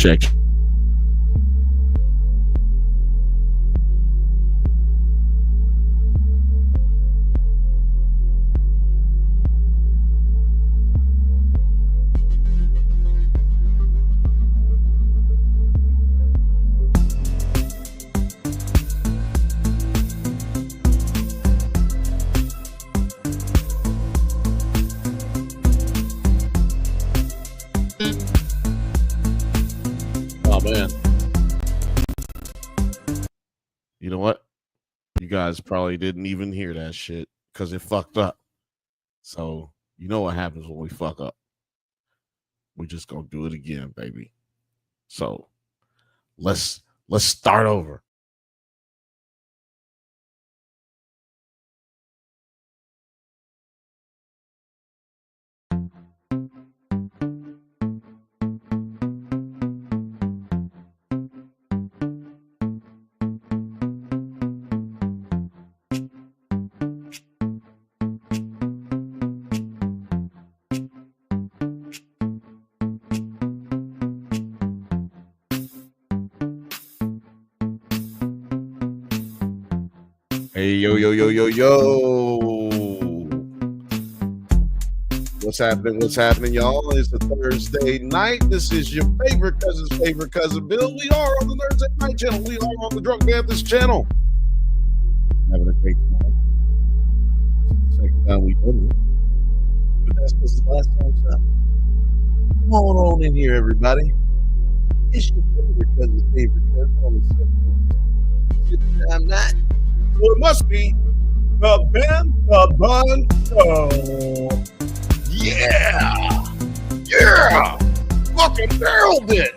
check. Oh man. You know what? You guys probably didn't even hear that shit because it fucked up. So you know what happens when we fuck up. We just gonna do it again, baby. So let's start over. Hey, yo. What's happening? What's happening, y'all? It's a Thursday night. This is your favorite cousin Bill. We are on the Nerds at Night channel. We are on the Drunk Bantha's channel. Having a great time. Second time we've done it. But that's just the last time shot. Come on in here, everybody. It's your favorite cousin on the second time night. So it must be the Bantha Bun. Yeah! Fucking nailed it!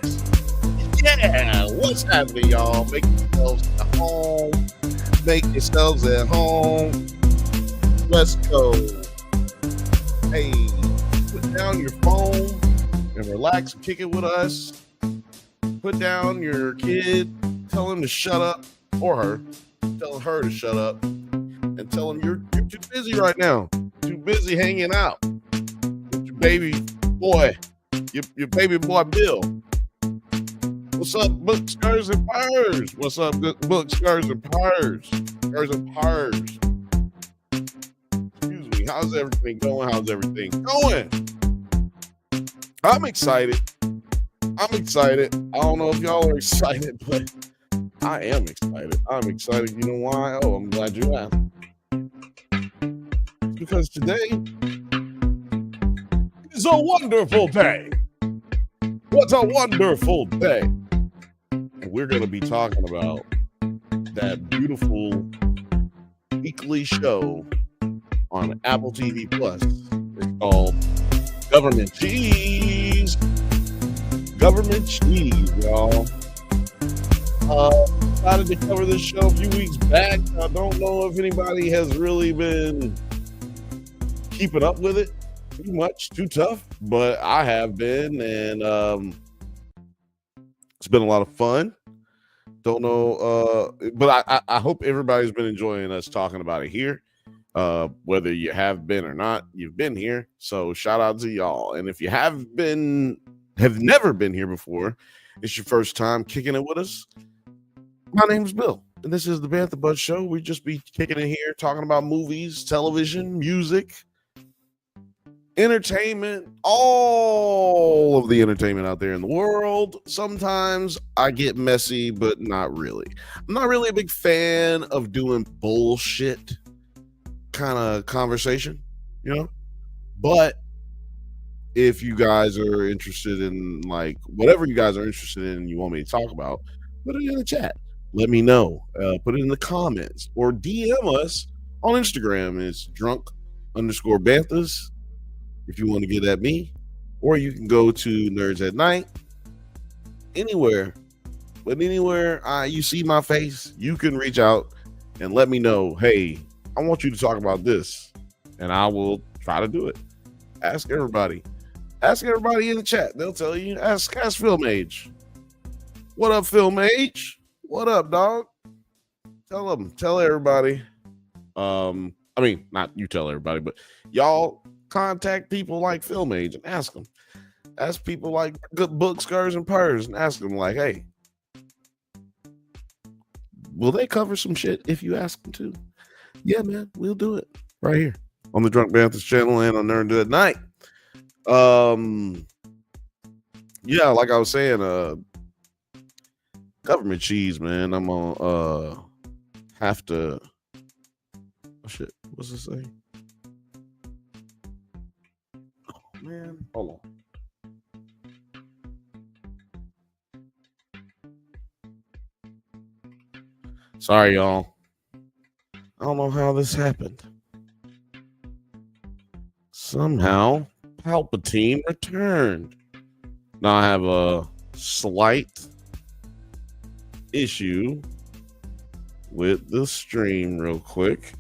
Yeah! What's happening, y'all? Make yourselves at home. Let's go. Hey, put down your phone and relax and kick it with us. Put down your kid. Tell him to shut up. Or her. Tell her to shut up. And tell him you're too busy right now. Too busy hanging out. Baby boy, your baby boy Bill. What's up, Book Scars and Pars? What's up, Book Scars and Pars? Scars and Pars. Excuse me. How's everything going? I'm excited. I don't know if y'all are excited, but I am excited. You know why? Oh, I'm glad you asked. Because today is a wonderful day. What a wonderful day. And we're going to be talking about that beautiful weekly show on AppleTv Plus. It's called Government Cheese. Government Cheese, y'all. Decided to cover this show a few weeks back. I don't know if anybody has really been keeping up with it too much, too tough, but I have been, and it's been a lot of fun. Don't know, but I hope everybody's been enjoying us talking about it here. Whether you have been or not, you've been here. So shout out to y'all. And if you have never been here before, it's your first time kicking it with us. My name's Bill, and this is the Bantha Buzz Show. We just be kicking it here, talking about movies, television, music, entertainment, all of the entertainment out there in the world. Sometimes I get messy, but not really. I'm not really a big fan of doing bullshit kind of conversation, you know? But if you guys are interested in, like, whatever you guys are interested in and you want me to talk about, put it in the chat. Let me know. Put it in the comments or DM us on Instagram. It's drunk_Banthas if you want to get at me, or you can go to Nerds at Night. Anywhere, but anywhere you see my face, you can reach out and let me know, hey, I want you to talk about this, and I will try to do it. Ask everybody in the chat. They'll tell you. Ask Film Age. What up, Film Age? What up, dog? Tell everybody. I mean, not you tell everybody, but y'all contact people like Film Age and ask them Ask people like good books, scars, and purrs, and ask them like, hey, will they cover some shit if you ask them to? Yeah, man, we'll do it right here on the Drunk Bantha channel and on Nerd Tonight. Yeah, like I was saying, government cheese, man. I'm gonna have to. Oh shit, what's this say? Oh man, hold on. Sorry, y'all. I don't know how this happened. Somehow, Palpatine returned. Now I have a slight issue with the stream real quick.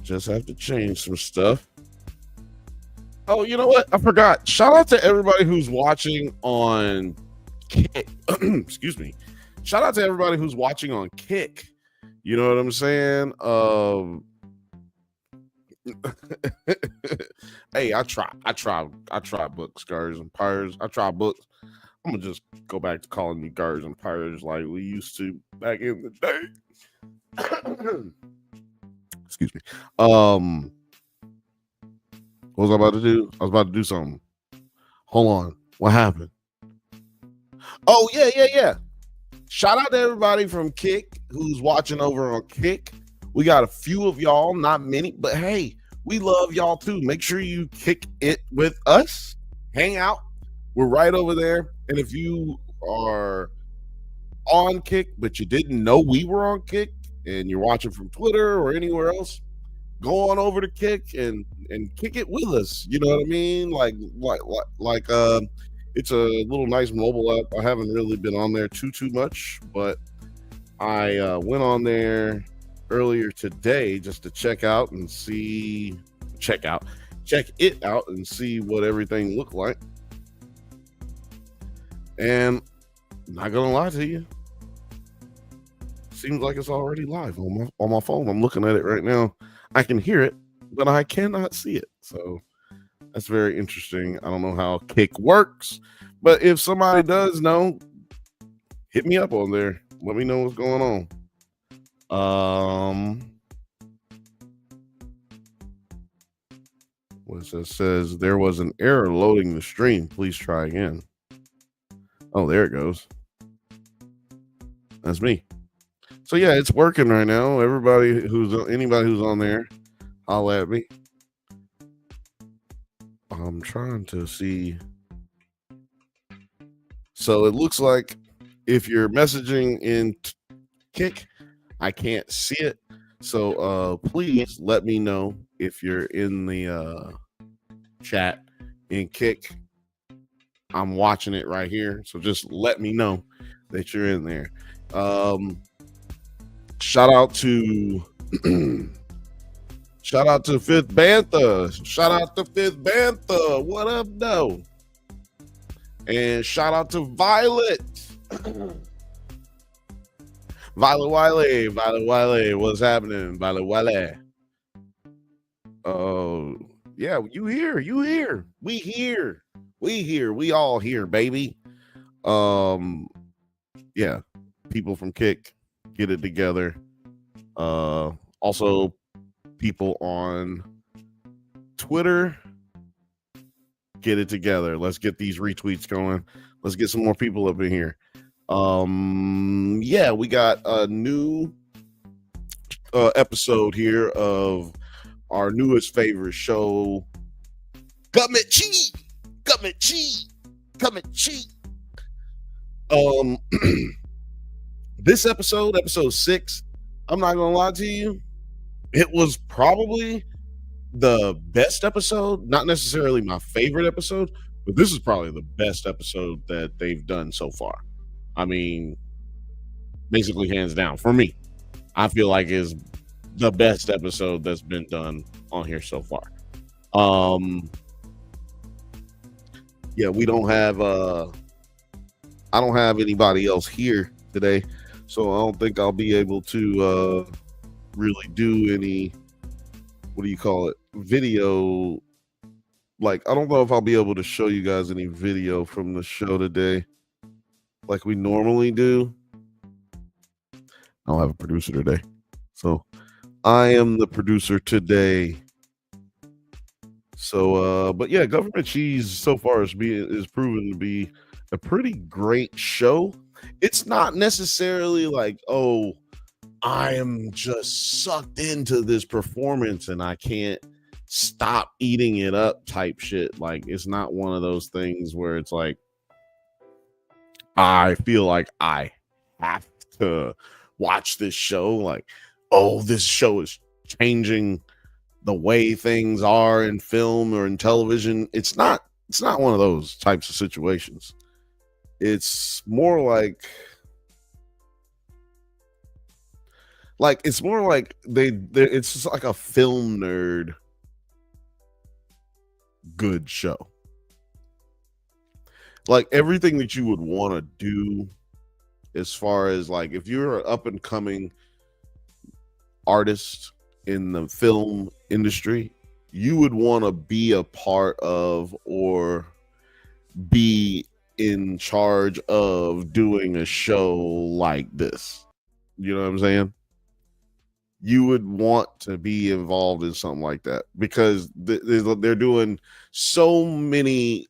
Just have to change some stuff. Oh, you know what? I forgot. Shout out to everybody who's watching on Kick. Excuse me. Shout out to everybody who's watching on Kick. You know what I'm saying? Hey, I try books, scars, and pyres. I try books. I'm gonna just go back to calling you gars and pyres like we used to back in the day. Excuse me. What was I about to do? I was about to do something. Hold on. What happened? Oh, yeah. Shout out to everybody from Kick who's watching over on Kick. We got a few of y'all, not many, but hey, we love y'all too. Make sure you kick it with us. Hang out. We're right over there. And if you are on Kick, but you didn't know we were on Kick and you're watching from Twitter or anywhere else, go on over to Kick and kick it with us. You know what I mean? Like it's a little nice mobile app. I haven't really been on there too much, but I went on there earlier today just to check it out and see what everything looked like. And not gonna lie to you, seems like it's already live on my phone. I'm looking at it right now. I can hear it, but I cannot see it. So that's very interesting. I don't know how Kick works, but if somebody does know, hit me up on there. Let me know what's going on. What it says, there was an error loading the stream. Please try again. Oh, there it goes. That's me. So yeah, it's working right now. Anybody who's on there, holla at me. I'm trying to see. So it looks like if you're messaging in Kick, I can't see it. So please let me know if you're in the chat in Kick. I'm watching it right here. So just let me know that you're in there. Shout out to Fifth Bantha. Shout out to Fifth Bantha. What up, though? And shout out to Violet. Violet Wiley. What's happening, Violet Wiley? Oh, yeah, you here. We here. We all here, baby. Yeah, people from Kick, get it together. Also, people on Twitter, get it together. Let's get these retweets going. Let's get some more people up in here. Yeah, we got a new episode here of our newest favorite show, Government Cheat. This episode 6, I'm not gonna lie to you, it was probably the best episode, not necessarily my favorite episode, but this is probably the best episode that they've done so far. I mean, basically hands down for me. I feel like is the best episode that's been done on here so far. Yeah, we don't have I don't have anybody else here today, so I don't think I'll be able to really do any, what do you call it, video like, I don't know if I'll be able to show you guys any video from the show today, like we normally do. I don't have a producer today, so I am the producer today. So, but yeah, Government Cheese so far is proven to be a pretty great show. It's not necessarily like, oh, I am just sucked into this performance and I can't stop eating it up type shit. Like, it's not one of those things where it's like, I feel like I have to watch this show. Like, oh, this show is changing the way things are in film or in television. It's not one of those types of situations. It's more like it's more like it's just like a film nerd good show. Like everything that you would want to do as far as like if you're an up and coming artist in the film industry, you would want to be a part of or be in charge of doing a show like this. You know what I'm saying? You would want to be involved in something like that because they're doing so many,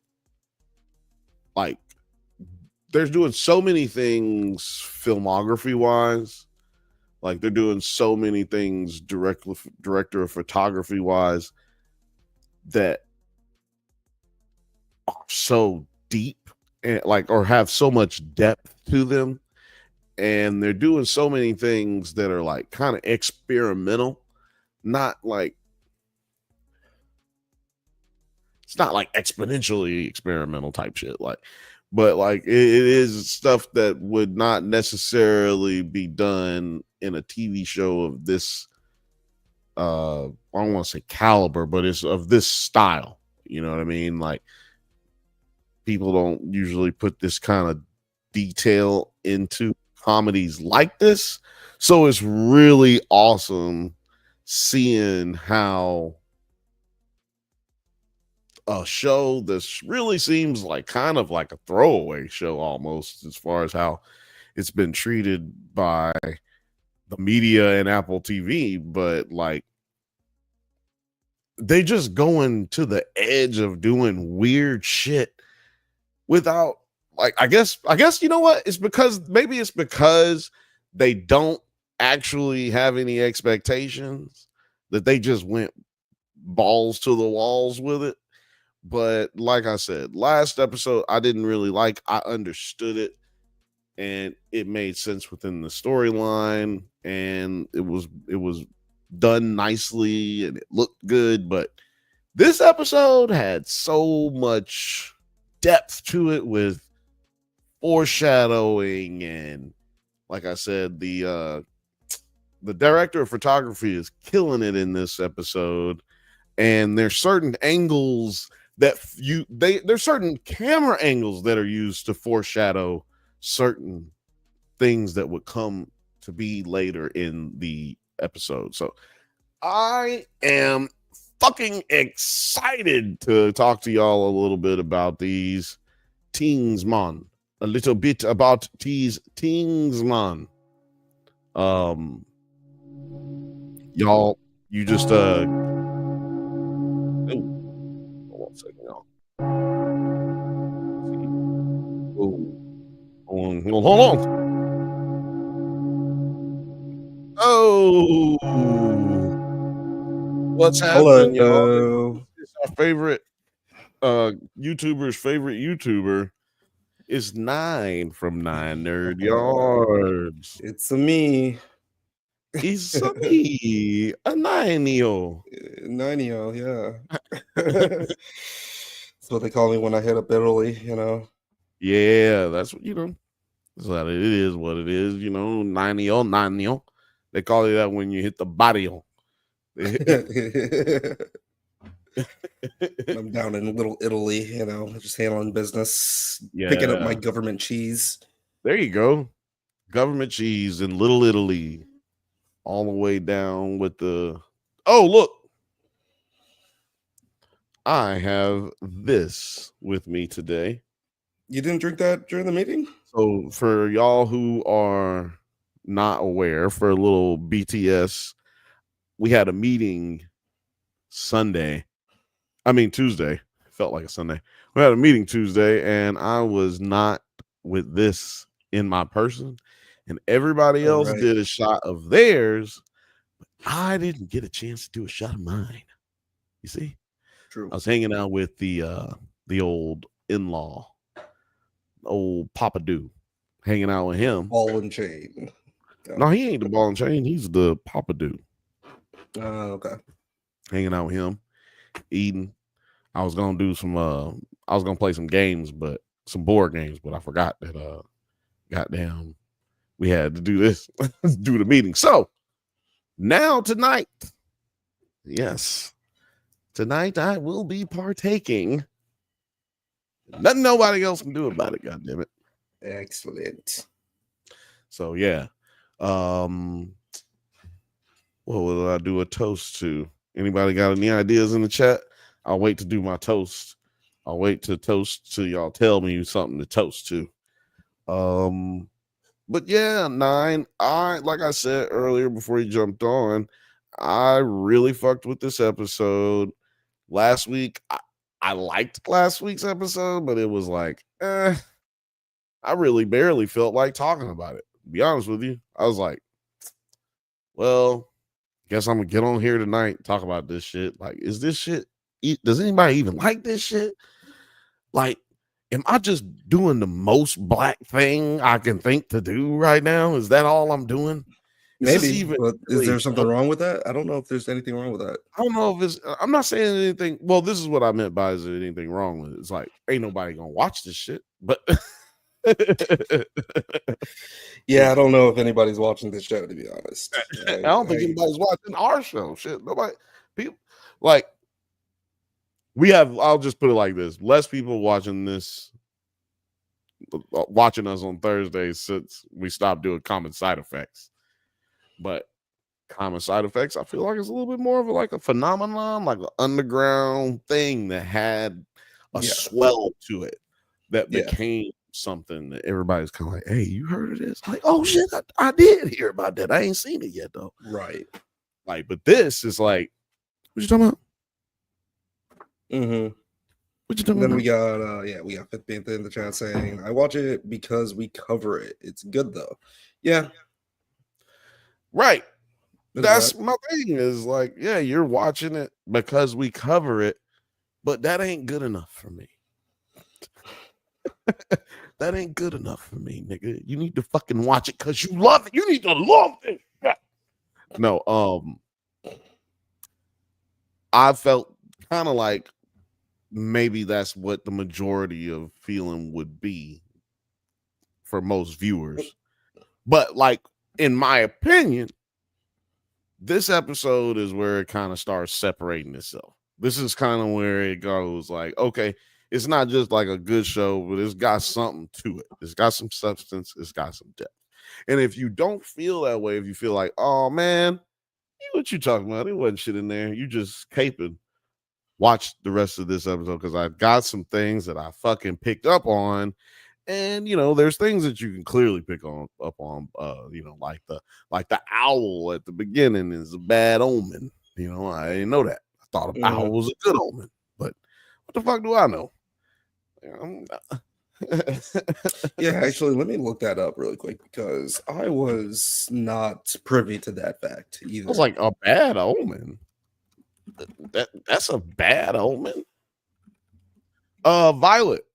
like, they're doing so many things filmography wise. Like they're doing so many things director of photography wise that are so deep and like or have so much depth to them. And they're doing so many things that are like kind of experimental, not like it's not like exponentially experimental type shit, like, but like it is stuff that would not necessarily be done in a TV show of this I don't want to say caliber, but it's of this style. You know what I mean? Like people don't usually put this kind of detail into comedies like this. So it's really awesome seeing how a show that really seems like kind of like a throwaway show almost as far as how it's been treated by the media and Apple TV, but like they just going to the edge of doing weird shit without like I guess you know what? It's because they don't actually have any expectations that they just went balls to the walls with it. But like I said, last episode I didn't really like. I understood it and it made sense within the storyline and it was done nicely and it looked good, but this episode had so much depth to it with foreshadowing and like I said, the director of photography is killing it in this episode. And there's certain angles that there's certain camera angles that are used to foreshadow certain things that would come to be later in the episode. So I am fucking excited to talk to y'all a little bit about these things, man. A little bit about these things, man. Y'all, you just hold on a second, y'all. Hold on. Oh, what's happening, y'all? It's our favorite YouTuber's favorite YouTuber is 9 from 9 Nerd Yards. It's a me. It's a me, a 9-year. 9-year, yeah. That's what they call me when I hit up Italy, you know. Yeah, that's what you know. That's what it is. What it is, you know. 9-year. They call it that when you hit the barrio. I'm down in little Italy, you know, just handling business, picking up my government cheese. There you go. Government cheese in Little Italy. All the way down with the... Oh, look. I have this with me today. You didn't drink that during the meeting? So for y'all who are not aware, for a little BTS, we had a meeting Tuesday. Felt like a Sunday. We had a meeting Tuesday, and I was not with this in my person, and everybody All else right. did a shot of theirs. I didn't get a chance to do a shot of mine. You see, True. I was hanging out with the old in-law, old Papa Do, hanging out with him. Ball and chain. No, he ain't the ball and chain. He's the Papa Do. Okay. Hanging out with him, eating. I was gonna do some. I was gonna play some games, but some board games, but I forgot that. Goddamn, we had to do this, do the meeting. So now tonight, yes, tonight I will be partaking. Nothing nobody else can do about it. God damn it. Excellent. So yeah. What will I do a toast to? Anybody got any ideas in the chat? I'll wait to do my toast. I'll wait to toast till y'all tell me something to toast to. But yeah, 9. Like I said earlier before you jumped on, I really fucked with this episode. Last week, I liked last week's episode, but it was like, I really barely felt like talking about it. To be honest with you, I was like, well, guess I'm gonna get on here tonight and talk about this shit. Like, is this shit? Does anybody even like this shit? Like, am I just doing the most black thing I can think to do right now? Is that all I'm doing? Maybe, but is there something wrong with that? I don't know if there's anything wrong with that. I don't know if it's. I'm not saying anything. Well, this is what I meant by is there anything wrong with it? It's like ain't nobody gonna watch this shit. But yeah, I don't know if anybody's watching this show. To be honest, I don't think anybody's watching our show. Shit, nobody. People like we have. I'll just put it like this: less people watching this, watching us on Thursdays since we stopped doing common side effects. But common side effects, I feel like it's a little bit more of a phenomenon, like an underground thing that had a swell to it that became something that everybody's kind of like, hey, you heard of this? Like, oh shit, I did hear about that. I ain't seen it yet though. Right. Like, but this is like, what you talking about? Mm-hmm. What you talking about? Then we got Fifth Bantha in the chat saying, I watch it because we cover it. It's good though. Yeah. Right. That's my thing is like, yeah, you're watching it because we cover it, but that ain't good enough for me. That ain't good enough for me, nigga. You need to fucking watch it because you love it. You need to love it. No, I felt kind of like maybe that's what the majority of feeling would be for most viewers. But like, in my opinion, this episode is where it kind of starts separating itself. This is kind of where it goes like, okay, it's not just like a good show, but it's got something to it. It's got some substance. It's got some depth. And if you don't feel that way, if you feel like, oh man, what you talking about? There wasn't shit in there. You just caping. Watch the rest of this episode because I've got some things that I fucking picked up on. And there's things that you can clearly pick up on. Like the owl at the beginning is a bad omen. I didn't know that. I thought an owl was a good omen, but what the fuck do I know? Yeah, actually, let me look that up really quick because I was not privy to that fact either. I was like, a bad omen. That's a bad omen. Violet.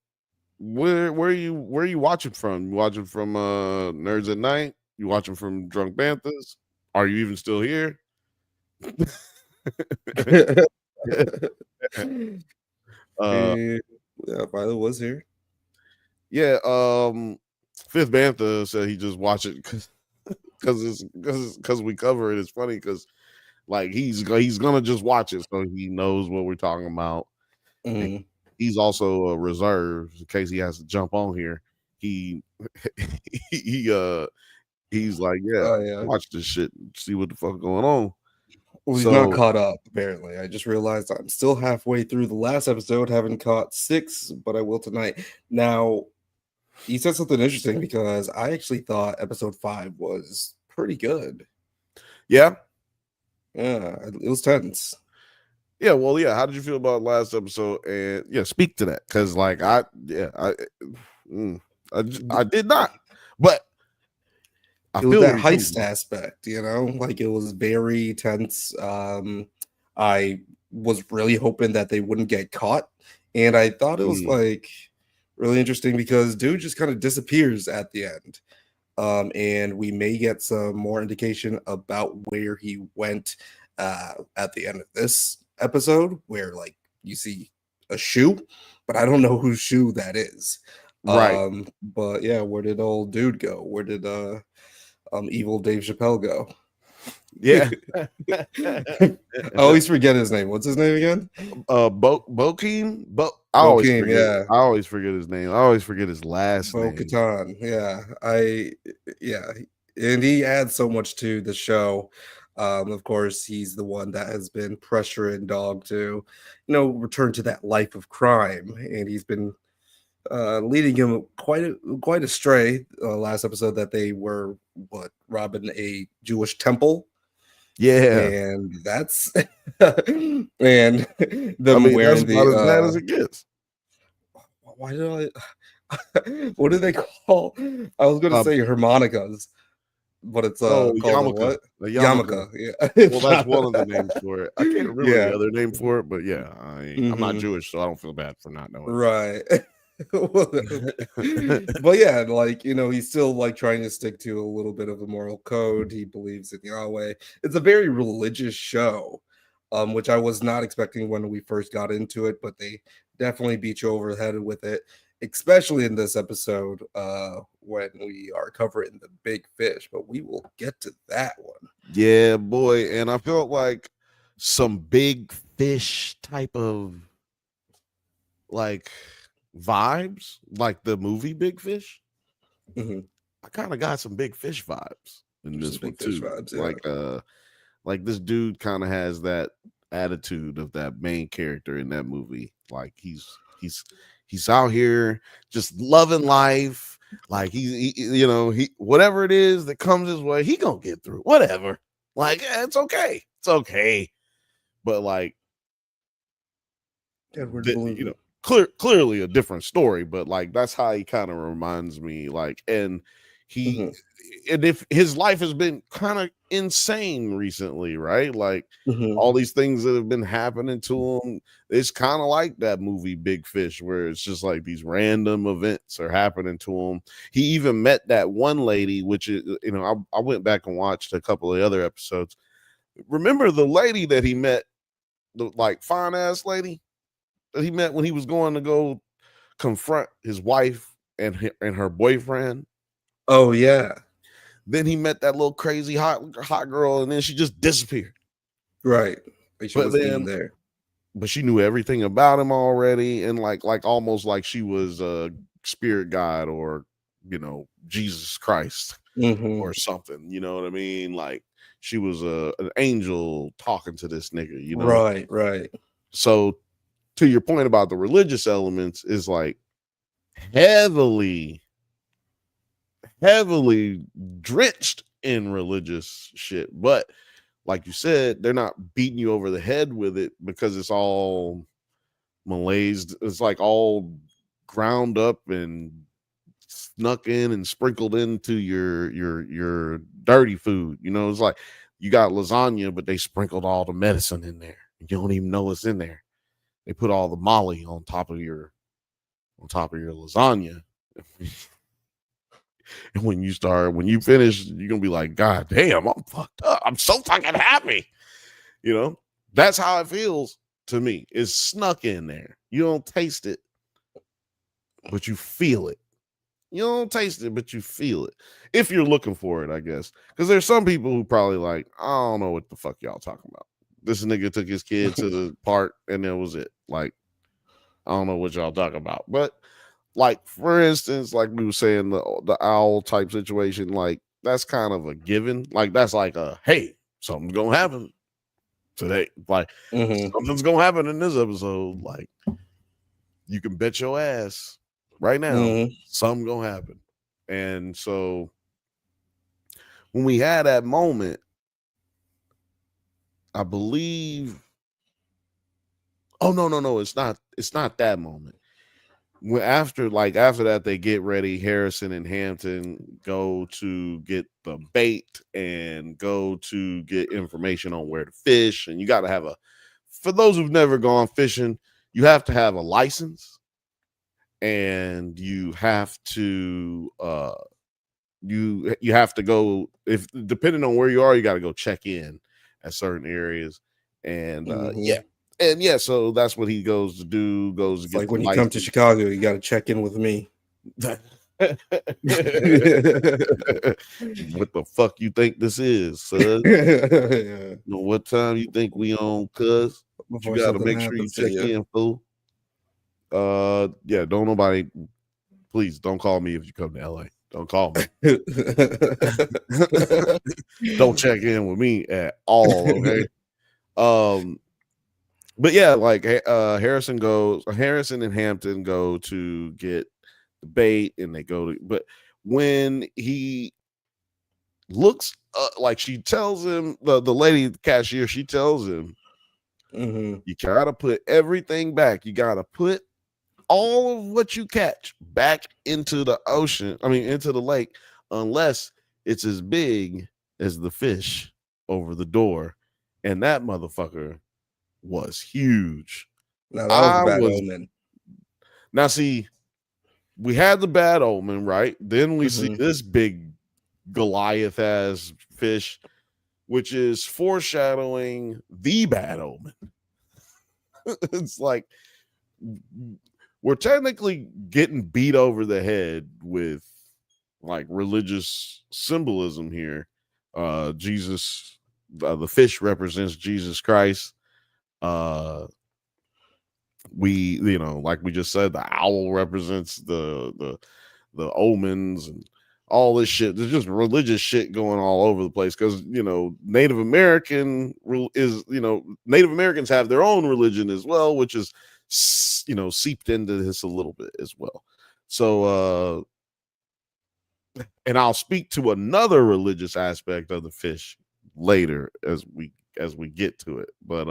Where are you watching from? You watching from Nerds at Night? You watching from Drunk Banthas? Are you even still here? Yeah, Violet was here. Yeah, Fifth Bantha said he just watched it because we cover it. It's funny because like he's gonna just watch it so he knows what we're talking about. Mm-hmm. He's also a reserve in case he has to jump on here. He's like, watch this shit and see what the fuck going on. Well, he's not So caught up, apparently. I just realized I'm still halfway through the last episode, haven't caught 6, but I will tonight. Now, you said something interesting because I actually thought episode 5 was pretty good. yeah. Yeah, it was tense. Yeah, well, yeah. How did you feel about last episode? And yeah, speak to that because, like, I did not, but I It was feel where that you're coming heist from. aspect, like it was very tense. I was really hoping that they wouldn't get caught, and I thought it was Mm, like really interesting because dude just kind of disappears at the end. And we may get some more indication about where he went at the end of this episode, where like you see a shoe, but I don't know whose shoe that is. right. But yeah, where did old dude go? Where did evil Dave Chappelle go? Yeah. I always forget his name. What's his name again? Bokeem. I always Bokeem, forget. yeah. I always forget his name. I always forget his last Bo name. Katan. Yeah. And he adds so much to the show. Of course, he's the one that has been pressuring Dog to, return to that life of crime, and he's been leading him quite astray. Last episode that they were robbing a Jewish temple, Yeah. and that's and I them mean, that's wearing about the as bad as it gets. why did what do they call? I was going to Uh, say harmonicas, but it's oh, called a yarmulke. what? A yarmulke. Yarmulke. Yeah, Well, that's one of the names for it. I can't remember the yeah. other name for it, but yeah, I'm not Hmm. Jewish, so I don't feel bad for not knowing Right. Well, it. but yeah, like he's still like trying to stick to a little bit of a moral code. He believes in Yahweh. It's a very religious show, which I was not expecting when we first got into it, but they definitely beat you over the head with it, especially in this episode when we are covering the big fish. But we will get to that one. Yeah, boy. And I felt like some big fish type of like vibes, like the movie Big Fish. Hmm. I kind of got some big fish vibes in There's some this one big fish too. vibes. Yeah. Like this dude kind of has that attitude of that main character in that movie. Like he's out here just loving life. Like he whatever it is that comes his way, he gonna get through whatever. Like yeah, it's okay, but like Edward Balloon. clearly a different story, but like that's how he kind of reminds me. Like, and Hmm. he and if his life has been kind of insane recently, right? Like Hmm. all these things that have been happening to him, it's kind of like that movie Big Fish, where it's just like these random events are happening to him. He even met that one lady, which is I went back and watched a couple of other episodes. Remember the lady that he met, the like fine ass lady that he met when he was going to go confront his wife and her boyfriend. Oh yeah. Then he met that little crazy hot girl, and then she just disappeared. Right. Like she But wasn't even then, there. but she knew everything about him already, and like almost like she was a spirit guide or Jesus Christ Hmm. or something. You know what I mean? Like she was an angel talking to this nigga. Right, right. So to your point about the religious elements, is like heavily drenched in religious shit, but like you said, they're not beating you over the head with it because it's all Malays. It's like all ground up and snuck in and sprinkled into your dirty food. It's like you got lasagna, but they sprinkled all the medicine in there. You don't even know it's in there. They put all the Molly on top of your lasagna. And when you finish, you're gonna be like, God damn, I'm fucked up. I'm so fucking happy. That's how it feels to me. It's snuck in there. You don't taste it, but you feel it. You don't taste it, but you feel it. If you're looking for it, I guess. Because there's some people who probably like, I don't know what the fuck y'all talking about. This nigga took his kid to the park and that was it. Like, I don't know what y'all talking about. But like, for instance, like we were saying, the owl type situation, like that's kind of a given. Like that's like a hey, something's gonna happen. today. Like something's gonna happen in this episode. Like you can bet your ass right now, something gonna happen. And so when we had that moment, I believe. Oh no, it's not that moment. When after that, they get ready. Harrison and Hampton go to get the bait and go to get information on where to fish. And you got to have for those who've never gone fishing, you have to have a license, and you have to you have to go, if depending on where you are, you got to go check in at certain areas. And so that's what he goes to do. Goes it's to get like the when you license. come to Chicago, you got to check in with me. What the fuck you think this is, son? Yeah. What time you think we on, cuz? You gotta make sure you check in, fool. Yeah, don't nobody, please don't call me if you come to LA. Don't call me. Don't check in with me at all, okay? But yeah, like Harrison and Hampton go to get the bait, and they go to, but when he looks like, she tells him, the lady cashier, she tells him, you gotta put everything back. You gotta put all of what you catch back into the ocean, into the lake, unless it's as big as the fish over the door. And that motherfucker was huge. Now that was a bad omen. Now see, we had the bad omen, right? Then we see this big Goliath ass fish, which is foreshadowing the bad omen. It's like we're technically getting beat over the head with like religious symbolism here. Jesus, the fish represents Jesus Christ. We, like we just said, the owl represents the omens and all this shit. There's just religious shit going all over the place because Native Americans have their own religion as well, which is seeped into this a little bit as well. So and I'll speak to another religious aspect of the fish later as we get to it. But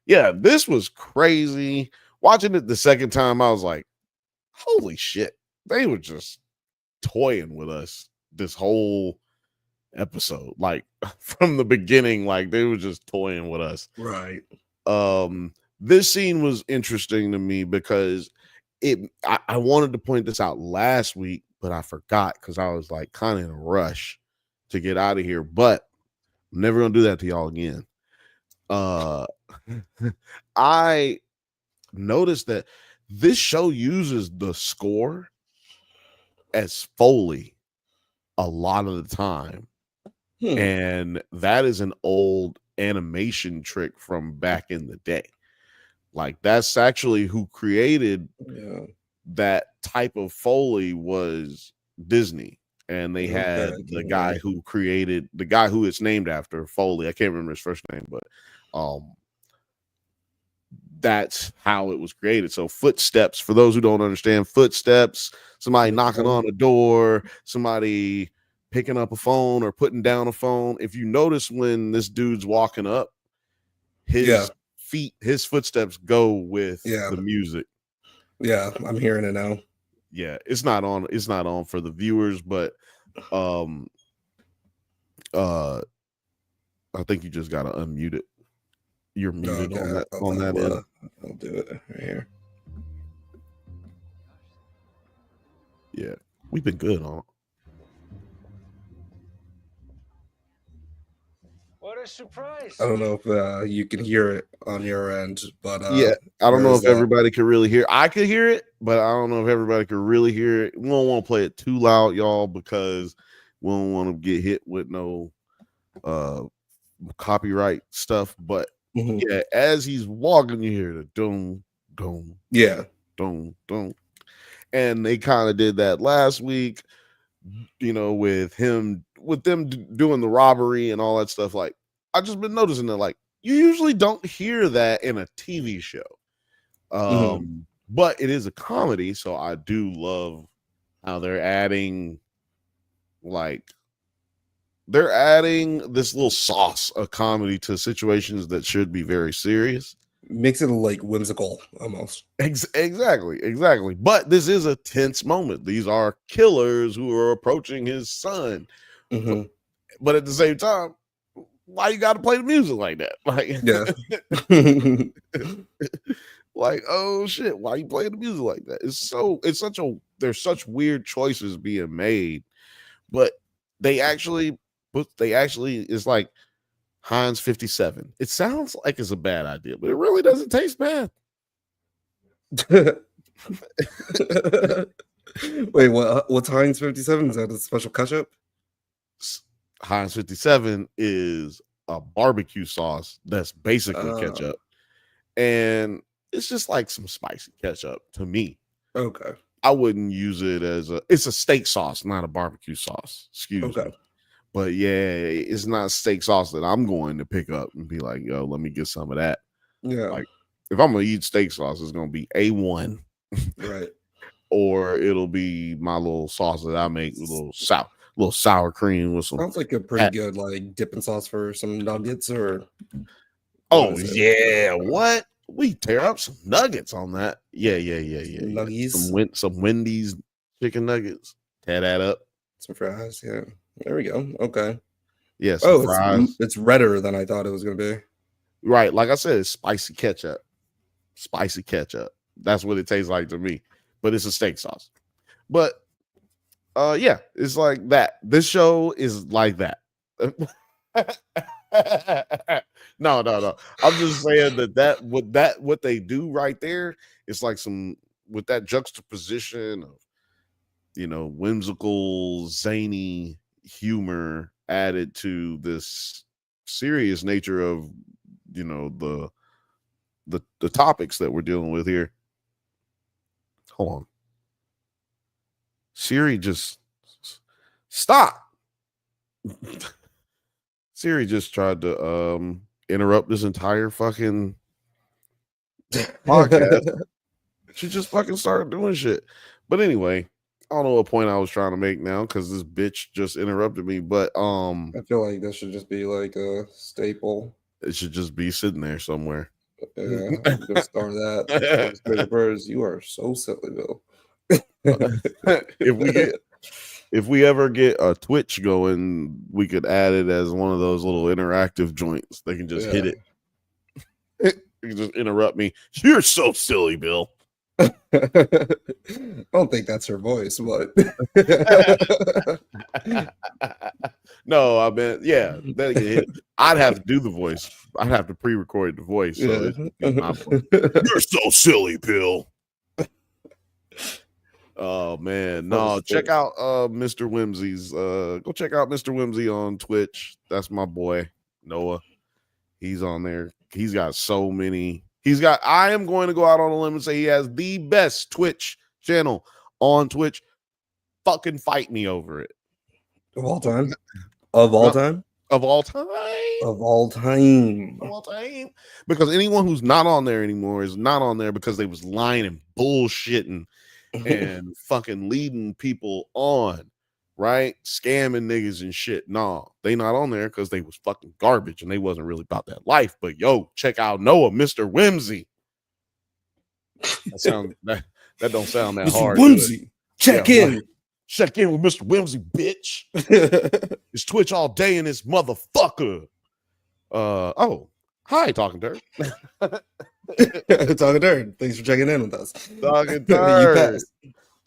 yeah, this was crazy. Watching it the second time, I was like, holy shit, they were just toying with us this whole episode, like from the beginning. Like they were just toying with us, right? This scene was interesting to me because I wanted to point this out last week, but I forgot because I was like kind of in a rush to get out of here. But I'm never gonna do that to y'all again. I noticed that this show uses the score as Foley a lot of the time. And that is an old animation trick from back in the day. Like that's actually who created that type of Foley was Disney. And they had the guy who created, the guy who it's named after, Foley. I can't remember his first name, but that's how it was created. So footsteps, for those who don't understand, footsteps, somebody knocking on a door, somebody picking up a phone or putting down a phone. If you notice when this dude's walking up, his feet, his footsteps go with the music. Yeah, I'm hearing it now. Yeah, it's not on for the viewers, but I think you just gotta unmute it. You're muted on that end. I'll do it right here. Yeah, we've been good on. What a surprise! I don't know if you can hear it on your end, but yeah, I don't know if everybody could really hear. I could hear it, but I don't know if everybody could really hear it. We don't want to play it too loud, y'all, because we don't want to get hit with no copyright stuff. But yeah, as he's walking, you hear the doom, doom, doom, doom, and they kind of did that last week, with them doing the robbery and all that stuff. Like I just been noticing that, like you usually don't hear that in a TV show. But it is a comedy, so I do love how they're adding this little sauce of comedy to situations that should be very serious. Makes it like whimsical almost. Exactly. But this is a tense moment. These are killers who are approaching his son. But at the same time, why you got to play the music like that? Like, oh shit, why you playing the music like that? There's such weird choices being made, but they actually it's like Heinz 57. It sounds like it's a bad idea, but it really doesn't taste bad. Wait, what's Heinz 57? Is that a special ketchup? Heinz 57 is a barbecue sauce that's basically ketchup, and it's just like some spicy ketchup to me. Okay. I wouldn't use it it's a steak sauce, not a barbecue sauce. Excuse me. But yeah, it's not steak sauce that I'm going to pick up and be like, yo, let me get some of that. Yeah. Like, if I'm going to eat steak sauce, it's going to be A1. Right. Or it'll be my little sauce that I make with a little sour cream with some. Sounds like a pretty good like dipping sauce for some nuggets or. Oh, yeah. What? We tear up some nuggets on that. Yeah. Nuggies. Some Wendy's chicken nuggets. Tear that up. Some fries. Yeah. There we go. Okay. Yeah. Fries. It's redder than I thought it was going to be. Right. Like I said, it's spicy ketchup. Spicy ketchup. That's what it tastes like to me. But it's a steak sauce. But yeah, it's like that. This show is like that. No. I'm just saying what they do right there is like with that juxtaposition of, whimsical, zany humor added to this serious nature of, the topics that we're dealing with here. Hold on. Siri, just stop. Siri just tried to interrupt this entire fucking podcast. She just fucking started doing shit. But anyway, I don't know what point I was trying to make now because this bitch just interrupted me. But I feel like this should just be like a staple. It should just be sitting there somewhere. Yeah, I'm gonna start that. Birds, you are so silly, Bill. If we ever get a Twitch going, we could add it as one of those little interactive joints. They can just hit it. You can just interrupt me. You're so silly, Bill. I don't think that's her voice, but no, I mean, yeah, that can hit. I'd have to do the voice. I'd have to pre-record the voice. So my voice. You're so silly, Bill. Oh man, no! Check out Mr. Whimsy's. Go check out Mr. Whimsy on Twitch. That's my boy Noah. He's on there. He's got so many. I am going to go out on a limb and say he has the best Twitch channel on Twitch. Fucking fight me over it. Of all time. Of all time. Of all time. Of all time. Of all time. Because anyone who's not on there anymore is not on there because they was lying and bullshitting and fucking leading people on, right? Scamming niggas and shit. No, they not on there because they was fucking garbage and they wasn't really about that life. But yo, check out Noah, Mr. Whimsy. That don't sound that Mr. hard. Whimsy. Check in. Right. Check in with Mr. Whimsy, bitch. It's Twitch all day in this motherfucker. Oh, hi, Talking Turd. Talking Turd. Thanks for checking in with us. Talking Turd.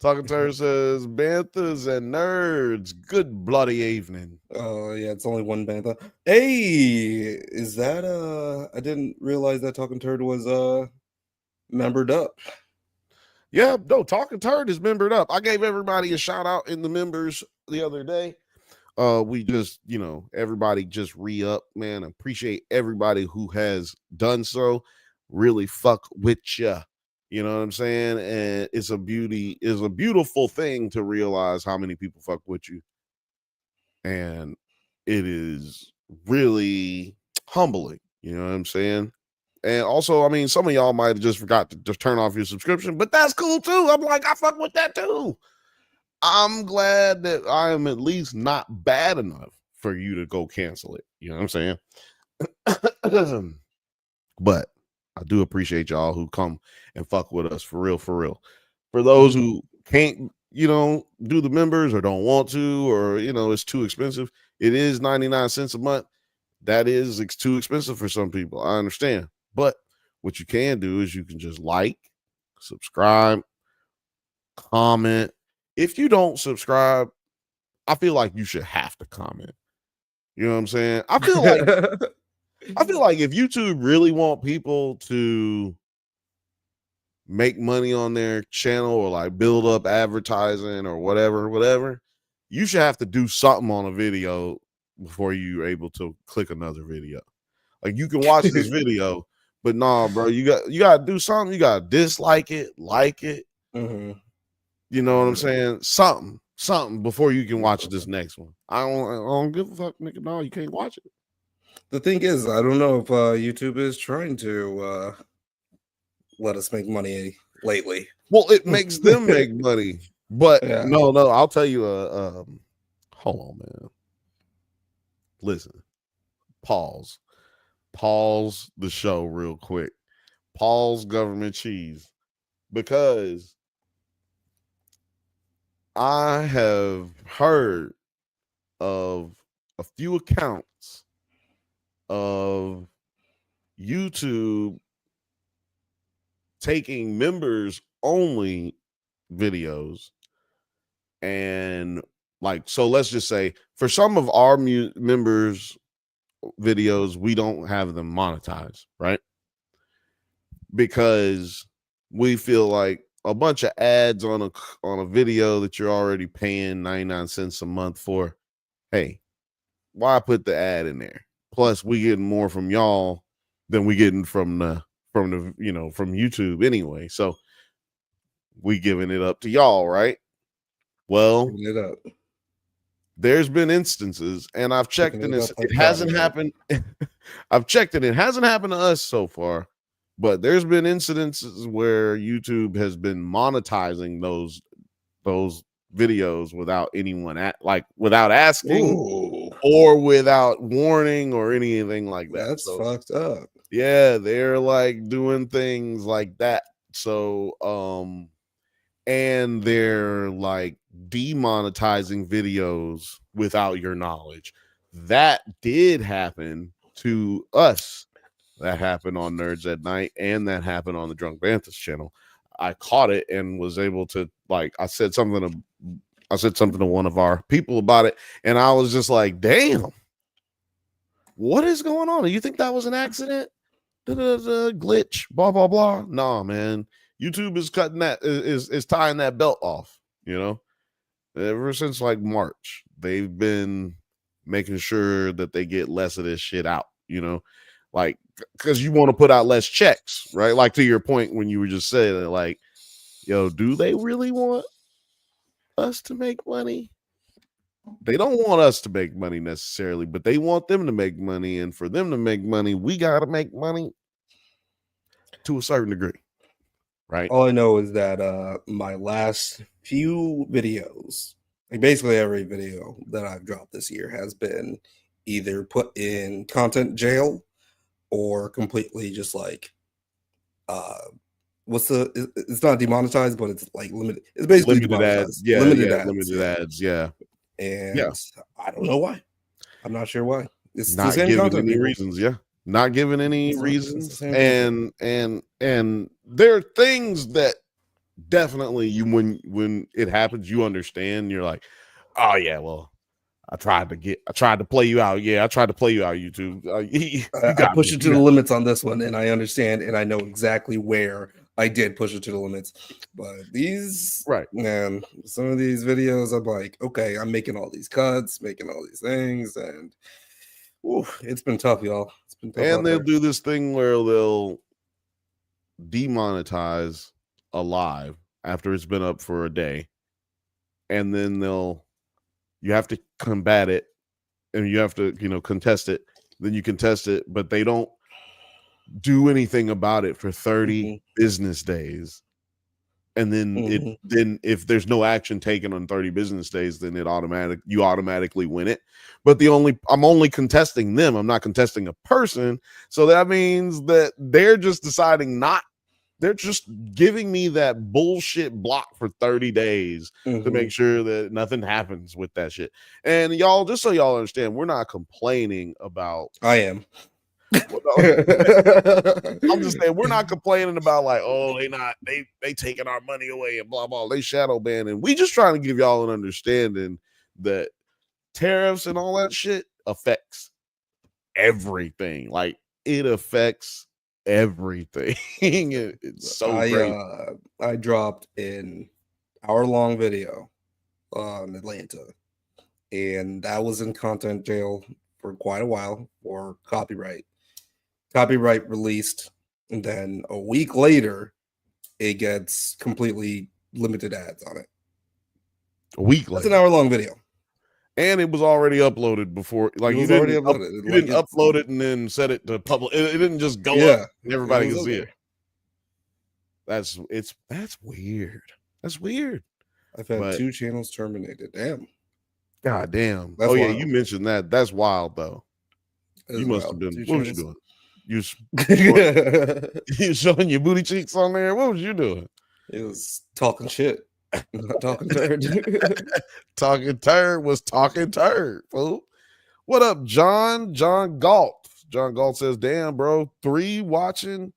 Talking Turd says, Banthas and nerds, good bloody evening. Oh, yeah, it's only one Bantha. Hey, is that, I didn't realize that Talking Turd was, membered up. Yeah, no, Talking Turd is membered up. I gave everybody a shout out in the members the other day. We just, everybody just re-up, man. Appreciate everybody who has done so. Really fuck with ya. You know what I'm saying? And it's a beautiful thing to realize how many people fuck with you. And it is really humbling You know what I'm saying? And also, I mean, some of y'all might have just forgot to just turn off your subscription, but that's cool too. I'm like, I fuck with that too. I'm glad that I am at least not bad enough for you to go cancel it. You know what I'm saying? But I do appreciate y'all who come and fuck with us for real, for real. For those who can't, do the members or don't want to, or it's too expensive. It is 99 cents a month. That is too expensive for some people. I understand. But what you can do is you can just like, subscribe, comment. If you don't subscribe, I feel like you should have to comment. You know what I'm saying? I feel like if YouTube really want people to make money on their channel or like build up advertising or whatever, you should have to do something on a video before you're able to click another video. Like you can watch this video, but nah, bro, you gotta do something. You gotta dislike it, like it. Mm-hmm. You know what I'm saying? Something before you can watch this next one. I don't give a fuck, nigga. No, you can't watch it. The thing is, I don't know if YouTube is trying to let us make money lately. Well, it makes them make money, but Yeah. no, I'll tell you. Hold on, man. Listen, pause the show real quick. Pause government cheese, because I have heard of a few accounts of YouTube taking members only videos, and so let's just say for some of our members videos, we don't have them monetized, right? Because we feel like a bunch of ads on a video that you're already paying 99 cents a month for, hey, why put the ad in there? Plus we getting more from y'all than we getting from YouTube anyway. So we giving it up to y'all, right? Well, there's been instances, and I've checked, and it hasn't happened. I've checked it hasn't happened to us so far, but there's been incidences where YouTube has been monetizing those videos without anyone without asking. Ooh. Or without warning or anything like that. That's fucked up. Yeah, they're like doing things like that. So and they're like demonetizing videos without your knowledge. That did happen to us. That happened on Nerds at Night, and that happened on the Drunk Bantha channel. I caught it and was able to, I said something to one of our people about it, and I was just like, damn, what is going on? Do you think that was an accident? Glitch, blah, blah, blah. Nah, man. YouTube is cutting that, is tying that belt off, ever since like March. They've been making sure that they get less of this shit out, because you want to put out less checks, right? Like to your point when you were just saying that, like, yo, do they really want us to make money? They don't want us to make money necessarily, but they want them to make money, and for them to make money, we got to make money to a certain degree, right? All I know is that my last few videos, like basically every video that I've dropped this year, has been either put in content jail or completely just like it's not demonetized, but it's like limited. It's basically limited ads. Yeah, limited ads. Yeah. And I don't know why. I'm not sure why. It's not the same giving content, any people. reasons. Yeah, not giving any reasons. And there are things that definitely when it happens, you understand. You're like, oh yeah, well, I tried to play you out. Yeah, I tried to play you out, YouTube. I pushed it to the limits on this one, and I understand, and I know exactly where I did push it to the limits. But these, man, some of these videos, I'm like, okay, I'm making all these cuts, making all these things, and it's been tough, y'all. It's been tough. And they'll do this thing where they'll demonetize a live after it's been up for a day, and then you have to combat it, and you have to contest it. Then you contest it, but they don't do anything about it for 30 business days. And then then if there's no action taken on 30 business days, then you automatically win it. But I'm only contesting them. I'm not contesting a person. So that means that they're just deciding they're just giving me that bullshit block for 30 days to make sure that nothing happens with that shit. And y'all, just so y'all understand, we're not complaining about. I am. I'm just saying we're not complaining about like, oh, they taking our money away and blah blah. They shadow banning. We just trying to give y'all an understanding that tariffs and all that shit affects everything. Like it affects everything. It's so great. I dropped an hour-long video on Atlanta, and that was in content jail for quite a while for copyright released, and then a week later it gets completely limited ads on it. A week later. That's an hour-long video. And it was already uploaded before. Like you didn't upload it and then set it to public. It didn't just go up and everybody can see it. That's weird. That's weird. I've had 2 channels terminated. Damn. God damn. That's wild. Yeah, you mentioned that. That's wild though. You must have been. What was you doing? You showing your booty cheeks on there? What was you doing? It was talking shit. Not talking turd. Talking turd was talking turd, fool. What up, John? John Galt. John Galt says, damn, bro, 3 watching.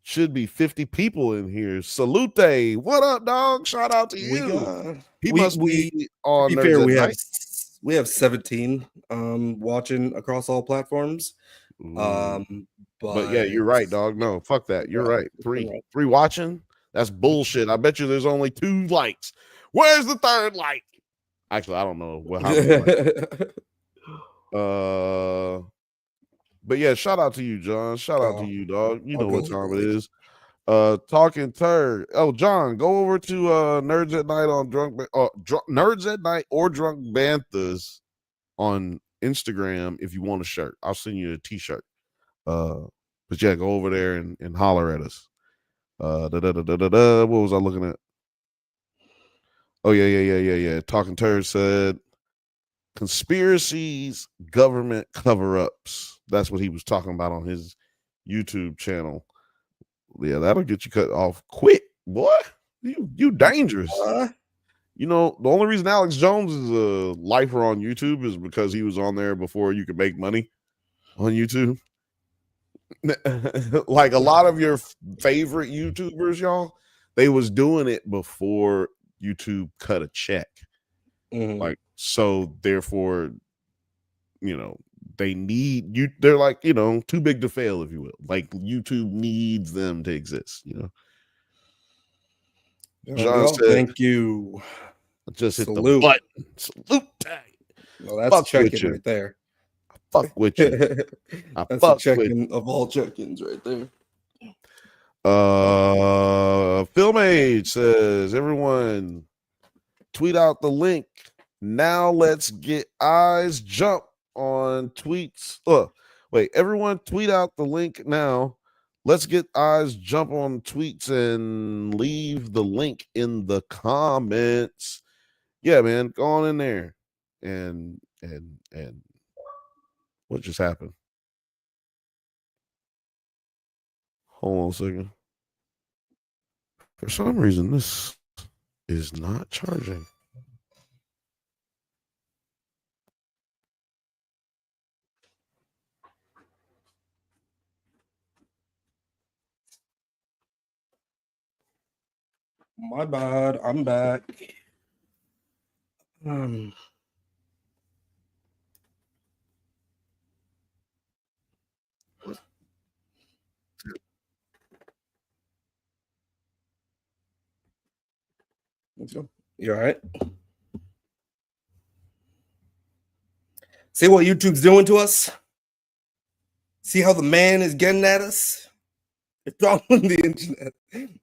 Should be 50 people in here. Salute. What up, dog? Shout out to you. He must be on. To be fair, we have 17 watching across all platforms. But yeah, you're right, dog. No, fuck that. You're right. 3 watching. That's bullshit. I bet you there's only 2 likes. Where's the 3rd like? Actually, I don't know how many but yeah, shout out to you, John. Shout out to you, dog. You know what time it is. Talking turd. Oh, John, go over to Nerds at Night on Nerds at Night or Drunk Banthas on Instagram if you want a shirt. I'll send you a t-shirt. But yeah, go over there and holler at us. What was I looking at? Oh yeah. Talking Turd said conspiracies, government cover-ups. That's what he was talking about on his YouTube channel. Yeah, that'll get you cut off quick, boy. You dangerous. You know, the only reason Alex Jones is a lifer on YouTube is because he was on there before you could make money on YouTube. Like a lot of your favorite YouTubers, y'all, they was doing it before YouTube cut a check. Like, so therefore, you know, they need you. They're like, you know, too big to fail, if you will. Like YouTube needs them to exist, you know. John said, thank you. Just hit the button. Salute. Well, that's check-in right there. Fuck with you. That's a check-in of all check-ins right there. Film Age says, everyone tweet out the link. Now let's get eyes jump on tweets. Everyone tweet out the link now. Let's get eyes jump on tweets and leave the link in the comments. Yeah, man, go on in there. And what just happened? Hold on a second. For some reason, this is not charging. My bad. I'm back. You all right? See what YouTube's doing to us? See how the man is getting at us? They're throttling the internet.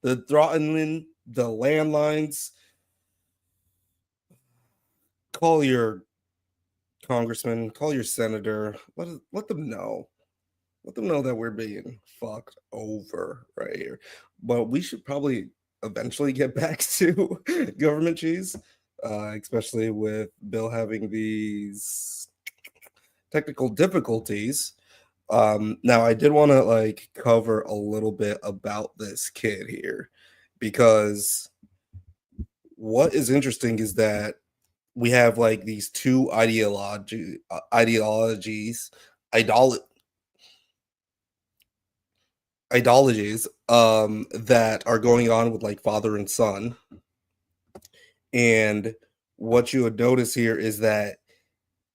They're throttling the landlines. Call your congressman, call your senator. Let them know. Let them know that we're being fucked over right here. But we should probably eventually get back to government cheese, especially with Bill having these technical difficulties. Now I did want to like cover a little bit about this kid here because what is interesting is that we have like these two ideologies, idol ideologies that are going on with like father and son. And what you would notice here is that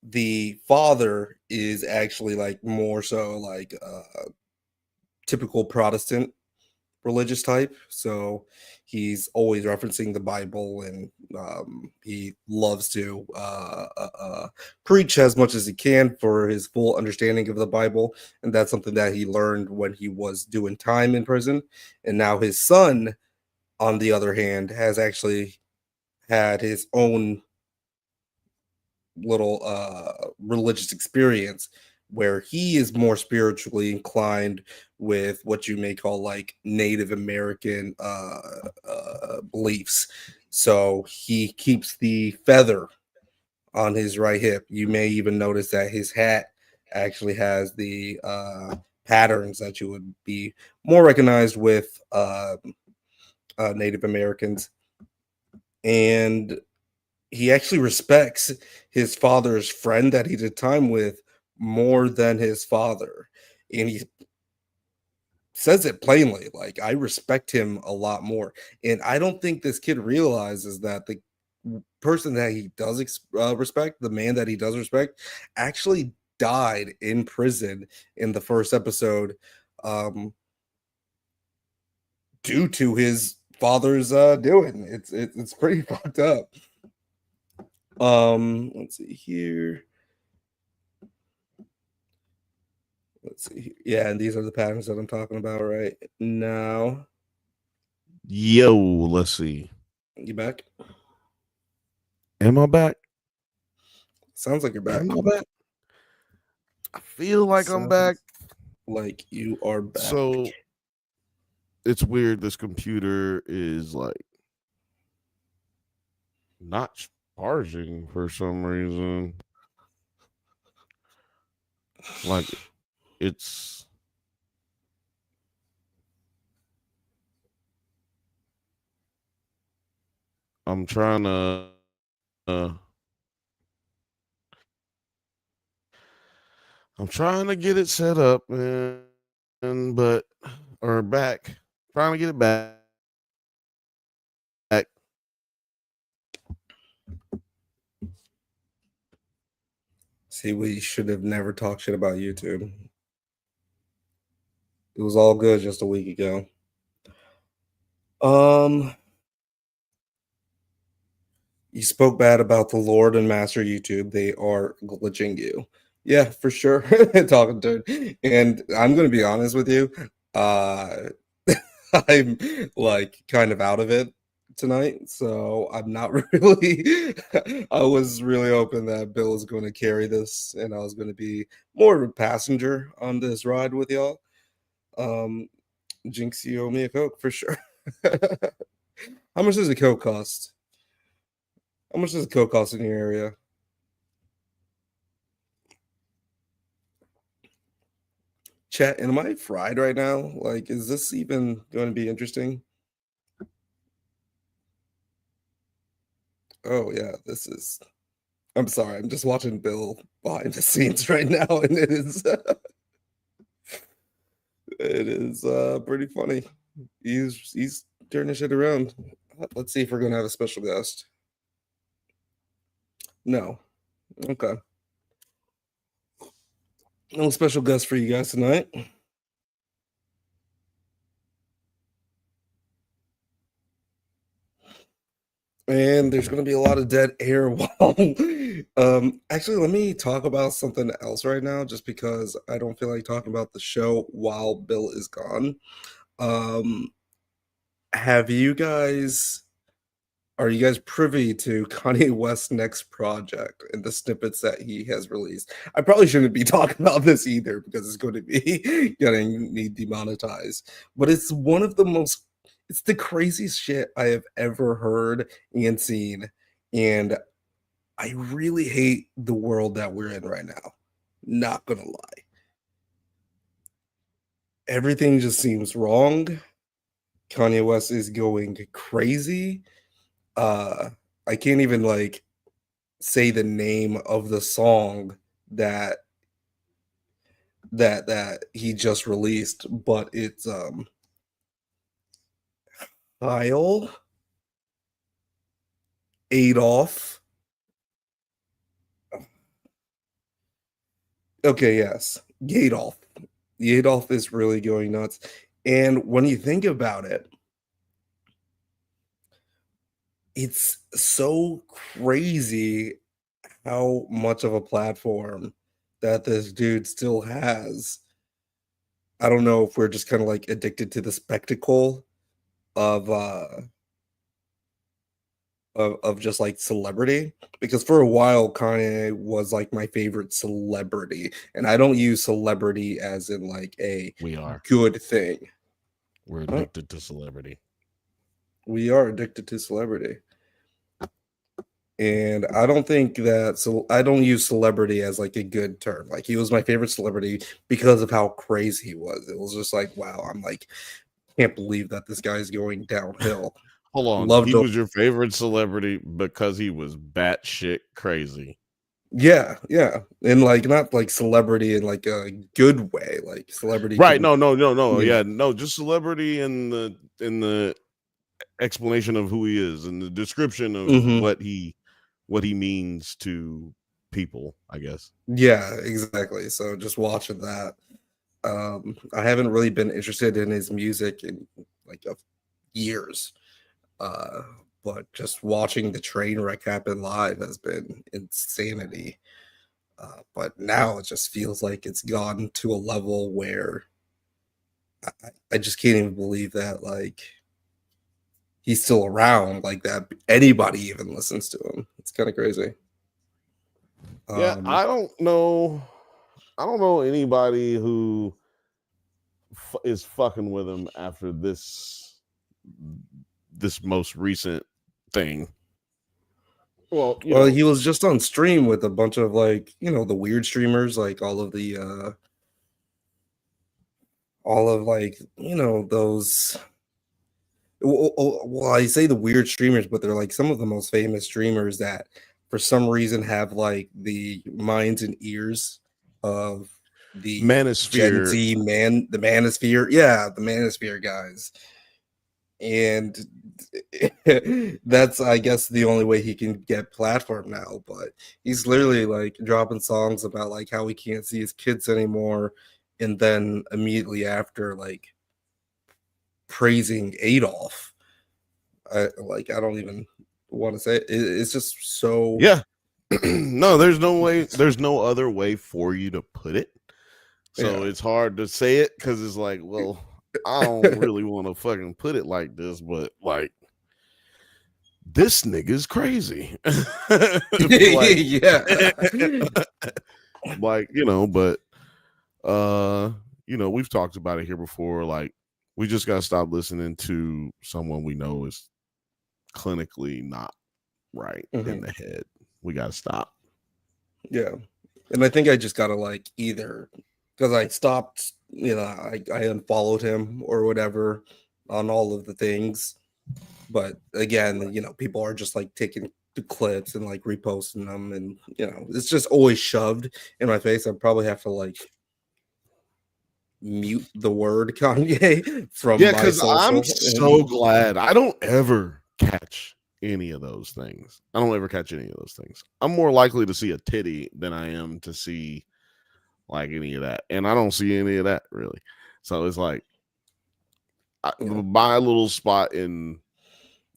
the father is actually like more so like typical Protestant religious type. So he's always referencing the Bible, and he loves to preach as much as he can for his full understanding of the Bible. And that's something that he learned when he was doing time in prison. And now his son, on the other hand, has actually had his own little religious experience where he is more spiritually inclined with what you may call like Native American beliefs. So he keeps the feather on his right hip. You may even notice that his hat actually has the patterns that you would be more recognized with Native Americans. And he actually respects his father's friend that he did time with more than his father. And he says it plainly, like, I respect him a lot more. And I don't think this kid realizes that the person that he does respect, the man that he does respect, actually died in prison in the first episode due to his father's doing. It's pretty fucked up. Let's see here. Let's see here. Yeah, and these are the patterns that I'm talking about right now. Yo, let's see. You back? Am I back? Sounds like you're back. Am I back? I feel like I'm back. Like you are back. So it's weird. This computer is like not charging for some reason. Like it's I'm trying to I'm trying to get it set up, and but or back. Trying to get it back. See, we should have never talked shit about YouTube. It was all good just a week ago. You spoke bad about the Lord and Master YouTube. They are glitching you. Yeah, for sure. Talking to, and I'm gonna be honest with you. I'm like kind of out of it tonight, so I'm not really. I was really hoping that Bill was going to carry this, and I was going to be more of a passenger on this ride with y'all. Jinx, you owe me a Coke for sure. How much does a Coke cost? How much does a Coke cost in your area? Chat, am I fried right now? Like, is this even going to be interesting? Oh, yeah, this is. I'm sorry, I'm just watching Bill behind the scenes right now, and it is. It is pretty funny. He's turning shit around. Let's see if we're gonna have a special guest. No. Okay. No special guest for you guys tonight. And there's going to be a lot of dead air while actually let me talk about something else right now just because I don't feel like talking about the show while Bill is gone. Have you guys Are you guys privy to Kanye West's next project and the snippets that he has released? I probably shouldn't be talking about this either because it's going to be getting me demonetized. But it's one of the most, it's the craziest shit I have ever heard and seen. And I really hate the world that we're in right now. Not gonna lie. Everything just seems wrong. Kanye West is going crazy. I can't even like say the name of the song that he just released, but it's Heil Adolf. Okay, yes, Adolf. Adolf is really going nuts, and when you think about it, it's so crazy how much of a platform that this dude still has. I don't know if we're just kind of like addicted to the spectacle of just like celebrity, because for a while Kanye was like my favorite celebrity, and I don't use celebrity as in like a good thing. We're addicted to celebrity. We are addicted to celebrity. And I don't think that, so I don't use celebrity as like a good term. Like, he was my favorite celebrity because of how crazy he was. It was just like, wow, I'm like, can't believe that this guy's going downhill. Hold on. He was your favorite celebrity because he was batshit crazy. Yeah. And like, not like celebrity in like a good way, like celebrity. Right. No. Yeah. No, just celebrity in the explanation of who he is and the description of what he means to people, I guess. Yeah, exactly. So just watching that. I haven't really been interested in his music in like years. But just watching the train wreck happen live has been insanity. But now it just feels like it's gone to a level where I just can't even believe that like he's still around, like that anybody even listens to him. It's kind of crazy. Yeah, I don't know anybody who is fucking with him after this most recent thing. Well, he was just on stream with a bunch of like, the weird streamers, like all of like, those. Well, I say the weird streamers, but they're like some of the most famous streamers that for some reason have like the minds and ears of the Manosphere. Gen Z the Manosphere. Yeah, the Manosphere guys. And that's, I guess, the only way he can get platform now. But he's literally like dropping songs about like how he can't see his kids anymore, and then immediately after like praising Adolf. I don't even want to say it. It's just so. Yeah. No, there's no other way for you to put it. So it's hard to say it because it's like, well, I don't really want to fucking put it like this, but like, this nigga's crazy. Like, yeah. Like, but we've talked about it here before. Like, we just gotta stop listening to someone we know is clinically not right in the head. We gotta stop. Yeah. And I think I just gotta like either, because I stopped, I unfollowed him or whatever on all of the things. But again, people are just like taking the clips and like reposting them, and it's just always shoved in my face. I probably have to like mute the word Kanye from my social. I'm so glad I don't ever catch any of those things. I'm more likely to see a titty than I am to see like any of that, and I don't see any of that really. So it's like my little spot in.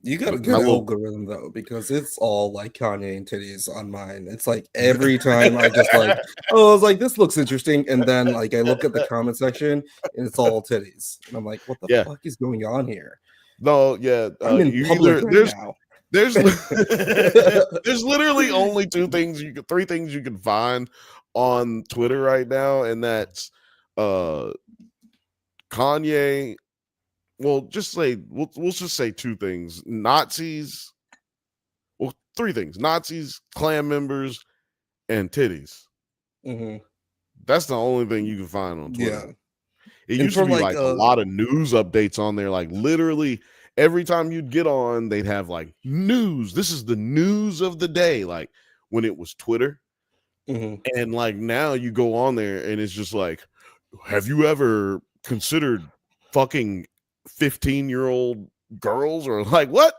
You got a good algorithm though, because it's all like Kanye and titties on mine. It's like every time I just like, I was like, this looks interesting, and then like I look at the comment section and it's all titties, and I'm like, what the fuck is going on here? No, yeah, I'm in public right now. There's there's literally only three things you can find on Twitter right now, and that's Kanye. Well, we'll just say two things: Nazis. Well, three things: Nazis, Klan members, and titties. Mm-hmm. That's the only thing you can find on Twitter. Yeah. It And used to for be like like a lot of news updates on there. Like literally every time you'd get on, they'd have like news. This is the news of the day. Like when it was Twitter. Mhm. And like now you go on there and it's just like, have you ever considered fucking 15-year-old girls? Or like, what?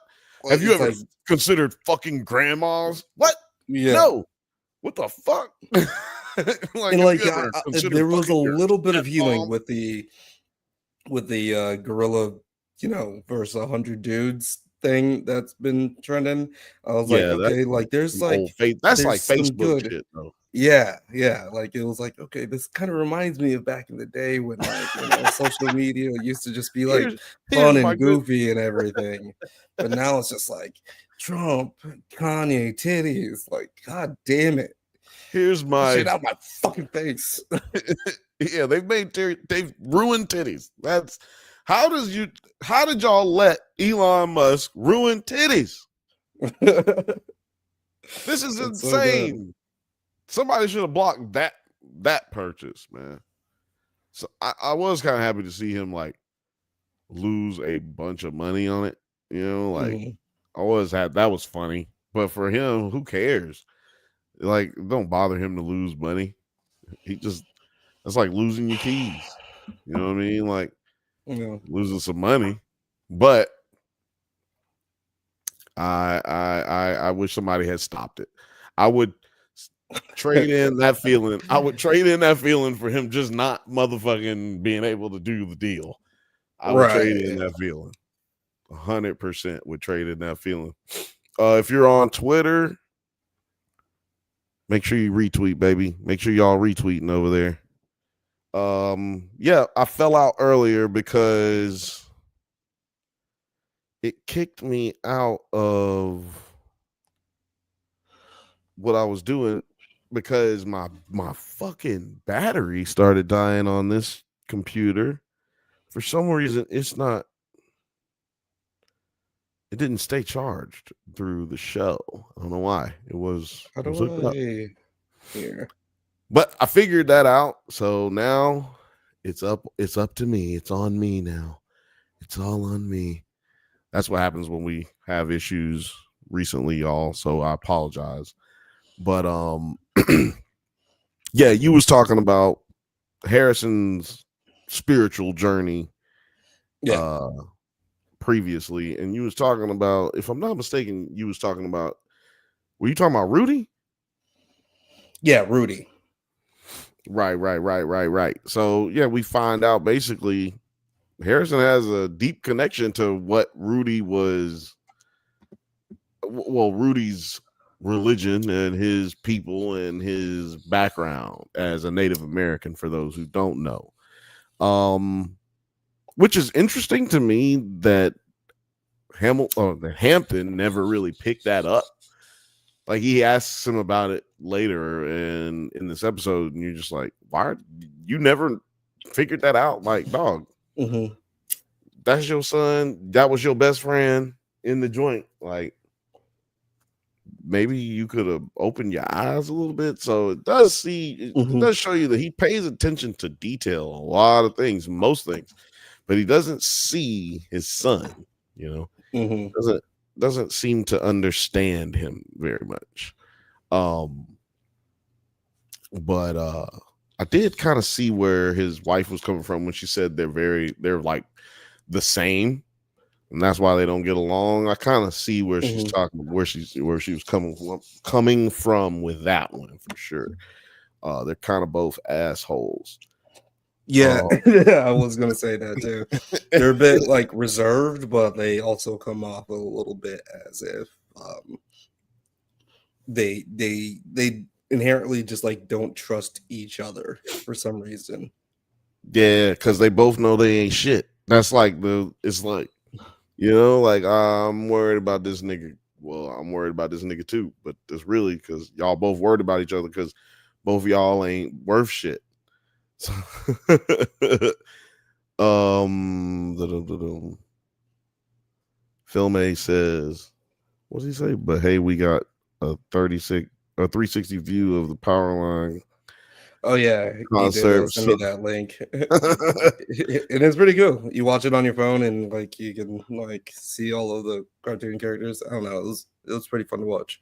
Have you It's ever like, considered fucking grandmas? What? yeah. No. What the fuck? Like, And have like you ever considered there was a fucking your little bit of healing stepmom? with the gorilla, versus 100 dudes thing that's been trending. I was like, Yeah, that's okay, like some old face. That's like there's some Facebook good. shit, though. Yeah, like it was like, okay, this kind of reminds me of back in the day when like social media used to just be like Here's fun my and good. goofy and everything. But now it's just like Trump, Kanye, titties, like god damn it. Here's Get my. shit out my fucking face. Yeah, they've ruined titties. That's how did y'all let Elon Musk ruin titties? This is It's so bad. insane. Somebody should have blocked that purchase, man. So I was kind of happy to see him like lose a bunch of money on it. Like Mhm. that was funny. But for him, who cares? Like, don't bother him to lose money. That's like losing your keys. You know what I mean? Like Yeah. losing some money. But I wish somebody had stopped it. I would trade in that feeling. I would trade in that feeling for him just not motherfucking being able to do the deal. I would trade in Right. that feeling. 100% would trade in that feeling. If you're on Twitter, make sure you retweet, baby. Make sure y'all retweeting over there. Yeah, I fell out earlier because it kicked me out of what I was doing because my fucking battery started dying on this computer. For some reason, it didn't stay charged through the show. I don't know why. It was hooked up. Here? But I figured that out. So now it's up to me. It's on me now. It's all on me. That's what happens when we have issues recently, y'all. So I apologize. But yeah, you was talking about Harrison's spiritual journey Yeah. previously, and you was talking about, if I'm not mistaken, were you talking about Rudy? Yeah, Rudy. Right. So yeah, we find out basically Harrison has a deep connection to what Rudy was. Well, Rudy's religion and his people and his background as a Native American, for those who don't know. Which is interesting to me that Hampton never really picked that up. Like, he asks him about it later in this episode, and you're just like, why you never figured that out? Like, dog, that's your son. That was your best friend in the joint. Like, maybe you could have opened your eyes a little bit. So it does show you that he pays attention to detail, a lot of things, most things, but he doesn't see his son, doesn't seem to understand him very much. But I did kind of see where his wife was coming from when she said they're like the same, and that's why they don't get along. I kind of see where she's talking, where she was coming from with that one for sure. They're kind of both assholes. Yeah, I was gonna say that too. They're a bit like reserved, but they also come off a little bit as if they inherently just like don't trust each other for some reason. Yeah, because they both know they ain't shit. That's like I'm worried about this nigga well, I'm worried about this nigga too. But it's really because y'all both worried about each other because both of y'all ain't worth shit. So, Film A says, what does he say? But hey, we got a 360 view of the power line. Oh yeah, concert. He did send me that link. It is pretty cool. You watch it on your phone and like you can like see all of the cartoon characters. I don't know. It was pretty fun to watch.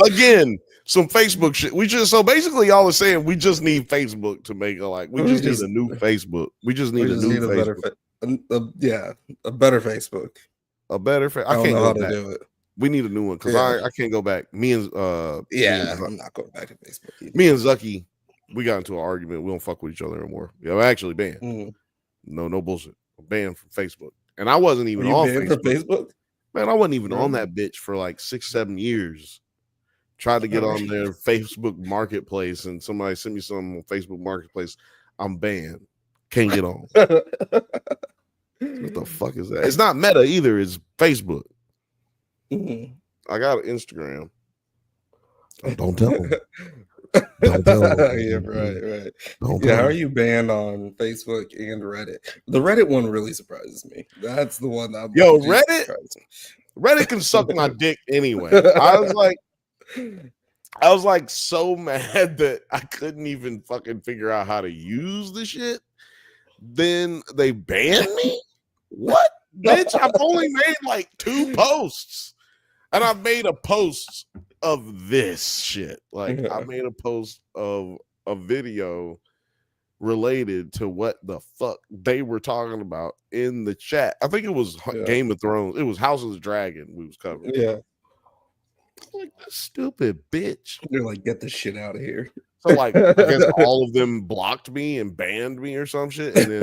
Again, some Facebook shit. So basically y'all are saying we just need Facebook to make we just need a new Facebook. We just need a new Facebook. A better Facebook. A better Facebook. I don't can't know go how back. to do it. We need a new one because I can't go back. I'm not going back to Facebook either. Me and Zucky, we got into an argument. We don't fuck with each other anymore. Yeah, I'm actually banned. No bullshit. I'm banned from Facebook. And I wasn't even on Facebook. Man, I wasn't even on that bitch for like 6-7 years. Tried to get on their Facebook Marketplace, and somebody sent me something on Facebook Marketplace. I'm banned. Can't get on. What the fuck is that? It's not Meta either. It's Facebook. I got an Instagram. Oh, don't tell them. Don't tell them. Yeah, right. How are you banned on Facebook and Reddit? The Reddit one really surprises me. That's the one that Reddit can suck my dick anyway. I was like so mad that I couldn't even fucking figure out how to use the shit. Then they banned me? What? Bitch, I've only made like 2 posts. And I've made a post of this shit. Like I made a post of a video related to what the fuck they were talking about in the chat. I think it was Game of Thrones. It was House of the Dragon we was covering. Yeah. Like, stupid bitch. They're like, get the shit out of here. So like, I guess all of them blocked me and banned me or some shit. And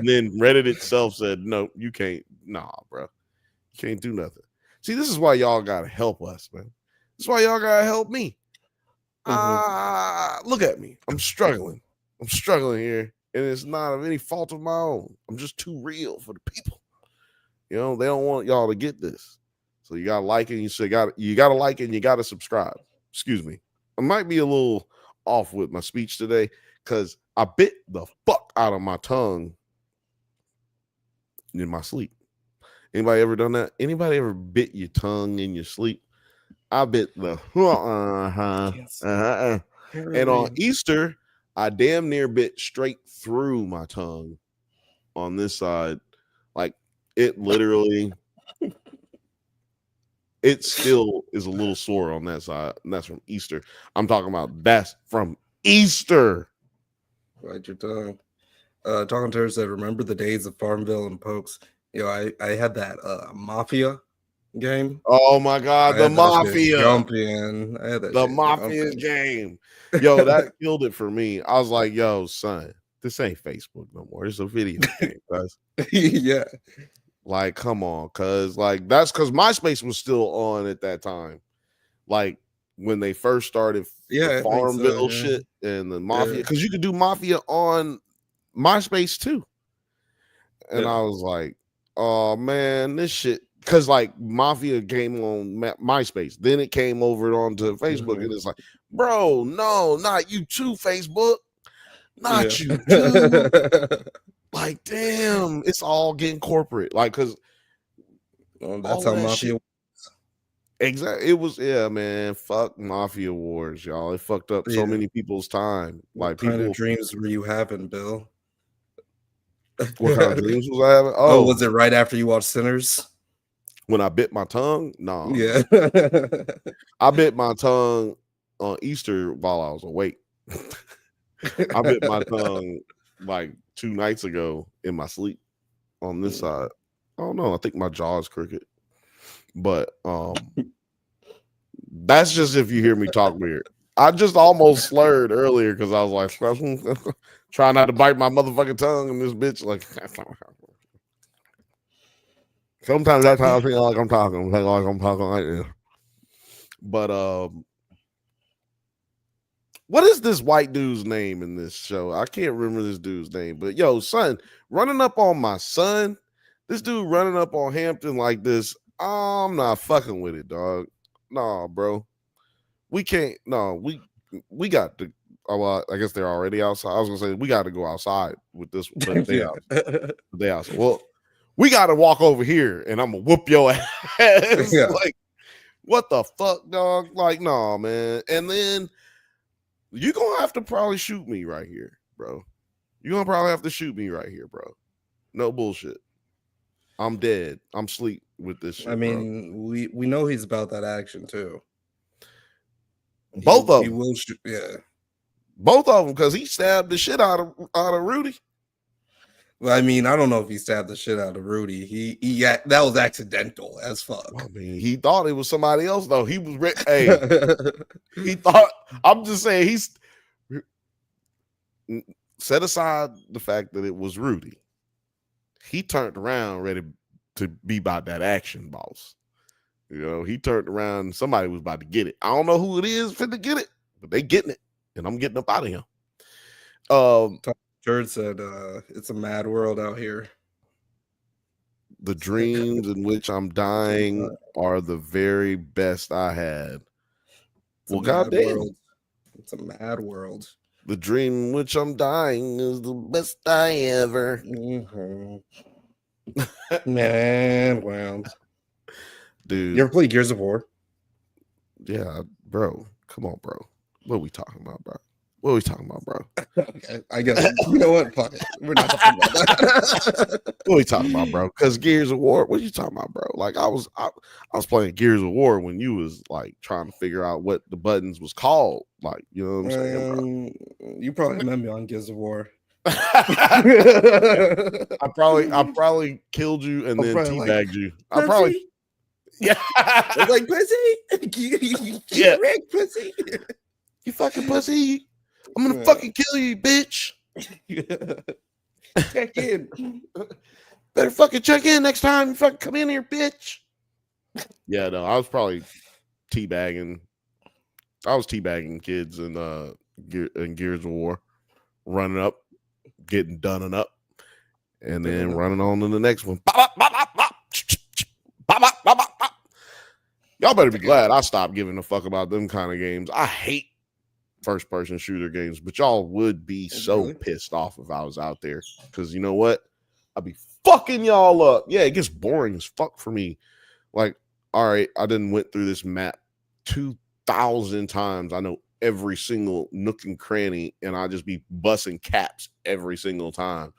then Reddit itself said, no, you can't. Nah, bro. You can't do nothing. See, this is why y'all gotta help us, man. This is why y'all gotta help me. Look at me. I'm struggling here. And it's not of any fault of my own. I'm just too real for the people. You know, they don't want y'all to get this. So you gotta like it. You gotta like it and you gotta subscribe. Excuse me. I might be a little off with my speech today because I bit the fuck out of my tongue in my sleep. Anybody ever done that? Anybody ever bit your tongue in your sleep? I bit the and on Easter, I damn near bit straight through my tongue on this side. Like it literally, it still is a little sore on that side. And that's from Easter. I'm talking about that's from Easter. Bite your tongue. Talking to her said, remember the days of Farmville and Pokes? You know, I had that Mafia game. Oh my god, the Mafia. The Mafia game. Yo, that killed it for me. I was like, yo, son, this ain't Facebook no more. It's a video game, guys. Yeah. Like, come on, that's because MySpace was still on at that time. Like when they first started the Farmville shit and the Mafia, because you could do Mafia on MySpace too. And I was like, oh man, this shit, because like Mafia came on MySpace, then it came over onto Facebook, and it's like, bro, no, not you too, Facebook, not you too. Like, damn, it's all getting corporate, like, because that's how Mafia was. Exactly, it was, man, fuck Mafia Wars, y'all. It fucked up so many people's time. Like, what kind of dreams were you having, Bill? What kind of dreams was I having? Oh, was it right after you watched Sinners? When I bit my tongue? No. Yeah. I bit my tongue on Easter while I was awake. I bit my tongue like 2 nights ago in my sleep on this side. I don't know. I think my jaw is crooked. But that's just if you hear me talk weird. I just almost slurred earlier because I was like, trying not to bite my motherfucking tongue and this bitch. Like, sometimes that's how I feel like I'm talking. Like I'm talking like this. But What is this white dude's name in this show? I can't remember this dude's name, but yo, son, running up on my son, this dude running up on Hampton like this, I'm not fucking with it, dog. Nah, bro. We can't. No, we got to. Oh, well, I guess they're already outside. I was gonna say we got to go outside with this, but they Yeah. out. They outside. Well, we got to walk over here, and I'm gonna whoop your ass. Yeah. Like, what the fuck, dog? Like, nah, man. And then you're gonna have to probably shoot me right here, bro. You're gonna probably have to shoot me right here, bro. No bullshit. I'm dead. I'm asleep with this shit. I mean, we know he's about that action too. Both of He them. will shoot. Yeah. Both of them, because he stabbed the shit out of Rudy. Well, I mean, I don't know if he stabbed the shit out of Rudy. He that was accidental as fuck. I mean, he thought it was somebody else though. He was hey, he thought. I'm just saying he's set aside the fact that it was Rudy. He turned around ready to be about that action, boss. You know, he turned around and somebody was about to get it. I don't know who it is finna get it, but they getting it, and I'm getting up out of here. Jared said, "It's a mad world out here." The dreams in which I'm dying are the very best I had. Well, goddamn. It's a mad world. The dream in which I'm dying is the best I ever. Man, wow. Dude. You ever play Gears of War? Yeah, bro. Come on, bro. What are we talking about, bro? What are we talking about, bro? Okay, I guess you know what? Fuck it. We're not talking about that. What are we talking about, bro? Because Gears of War, what are you talking about, bro? Like I was playing Gears of War when you was like trying to figure out what the buttons was called. Like, you know what I'm saying, bro? You probably met me on Gears of War. I probably killed you and then teabagged you. I probably like pussy. Yeah. Wreck, pussy. You fucking pussy. I'm gonna fucking kill you, bitch. Check in. Better fucking check in next time. You fucking come in here, bitch. Yeah, no, I was probably teabagging. I was teabagging kids in Gears of War, running up, getting done up, and then running on to the next one. Y'all better be glad I stopped giving a fuck about them kind of games. I hate first-person shooter games, but y'all would be so pissed off if I was out there. Because you know what? I'd be fucking y'all up. Yeah, it gets boring as fuck for me. Like, all right, I done went through this map 2,000 times. I know every single nook and cranny, and I just be busting caps every single time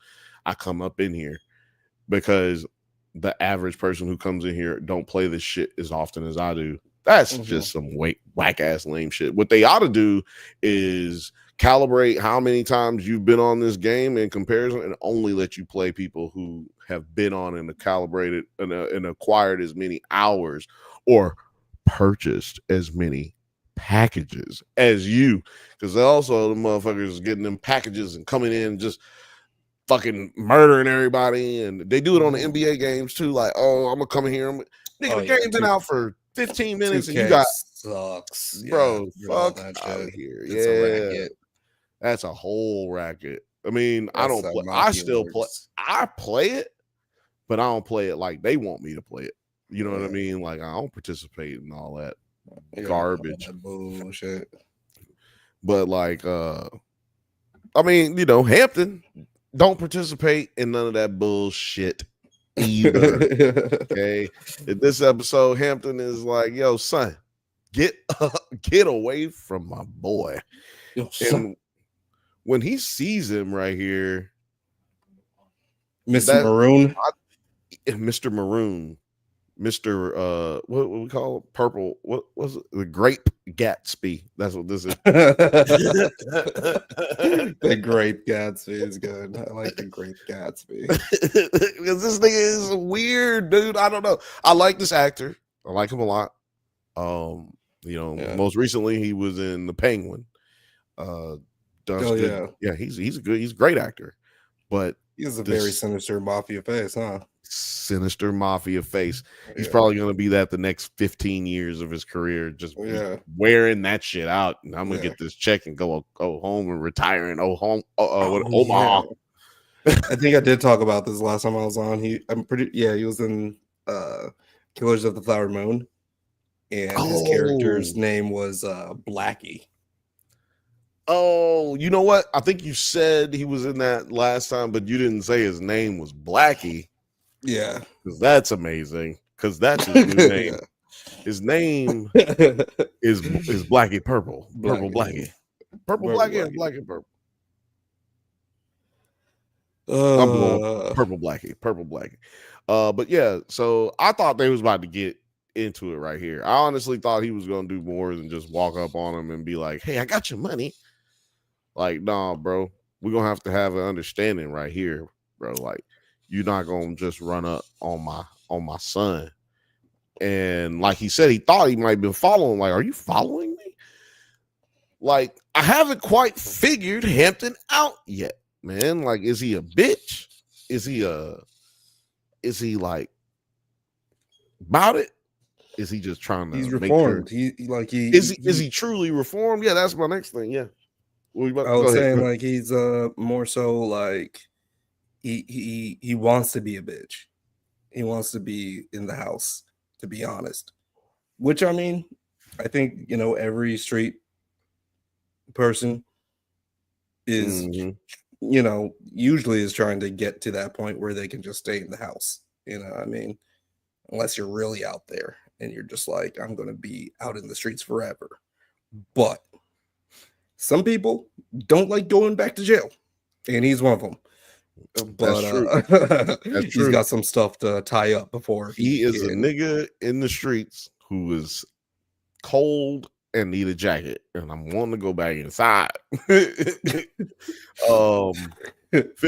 I come up in here, because the average person who comes in here don't play this shit as often as I do. That's just some whack ass lame shit. What they ought to do is calibrate how many times you've been on this game in comparison, and only let you play people who have been on and calibrated and acquired as many hours or purchased as many packages as you. Because also the motherfuckers getting them packages and coming in and just fucking murdering everybody, and they do it on the NBA games too. Like, oh, I'm gonna come in here. The game been out for 15 minutes and you got sucks, bro. Fuck that out of shit. here. It's a racket. That's a whole racket. I mean, That's I don't play. I still play. I play it, but I don't play it like they want me to play it. You know what I mean? Like, I don't participate in all that garbage, that bullshit. But like, I mean, you know, Hampton don't participate in none of that bullshit either. Okay, in this episode, Hampton is like, "Yo, son, get away from my boy." Yo, and when he sees him right here, Mr. Maroon, Mr. Maroon, Mr. What we call it? Purple? What was it? The Grape Gatsby. That's what this is. The Grape Gatsby is good. I like the Grape Gatsby because this nigga is weird, dude. I don't know. I like this actor. I like him a lot. You know, most recently he was in The Penguin. He's a great actor. But he's a very sinister mafia face, huh? sinister mafia face. He's Yeah. probably going to be that the next 15 years of his career, just wearing that shit out. And I'm going to get this check and go home and retire and Omaha. I think I did talk about this last time I was on. He was in Killers of the Flower Moon, and his character's name was Blackie. Oh, you know what? I think you said he was in that last time, but you didn't say his name was Blackie. Yeah, because that's amazing. Because that's his new name. His name is Blackie Purple. Purple Blackie. Purple Blackie or Blackie Purple? I'm going Purple Blackie. Purple Blackie. But yeah, so I thought they was about to get into it right here. I honestly thought he was going to do more than just walk up on him and be like, hey, I got your money. Like, nah, bro, we're going to have an understanding right here, bro. Like, you're not going to just run up on my son. And like he said, he thought he might have been following. Like, are you following me? Like, I haven't quite figured Hampton out yet, man. Like, is he a bitch? Is he like about it? Is he just trying to He's make reformed. Sure? Is he truly reformed? Yeah, that's my next thing. Yeah. I was saying like he's more so like he wants to be a bitch. He wants to be in the house, to be honest. Which I mean, I think every street person is usually is trying to get to that point where they can just stay in the house. I mean, unless you're really out there and you're just like, I'm going to be out in the streets forever. But some people don't like going back to jail, and he's one of them. But That's he's got some stuff to tie up before he is a nigga in the streets who is cold and need a jacket, and I'm wanting to go back inside. Fifth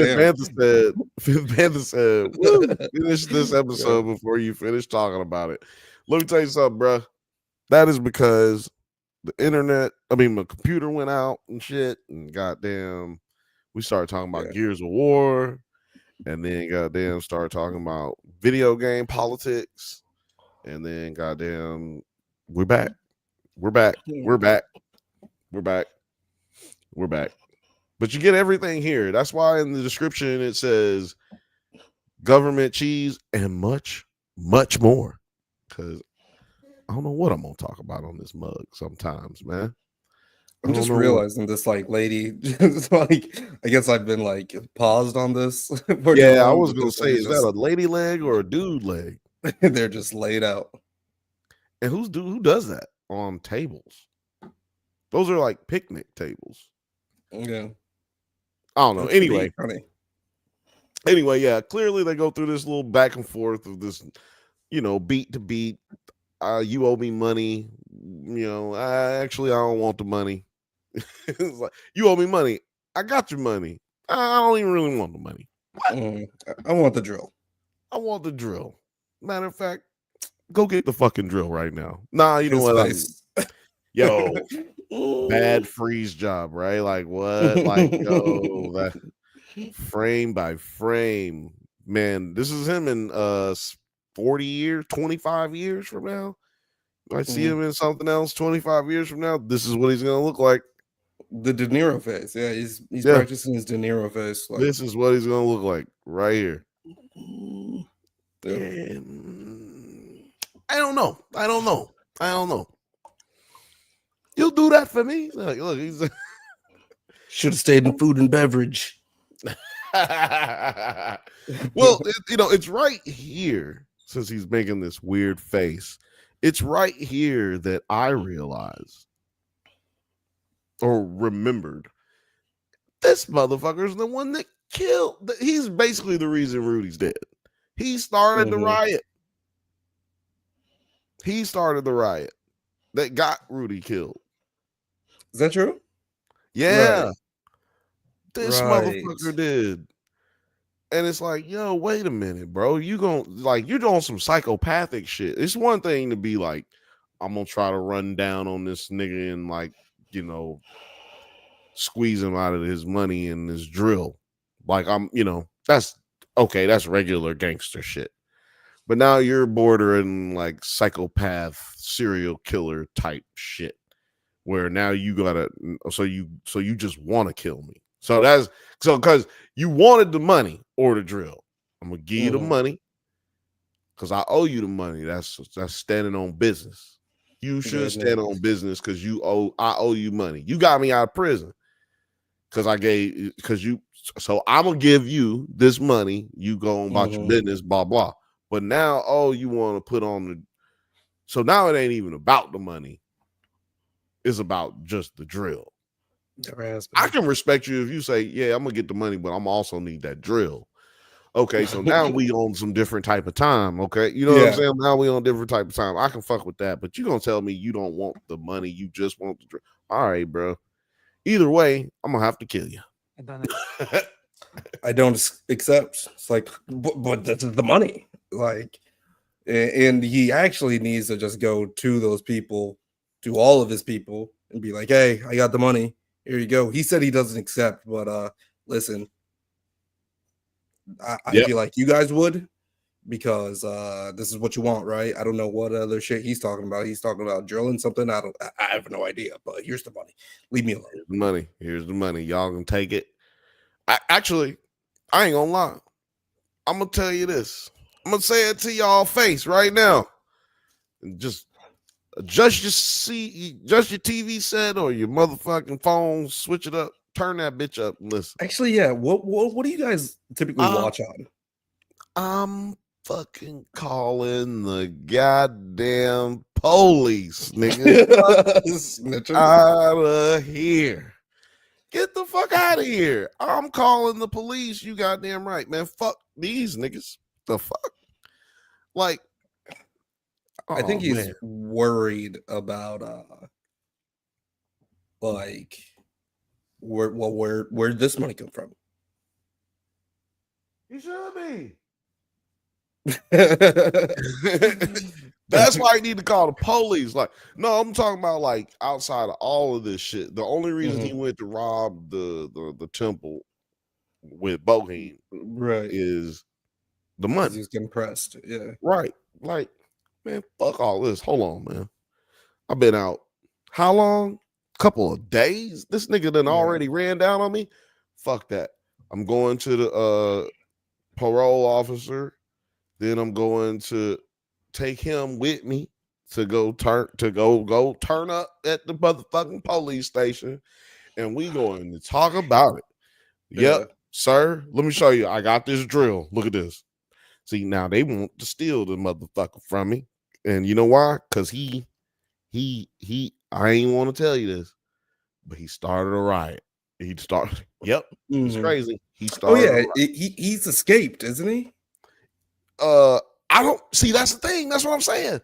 Bantha said, "Woo, finish this episode before you finish talking about it." Let me tell you something, bro. That is because the my computer went out and shit, and goddamn, we started talking about Gears of War, and then goddamn started talking about video game politics, and then goddamn, we're back. We're back. But you get everything here. That's why in the description it says government cheese and much, much more. Because I don't know what I'm gonna talk about on this mug sometimes, man. I'm just realizing this lady just I guess I've been paused on this. Yeah, I was gonna say, is that a lady leg or a dude leg? They're just laid out. And who does that on tables? Those are like picnic tables. Yeah. I don't know. Anyway, yeah, clearly they go through this little back and forth of this, beat to beat. You owe me money. I don't want the money. It's like, you owe me money. I got your money. I don't even really want the money. What? I want the drill. I want the drill. Matter of fact, go get the fucking drill right now. Nah, you know what? Yo, bad freeze job, right? Like what? Like, yo, that frame by frame, man. This is him in 40 years, 25 years from now. I see him in something else 25 years from now. This is what he's gonna look like. The De Niro face. Yeah, he's practicing his De Niro face. This is what he's gonna look like right here. Yeah. I don't know. You'll do that for me? Like, look, he's should have stayed in food and beverage. Well, it's right here, since he's making this weird face. It's right here that I realized or remembered this motherfucker's the one that killed. He's basically the reason Rudy's dead. He started the riot. He started the riot that got Rudy killed. Is that true? Yeah. Right. This motherfucker did. And it's like, yo, wait a minute, bro. You're doing some psychopathic shit. It's one thing to be like, I'm gonna try to run down on this nigga and squeeze him out of his money and his drill. Like that's Okay, that's regular gangster shit. But now you're bordering like psychopath, serial killer type shit, where now you gotta, so you just want to kill me. So because you wanted the money or the drill. I'm gonna give you the money because I owe you the money. That's standing on business. You should stand on business because I owe you money. You got me out of prison so I'm gonna give you this money. You go on about your business, blah blah. But now, you want to put on the. So now it ain't even about the money. It's about just the drill. I can respect you if you say, yeah, I'm gonna get the money, but I'm also need that drill. Okay, so now we on some different type of time. Okay, you know what I'm saying? Now we on different type of time. I can fuck with that, but you gonna tell me you don't want the money, you just want the drill. All right, bro. Either way, I'm gonna have to kill you. I don't accept. It's like, but this is the money. Like, and he actually needs to just go to those people, to all of his people, and be like, "Hey, I got the money. Here you go." He said he doesn't accept, but listen, I feel like you guys would, because this is what you want, right? I don't know what other shit he's talking about. He's talking about drilling something. I have no idea. But here's the money. Leave me alone. Here's the money. Y'all can take it. I ain't gonna lie. I'm gonna tell you this. I'm gonna say it to y'all face right now. And just adjust your TV set or your motherfucking phone, switch it up, turn that bitch up and listen. Actually, yeah. What do you guys typically watch on? I'm fucking calling the goddamn police, nigga. Out of here. Get the fuck out of here. I'm calling the police. You goddamn right, man. Fuck these niggas. The fuck? Like, I think he's worried about like where'd this money come from? You should be. That's why you need to call the police. Like, no, I'm talking about like outside of all of this shit. The only reason he went to rob the temple with Bohem, right, is the money. He's getting pressed. Yeah, right. Like, man, fuck all this. Hold on, man. I've been out how long? Couple of days. This nigga done already ran down on me. Fuck that. I'm going to the parole officer. Then I'm going to take him with me to go turn up at the motherfucking police station, and we going to talk about it. Yep, sir. Let me show you. I got this drill. Look at this. See, now they want to steal the motherfucker from me, and you know why? Because he. I ain't want to tell you this, but he started a riot. He started. Yep, it's crazy. He started. Oh yeah, he's escaped, isn't he? I don't see. That's the thing. That's what I'm saying.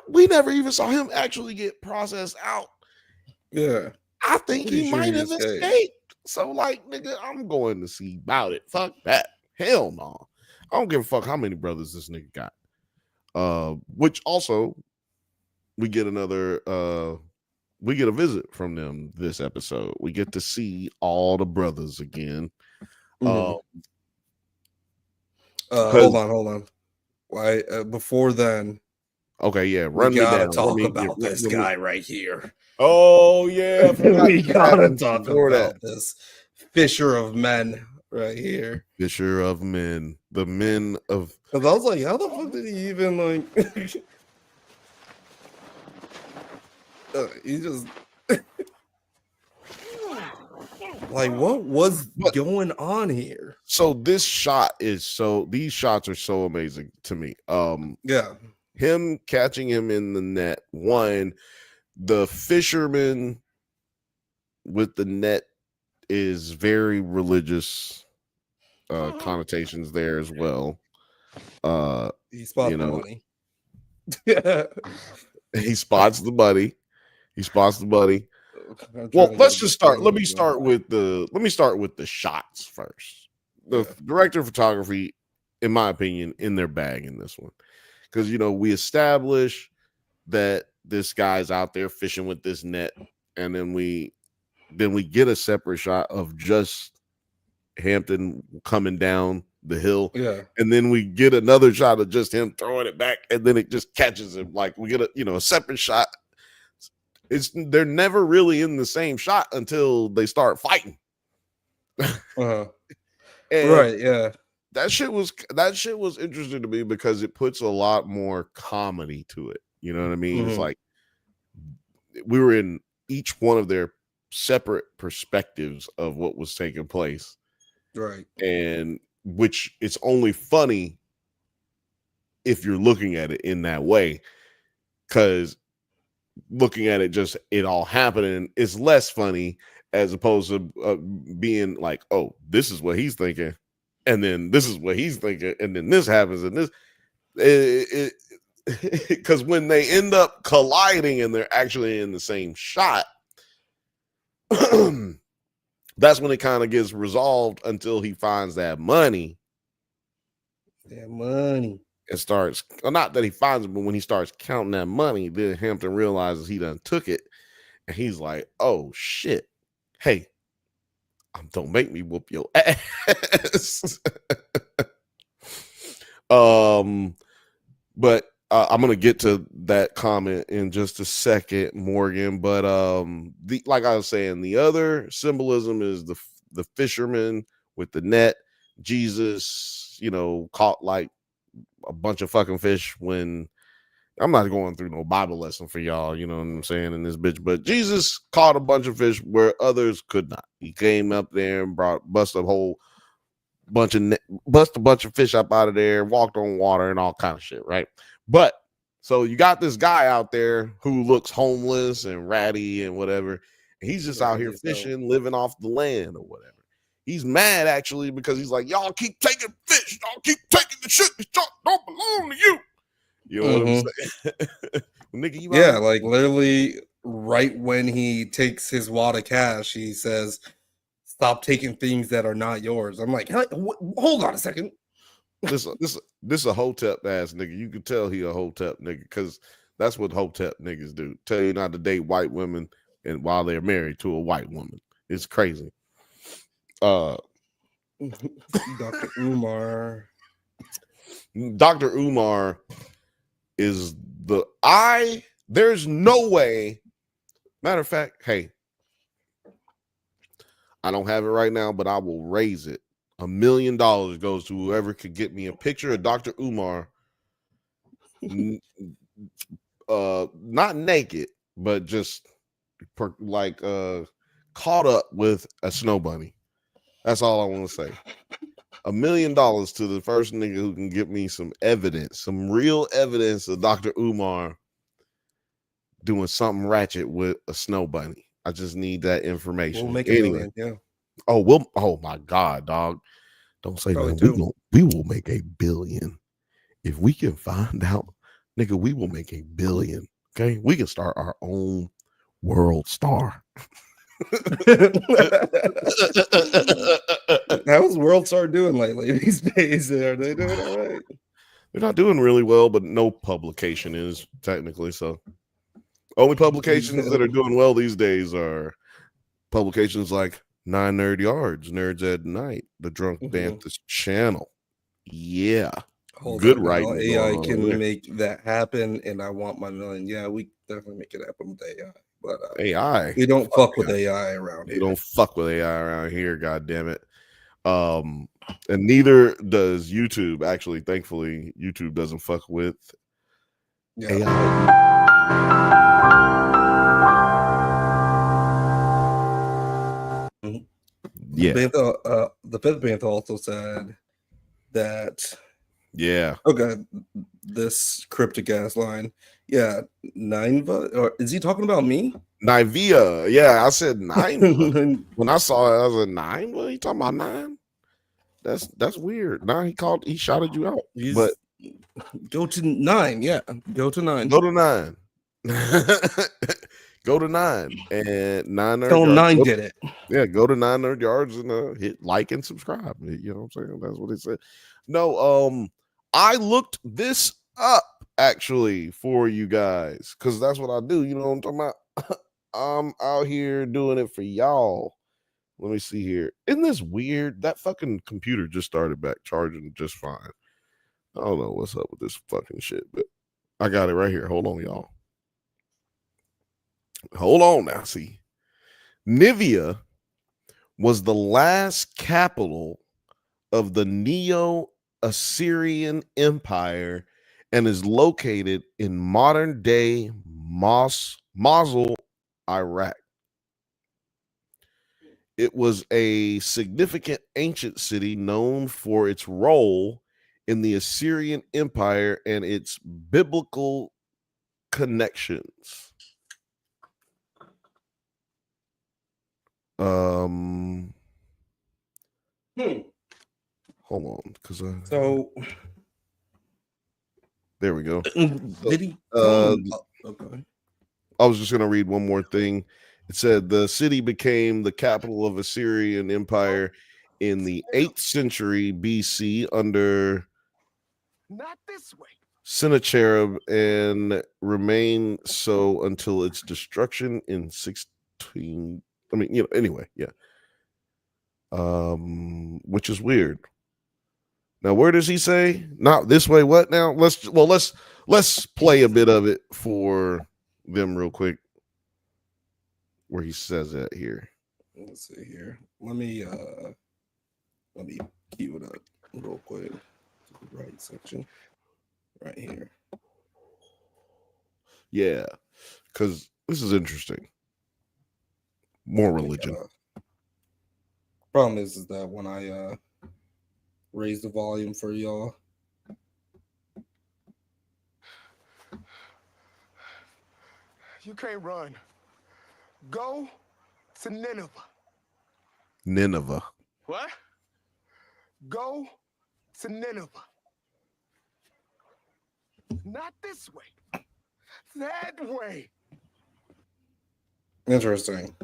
We never even saw him actually get processed out. Yeah, I think he might have escaped. So, like, nigga, I'm going to see about it. Fuck that. Hell no. I don't give a fuck how many brothers this nigga got. Which also, we get we get a visit from them this episode. We get to see all the brothers again. Hold on. Why? Before then, okay, yeah, run me down. Talk about this guy right here. Oh yeah, we gotta talk about this Fisher of Men right here. Fisher of Men, the men of. Because I was like, how the fuck did he even like? He just like, what was going on here? So these shots are so amazing to me. Yeah, him catching him in the net. One, the fisherman with the net is very religious connotations there as well. He spots the money. He spots the money. Well, let's just start. Let me start with the shots first. The director of photography, in my opinion, in their bag in this one, because we establish that this guy's out there fishing with this net, and then we get a separate shot of just Hampton coming down the hill. Yeah. And then we get another shot of just him throwing it back, and then it just catches him. Like we get a separate shot. They're never really in the same shot until they start fighting. Uh-huh. And Right, yeah. that shit was interesting to me because it puts a lot more comedy to it. You know what I mean? It's like we were in each one of their separate perspectives of what was taking place. Right. And which it's only funny if you're looking at it in that way, because looking at it just it all happening is less funny as opposed to being like, oh, this is what he's thinking, and then this is what he's thinking, and then this happens, and this because when they end up colliding and they're actually in the same shot, that's when it kind of gets resolved until he finds that money. That money. And starts, well, not that he finds it, but when he starts counting that money, then Hampton realizes he done took it, and he's like, "Oh shit! Hey, don't make me whoop your ass." But I'm gonna get to that comment in just a second, Morgan. But like I was saying, the other symbolism is the fisherman with the net. Jesus, caught like a bunch of fucking fish. When I'm not going through no Bible lesson for y'all, you know what I'm saying, in this bitch, but Jesus caught a bunch of fish where others could not. He came up there and bust a bunch of fish up out of there, walked on water and all kind of shit, right? But so you got this guy out there who looks homeless and ratty and whatever, and he's just out here fishing, living off the land or whatever. He's mad actually because he's like, y'all keep taking fish, y'all keep taking the shit that don't belong to you. You know what I'm saying? Nigga, like literally right when he takes his wad of cash, he says, "Stop taking things that are not yours." I'm like, hold on a second. This a hotep ass nigga. You can tell he a hotep nigga because that's what hotep niggas do. Tell you not to date white women and while they're married to a white woman. It's crazy. Dr. Umar. Dr. Umar is there's no way. Matter of fact, hey, I don't have it right now, but I will raise it. $1 million goes to whoever could get me a picture of Dr. Umar, not naked, but just caught up with a snow bunny. That's all I want to say. $1 million to the first nigga who can give me some evidence, some real evidence of Dr. Umar doing something ratchet with a snow bunny. I just need that information. We'll make it anyway. Yeah. Oh my God, dog. Don't say that. We will make $1 billion. If we can find out, nigga, we will make $1 billion. Okay. We can start our own world star. How's World Star doing lately these days? Are they doing all right? They're not doing really well, but no publication is technically so. Only publications that are doing well these days are publications like 9 Nerd Yards, Nerds at Night, the Drunk Bantha channel. Yeah. Good writing. AI can make that happen, and I want my million. Yeah, we definitely make it happen with AI. But AI, we don't fuck with AI around here. We don't fuck with AI around here, god damn it. And neither does YouTube. Actually, thankfully, YouTube doesn't fuck with AI. Yeah. The fifth Bantha also said that. Yeah. Okay. This cryptic ass line. Yeah. Nineva? Or is he talking about me? Nivea. Yeah, I said 9. When I saw it, I was like, 9? What are you talking about? 9? That's weird. Now he shouted you out. But go to 9. Yeah. Go to 9. Go to 9. Go to 9 and 9 Nerd Tell Yards. 9 did it. Yeah, go to 9 Nerd Yards and hit like and subscribe. You know what I'm saying? That's what it said. No, I looked this up actually for you guys because that's what I do. You know what I'm talking about? I'm out here doing it for y'all. Let me see here. Isn't this weird? That fucking computer just started back charging just fine. I don't know what's up with this fucking shit, but I got it right here. Hold on, y'all. Hold on now. See, Nivea was the last capital of the Neo-Assyrian Empire and is located in modern-day Mosul, Iraq. It was a significant ancient city known for its role in the Assyrian Empire and its biblical connections. Hold on, because So there we go. did he? Okay. I was just gonna read one more thing. It said the city became the capital of Assyrian Empire in the 8th century BC under Not this way. Sennacherib and remained so until its destruction in 16. I mean, anyway, yeah. Which is weird. Now, where does he say? Not this way. What now? Let's play a bit of it for them real quick. Where he says that here. Let's see here. Let me cue it up real quick. Right section. Right here. Yeah, because this is interesting. More religion. Problem is that when I raise the volume for y'all. You can't run. Go to Nineveh. Nineveh. What? Go to Nineveh. Not this way. That way. Interesting.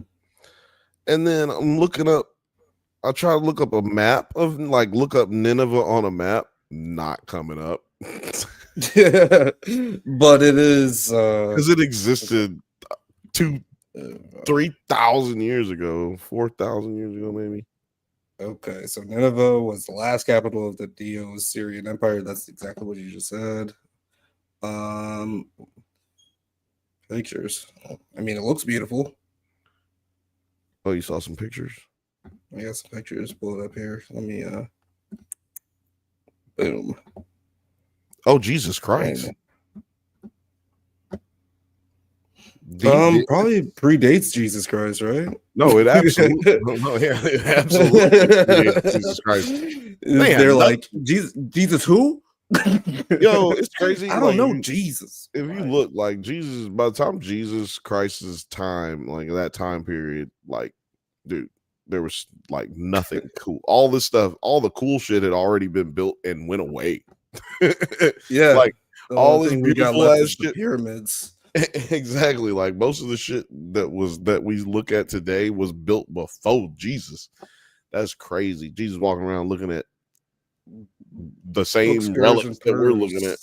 And then I'm looking up. I try to look up a map of look up Nineveh on a map. Not coming up. But it is because it existed 3,000 years ago, 4,000 years ago, maybe. Okay, so Nineveh was the last capital of the Neo-Assyrian Empire. That's exactly what you just said. Pictures. I mean, it looks beautiful. Oh, you saw some pictures? I got some pictures. Pull it up here. Let me boom. Oh, Jesus Christ. Probably predates Jesus Christ, right? No, it absolutely it absolutely predates Jesus Christ. They're like, Jesus who? Yo, it's crazy. I don't know Jesus. If you look like Jesus, by the time Jesus Christ's time, like that time period, like, dude, there was like nothing cool. All this stuff, all the cool shit had already been built and went away. Yeah, like all this beautiful ass shit. Pyramids. Exactly. Like most of the shit that we look at today was built before Jesus. That's crazy. Jesus walking around looking at the same relics that we're looking at.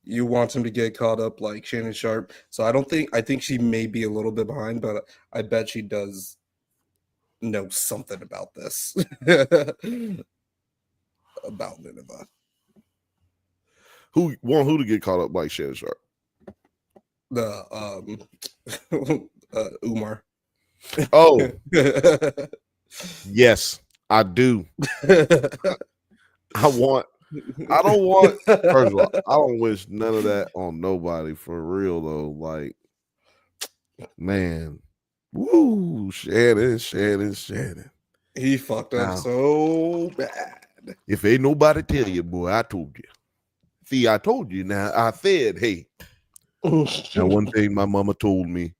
You want him to get caught up like Shannon Sharp. So I think she may be a little bit behind, but I bet she does know something about this. About Nineveh. Who to get caught up like Shannon Sharp? The Umar. Oh. Yes, I do. I don't want, first of all, I don't wish none of that on nobody, for real though. Like, man, woo, Shannon. He fucked up so bad. If ain't nobody tell you, boy, I told you. See, I told you now. I said, hey. Now, one thing my mama told me,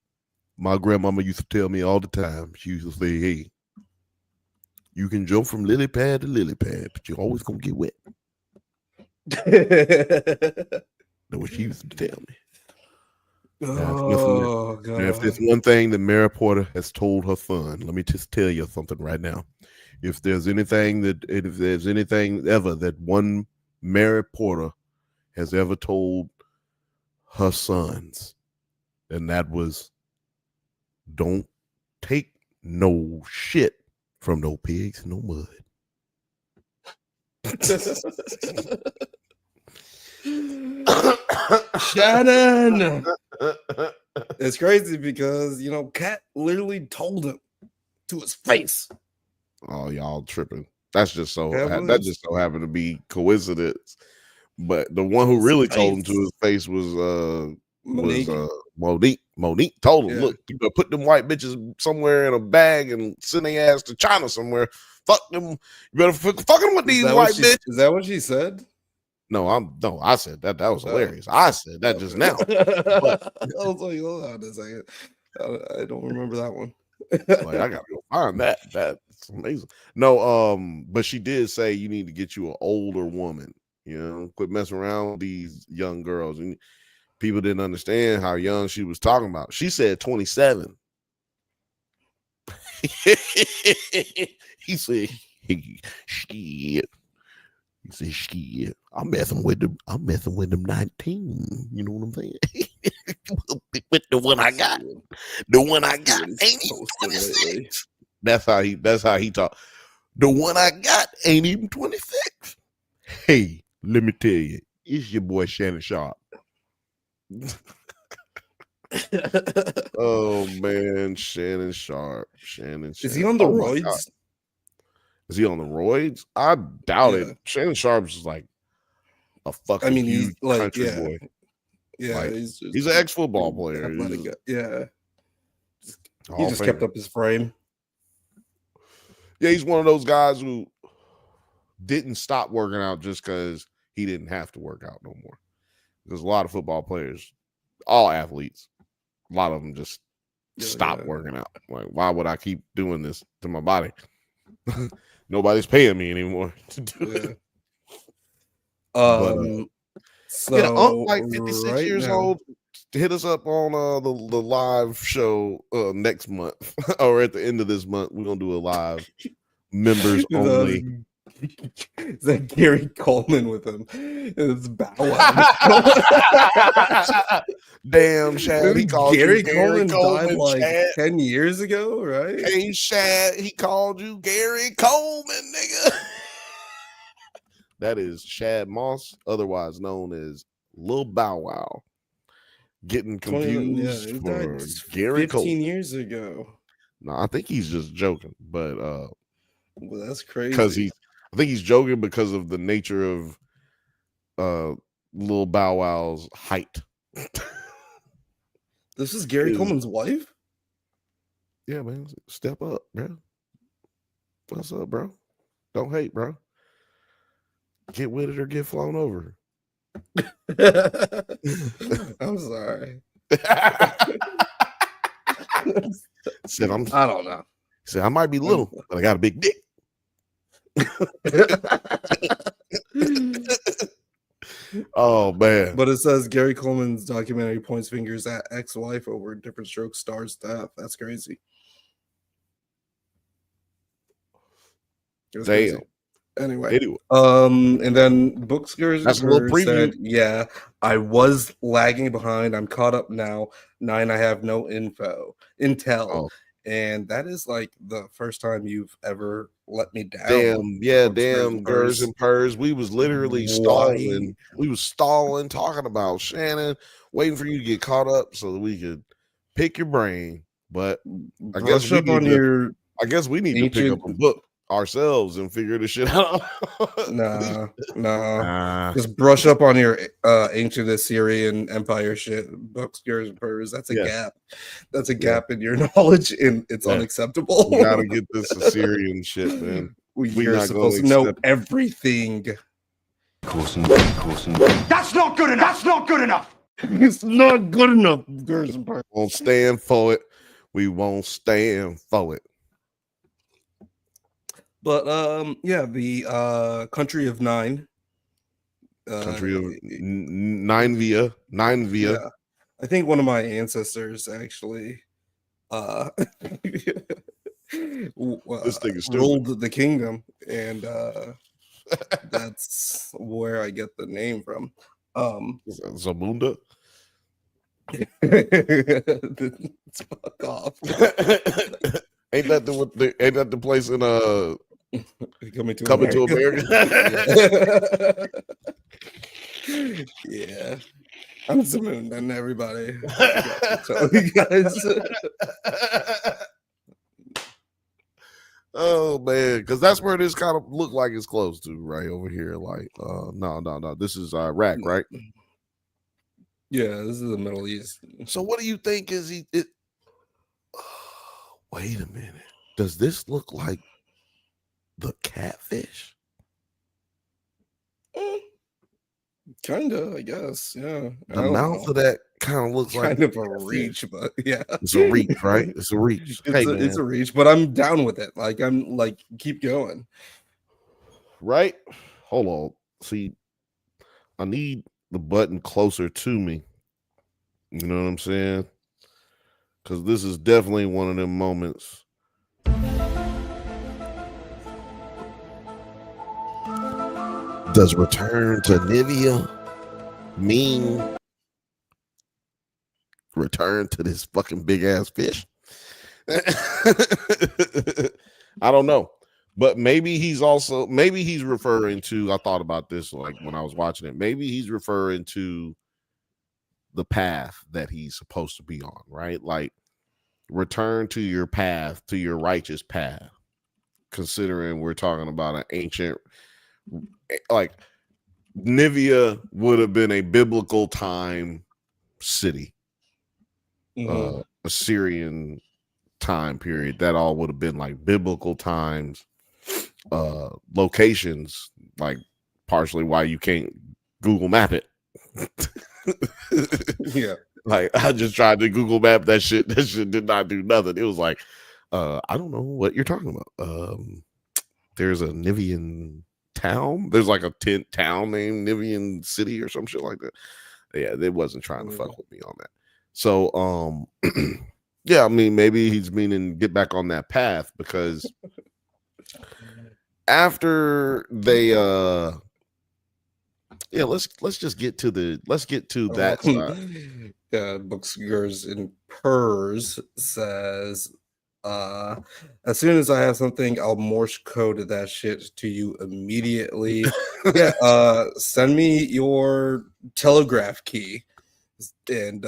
my grandmama used to tell me all the time. She used to say, hey, you can jump from lily pad to lily pad, but you're always going to get wet. That's what she used to tell me. Now, if there's one thing that Mary Porter has told her son, let me just tell you something right now. If there's anything ever that one Mary Porter has ever told her sons, and that was, don't take no shit from no pigs, no mud. Shannon. It's crazy because Kat literally told him to his face. Oh, y'all tripping. That's just so Yeah, that just so happened to be coincidence. But the one who really told him to his face was Monique. Monique. Monique told him, Yeah. look, you better put them white bitches somewhere in a bag and send their ass to China somewhere. Fuck them. You better fuck them with these white bitches. Is that what she said? No, I said that. That was hilarious. I said that just now. But, I was like, hold on a second. I don't remember that one. like, I gotta go find that. That's amazing. No, but she did say you need to get you an older woman. Quit messing around with these young girls. And people didn't understand how young she was talking about. She said 27. He said, shit. He said, shit. I'm messing with them 19. You know what I'm saying? With the one I got. The one I got ain't even 26. That's how he talk. The one I got ain't even 26. Hey, let me tell you, it's your boy Shannon Sharp. Oh man, Shannon Sharp. Is he on the roids? Is he on the roids? I doubt it. Shannon Sharp's like a fucking huge country boy. Yeah, like, he's an ex-football player. Yeah. He just kept up his frame. Yeah, he's one of those guys who didn't stop working out just because he didn't have to work out no more. There's a lot of football players, all athletes, a lot of them just stop working out. Like, why would I keep doing this to my body? Nobody's paying me anymore to do it. So like 56 years old, hit us up on the live show next month or at the end of this month. We're gonna do a live members only. Is that Gary Coleman with him? It's Bow Wow. Damn, Shad. He called Gary you Gary Coleman died like Shad. 10 years ago, right? Hey, Shad, he called you Gary Coleman, nigga. That is Shad Moss, otherwise known as Lil Bow Wow. Getting confused he for died Gary 15 Coleman. years ago. No, I think he's just joking, but well, that's crazy. Because I think he's joking because of the nature of Lil Bow Wow's height. This is Gary Coleman's wife? Yeah, man. Step up, bro. What's up, bro? Don't hate, bro. Get with it or get flown over. I'm sorry. Said I don't know. Said I might be little, but I got a big dick. Oh man. But it says Gary Coleman's documentary points fingers at ex-wife over Different Strokes star's death. That's crazy. Damn. Crazy. Anyway. And then Bookskers that's a little preview. Said, I was lagging behind. I'm caught up now. 9, I have no intel. Oh. And that is like the first time you've ever let me down. Damn, Gers and Purrs. We was literally stalling. We was stalling, talking about Shannon, waiting for you to get caught up so that we could pick your brain. But I guess we need to pick up a book ourselves and figure this shit out. Nah. Just brush up on your ancient Assyrian Empire shit. Books, Gers, and Purrs. That's a gap. That's a gap in your knowledge, and it's unacceptable. We gotta get this Assyrian shit, man. We're supposed to know everything. That's not good enough. That's not good enough. It's not good enough, Gers and Purrs. Won't stand for it. We won't stand for it. But the country of 9. Country of nine via. Yeah. I think one of my ancestors actually this thing is ruled the kingdom, and that's where I get the name from. Zamunda. Fuck off. Ain't that the place in Coming to Coming to America. America? Yeah. I'm zooming in, everybody. I got to tell you guys. Oh man, because that's where this kind of look like it's close to, right over here. Like, no. This is Iraq, right? Yeah, this is the Middle East. So what do you think is it? Wait a minute. Does this look like the catfish? Kinda, I guess. Yeah. The mouth of that kind of looks kind like of a reach, but yeah. It's a reach, right? It's a reach. It's a reach, but I'm down with it. Like I'm like, keep going. Right? Hold on. See, I need the button closer to me. You know what I'm saying? Because this is definitely one of them moments. Does return to Nivea mean return to this fucking big ass fish? I don't know. But maybe he's referring to, I thought about this like when I was watching it. Maybe he's referring to the path that he's supposed to be on, right? Like return to your path, to your righteous path. Considering we're talking about an ancient, like Nivea would have been a biblical time city, Assyrian time period. That all would have been like biblical times, locations, like partially why you can't Google map it. Yeah, like I just tried to Google map that shit. That shit did not do nothing. It was like, I don't know what you're talking about. There's a Nivian town. There's like a tent town named Nivian City or some shit like that. Yeah, they wasn't trying to fuck with me on that. So, yeah, I mean, maybe he's meaning get back on that path because after they, yeah, let's just get to that side. Bookskers in Purrs says, as soon as I have something, I'll Morse code that shit to you immediately. Yeah, send me your telegraph key, and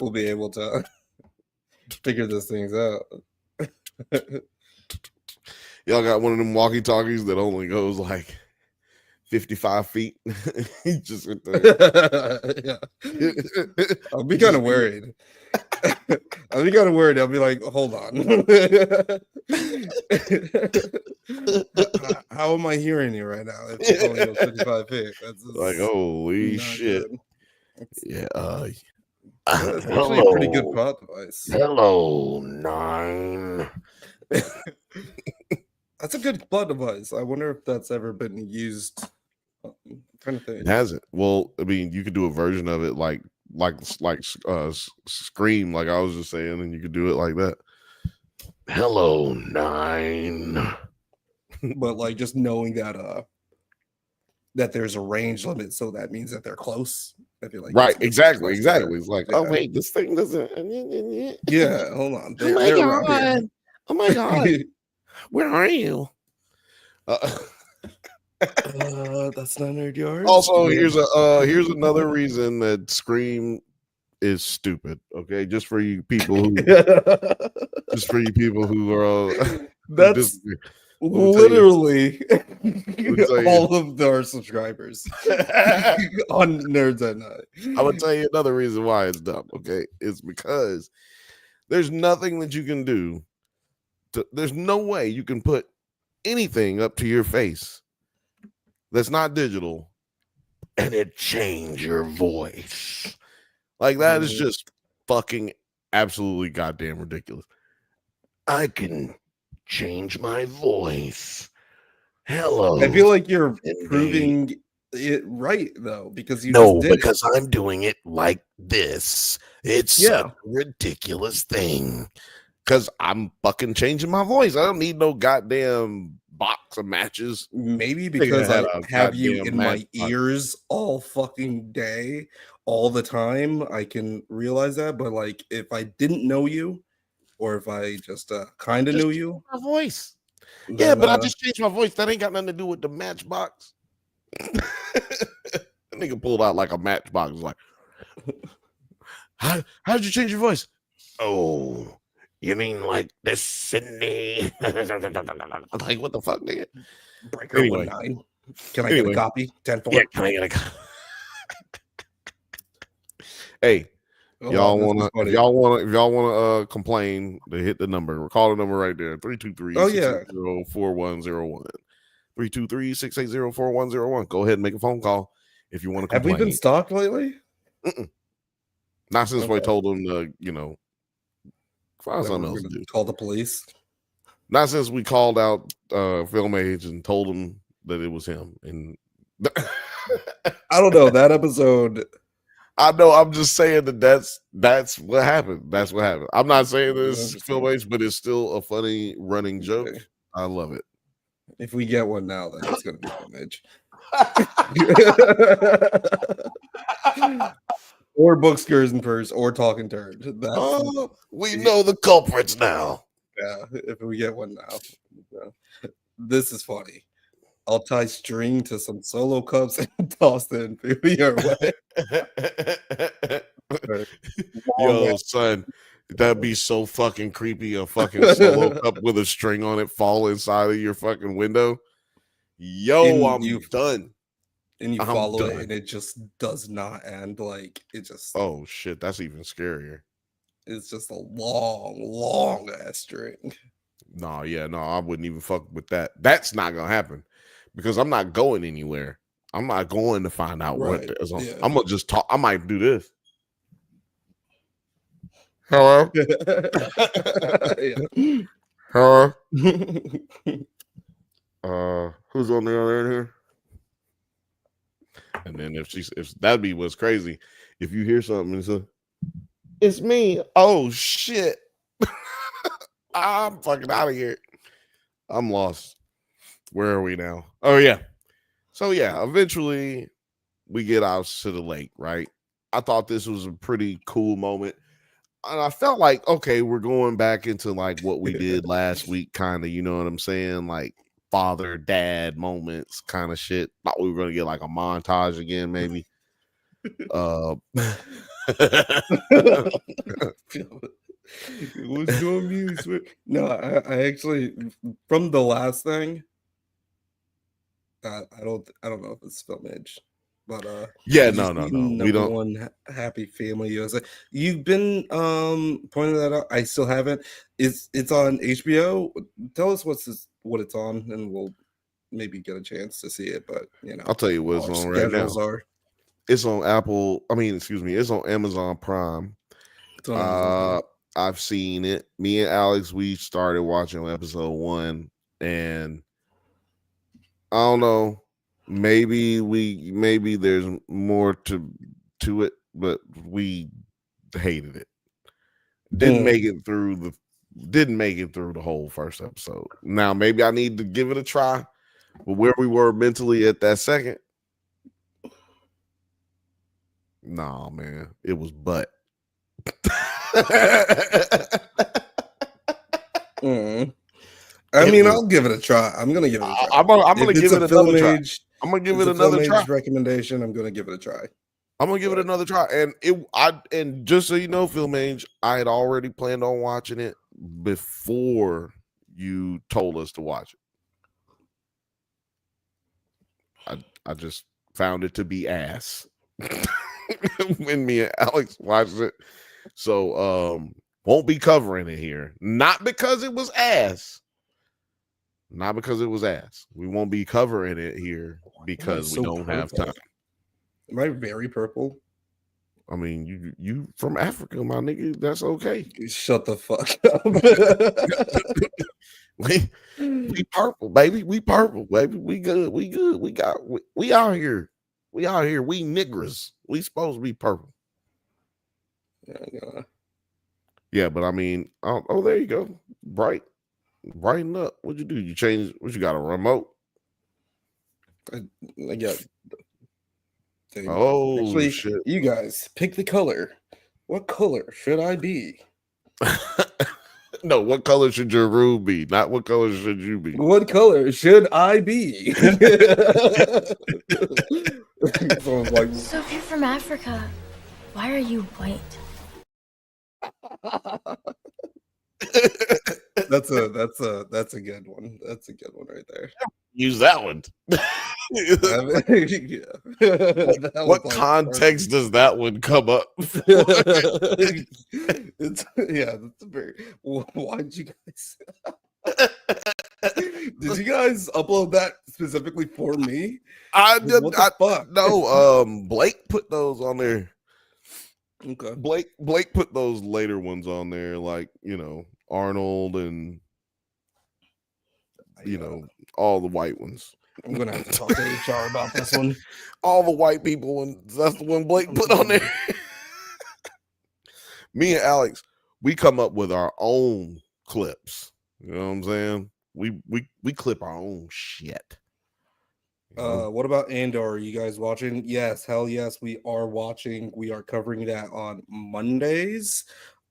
we'll be able to figure these things out. Y'all got one of them walkie-talkies that only goes like 55 feet. He just went there. Yeah. I'll be kind of worried. I'll be kind of worried. I'll be like, hold on. How am I hearing you right now? It's only 55 feet. That's like, holy shit. Good. Yeah. It's actually a pretty good plot device. Hello, 9. That's a good plot device. I wonder if that's ever been used. Kind of thing. It hasn't. Well, I mean, you could do a version of it like Scream, like I was just saying, and you could do it like that. Hello, 9. But like just knowing that that there's a range limit, so that means that they're close. I feel like right, exactly. It's like, yeah. Oh wait, this thing doesn't. Yeah, hold on. Oh my god! Oh my god! Where are you? That's not Nerd Yards. Also, here's another reason that Scream is stupid. Okay, just for you people who, are. That's literally all of our subscribers on Nerds at Night. I would tell you another reason why it's dumb. Okay, it's because there's nothing that you can do. There's no way you can put anything up to your face that's not digital and it change your voice. Like that is just fucking absolutely goddamn ridiculous. I can change my voice. Hello. I feel like you're proving it right though, because you because I'm doing it like this. It's such a ridiculous thing. Because I'm fucking changing my voice. I don't need no goddamn box of matches. Maybe because I have you in my ears all fucking day, all the time. I can realize that. But like, if I didn't know you, or if I just kind of knew you. My voice. Then, Yeah, but I just changed my voice. That ain't got nothing to do with the Matchbox. That nigga pulled out like a Matchbox. Like, how'd you change your voice? Oh, you mean like this, Sydney? Like, what the fuck, nigga? Breaker Anyway. 19. Can I get a copy? 10 Yeah, can I get a copy? Hey, if y'all wanna complain, to hit the number. Call the number right there. 323-680-4101. 323-680-4101. Go ahead and make a phone call if you want to complain. Have we been stalked lately? Not since we told them to, find something else to do. Call the police. Not since we called out Film Age and told him that it was him. And I don't know that episode. I know. I'm just saying that's what happened. That's what happened. I'm not saying this Film Age, but it's still a funny running joke. Okay. I love it. If we get one now, then it's gonna be Film Age. Or Book Skurs and Purse or Talking Turd. We know the culprits now. Yeah, if we get one now. This is funny. I'll tie string to some Solo cups and toss them your way. Yo, son, that'd be so fucking creepy. A fucking Solo cup with a string on it fall inside of your fucking window. Yo, I'm done. And you follow it, and it just does not end. Like, it just. Oh shit, that's even scarier. It's just a long ass string. No, I wouldn't even fuck with that. That's not gonna happen because I'm not going anywhere. I'm not going to find out what there's on. Yeah. I'm gonna just talk. I might do this. Hello. Hello. Who's on the other end here? And then if that'd be what's crazy, if you hear something and say, "It's me," oh shit, I'm fucking out of here. I'm lost. Where are we now? Oh yeah. So yeah, eventually we get out to the lake, right? I thought this was a pretty cool moment. And I felt like, okay, we're going back into like what we did last week, kind of, you know what I'm saying? Like father, dad moments kind of shit. Thought we were going to get like a montage again, maybe. What's going music? No, I actually, from the last thing, I don't know if it's Film Age. But yeah, no. We don't. One Happy Family USA. You've been pointing that out. I still haven't. It's on HBO. Tell us what it's on, and we'll maybe get a chance to see it. But I'll tell you what it's on right now. It's on Apple. It's on Amazon Prime. It's on Amazon. I've seen it. Me and Alex, we started watching episode 1, and I don't know. Maybe there's more to it, but we hated it. Didn't make it through the whole first episode. Now maybe I need to give it a try, but where we were mentally at that second, nah, man, it was butt. I mean, I'll give it a try. I'm gonna give it a try. I'm gonna give it another try. I'm gonna give it another try. Recommendation. I'm gonna give it a try. I'm gonna give it another try. And just so you know, Film Age, I had already planned on watching it before you told us to watch it. I just found it to be ass when me and Alex watched it. So won't be covering it here. Not because it was ass. Not because it was ass. We won't be covering it here because we don't have time. Am I very purple? I mean, you from Africa, my nigga. That's okay. Shut the fuck up. we purple, baby. We purple, baby. We good. We good. We out here. We out here. We niggers. We supposed to be purple. Yeah, but I mean, oh, there you go. Brighten up. What'd you do? You changed? What you got? A remote? I got. Oh, actually, shit. You guys pick the color. What color should I be? No, what color should your room be? Not what color should you be? What color should I be? So it's like, So if you're from Africa, why are you white? that's a good one. That's a good one right there. Use that one. Yeah. That What was like context does that one come up? it's that's a very why'd you guys did you guys upload that specifically for me? I What the fuck? No, Blake put those on there. Okay. Blake put those later ones on there, like, Arnold and all the white ones. I'm gonna have to talk to HR about this one. All the white people, and that's the one Blake put on there. Me and Alex, we come up with our own clips. You know what I'm saying? We clip our own shit. What about Andor? Are you guys watching? Yes, hell yes, we are watching. We are covering that on Mondays.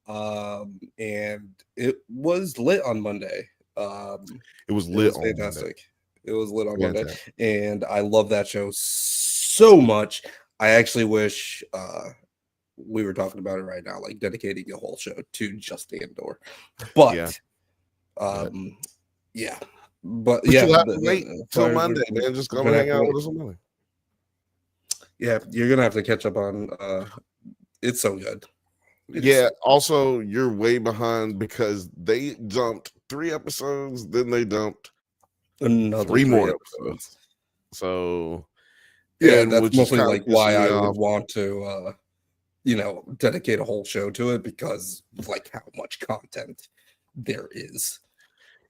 And it was lit on Monday. It was lit on fantastic. Monday. It was lit on Monday, and I love that show so much. I actually wish we were talking about it right now, like dedicating a whole show to just Andor. But yeah. But you'll have to wait till Monday, man. Just come hang out with us on Monday. Yeah, you're gonna have to catch up on it's so good. Also, you're way behind because they dumped 3 episodes, then they dumped another 3 more episodes. So that's mostly like why I would want to dedicate a whole show to it, because like how much content there is.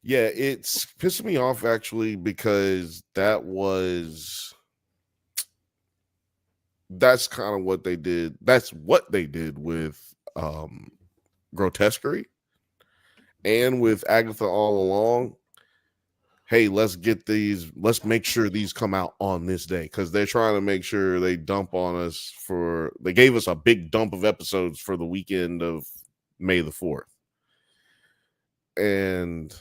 Yeah, it's pissing me off actually, because that's kind of what they did. That's what they did with Grotesquerie and with Agatha All Along. Hey, let's make sure these come out on this day, because they're trying to make sure they dump on us they gave us a big dump of episodes for the weekend of May the 4th. And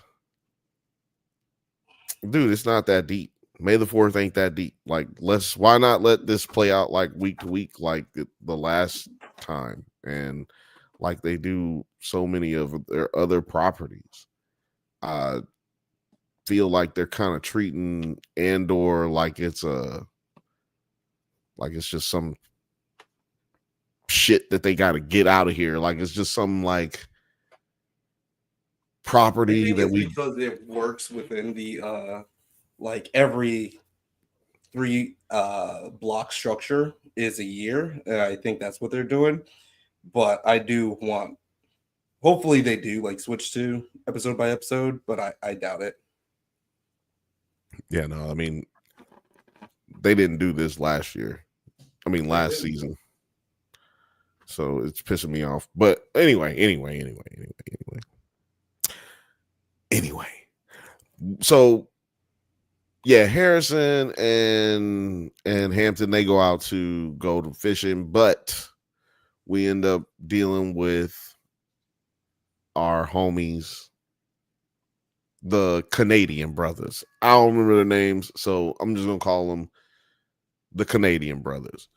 dude, it's not that deep. May the 4th ain't that deep. Like, why not let this play out like week to week, like the last time, and like they do so many of their other properties. I feel like they're kind of treating Andor like it's just some shit that they got to get out of here. Like it's just some like property that because it works within the like every 3 block structure is a year, and I think that's what they're doing. But I do want, hopefully they do like switch to episode by episode, but I doubt it. Yeah, no, I mean, they didn't do this last year. I mean, last season. So it's pissing me off. But anyway. So yeah, Harrison and Hampton, they go to fishing, but we end up dealing with our homies, the Canadian brothers. I don't remember their names, so I'm just gonna call them the Canadian brothers.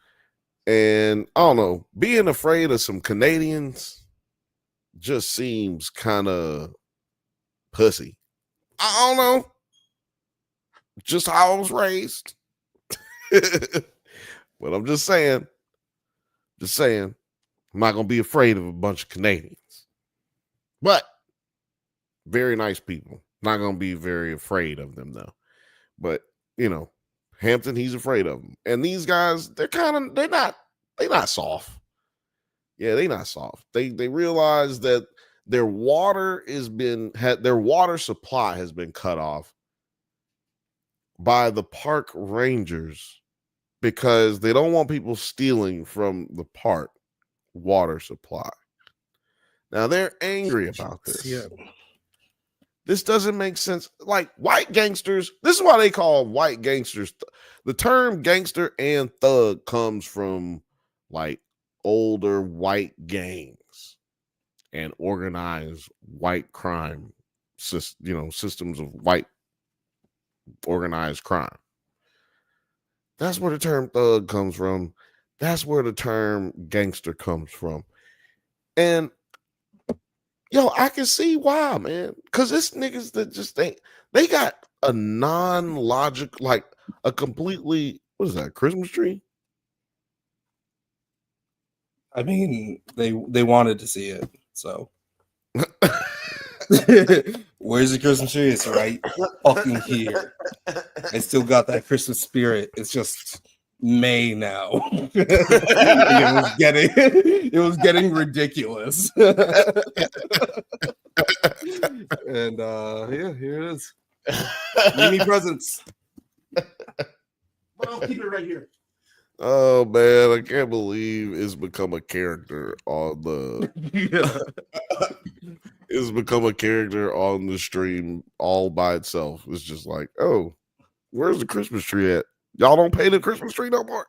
And I don't know, being afraid of some Canadians just seems kind of pussy. I don't know, just how I was raised. But I'm just saying, I'm not gonna be afraid of a bunch of Canadians. But very nice people. Not gonna be very afraid of them though. But Hampton, he's afraid of them. And these guys, they're not soft. Yeah, they're not soft. They realize that their water supply has been cut off by the park rangers because they don't want people stealing from the park water supply. Now they're angry about this. Yeah. This doesn't make sense. Like white gangsters, this is why they call white gangsters. The term gangster and thug comes from like older white gangs. and organized white crime, systems of white organized crime. That's where the term thug comes from. That's where the term gangster comes from. And I can see why, man. Because it's niggas that just they got a non-logic, like a completely, what is that, Christmas tree? I mean, they wanted to see it, so. Where's the Christmas tree? It's right fucking here. I still got that Christmas spirit. It's just May now. It was getting ridiculous. And yeah, here it is. Mini presents. But I'll keep it right here. Oh man, I can't believe it's become a character on the it's become a character on the stream all by itself. It's just like, oh, where's the Christmas tree at? Y'all don't pay the Christmas tree no more.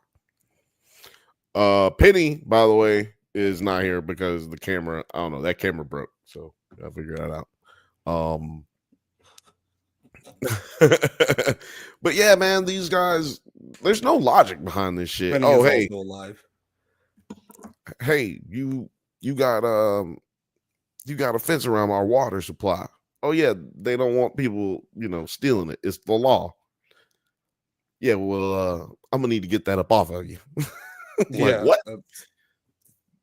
Penny, by the way, is not here because the camera, I don't know, that camera broke. So I'll figure that out. But yeah, man, these guys, there's no logic behind this shit. Penny Oh, is hey, also alive. hey, you got a fence around our water supply. Oh yeah, they don't want people, stealing it. It's the law. Yeah, well, I'm gonna need to get that up off of you. Like, what?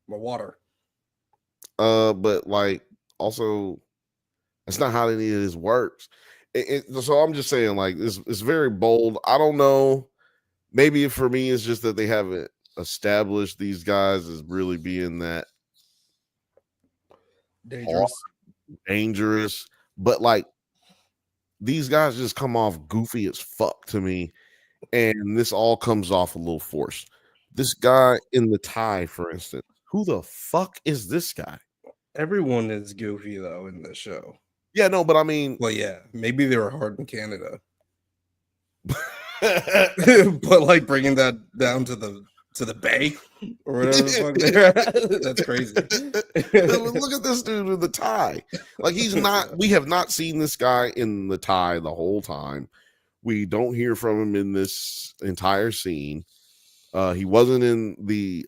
My water. But like, also, that's not how any of this works. So I'm just saying, like, it's very bold. I don't know. Maybe for me, it's just that they haven't established these guys as really being that dangerous. But like, these guys just come off goofy as fuck to me, and this all comes off a little forced. This guy in the tie, for instance, who the fuck is this guy? Everyone is goofy though in this show. Yeah, no, but I mean, well, yeah, maybe they were hard in Canada, but like bringing that down to the bay or whatever the fuck they're at, that's crazy. Look at this dude with the tie. Like, he's not. We have not seen this guy in the tie the whole time. We don't hear from him in this entire scene. He wasn't in the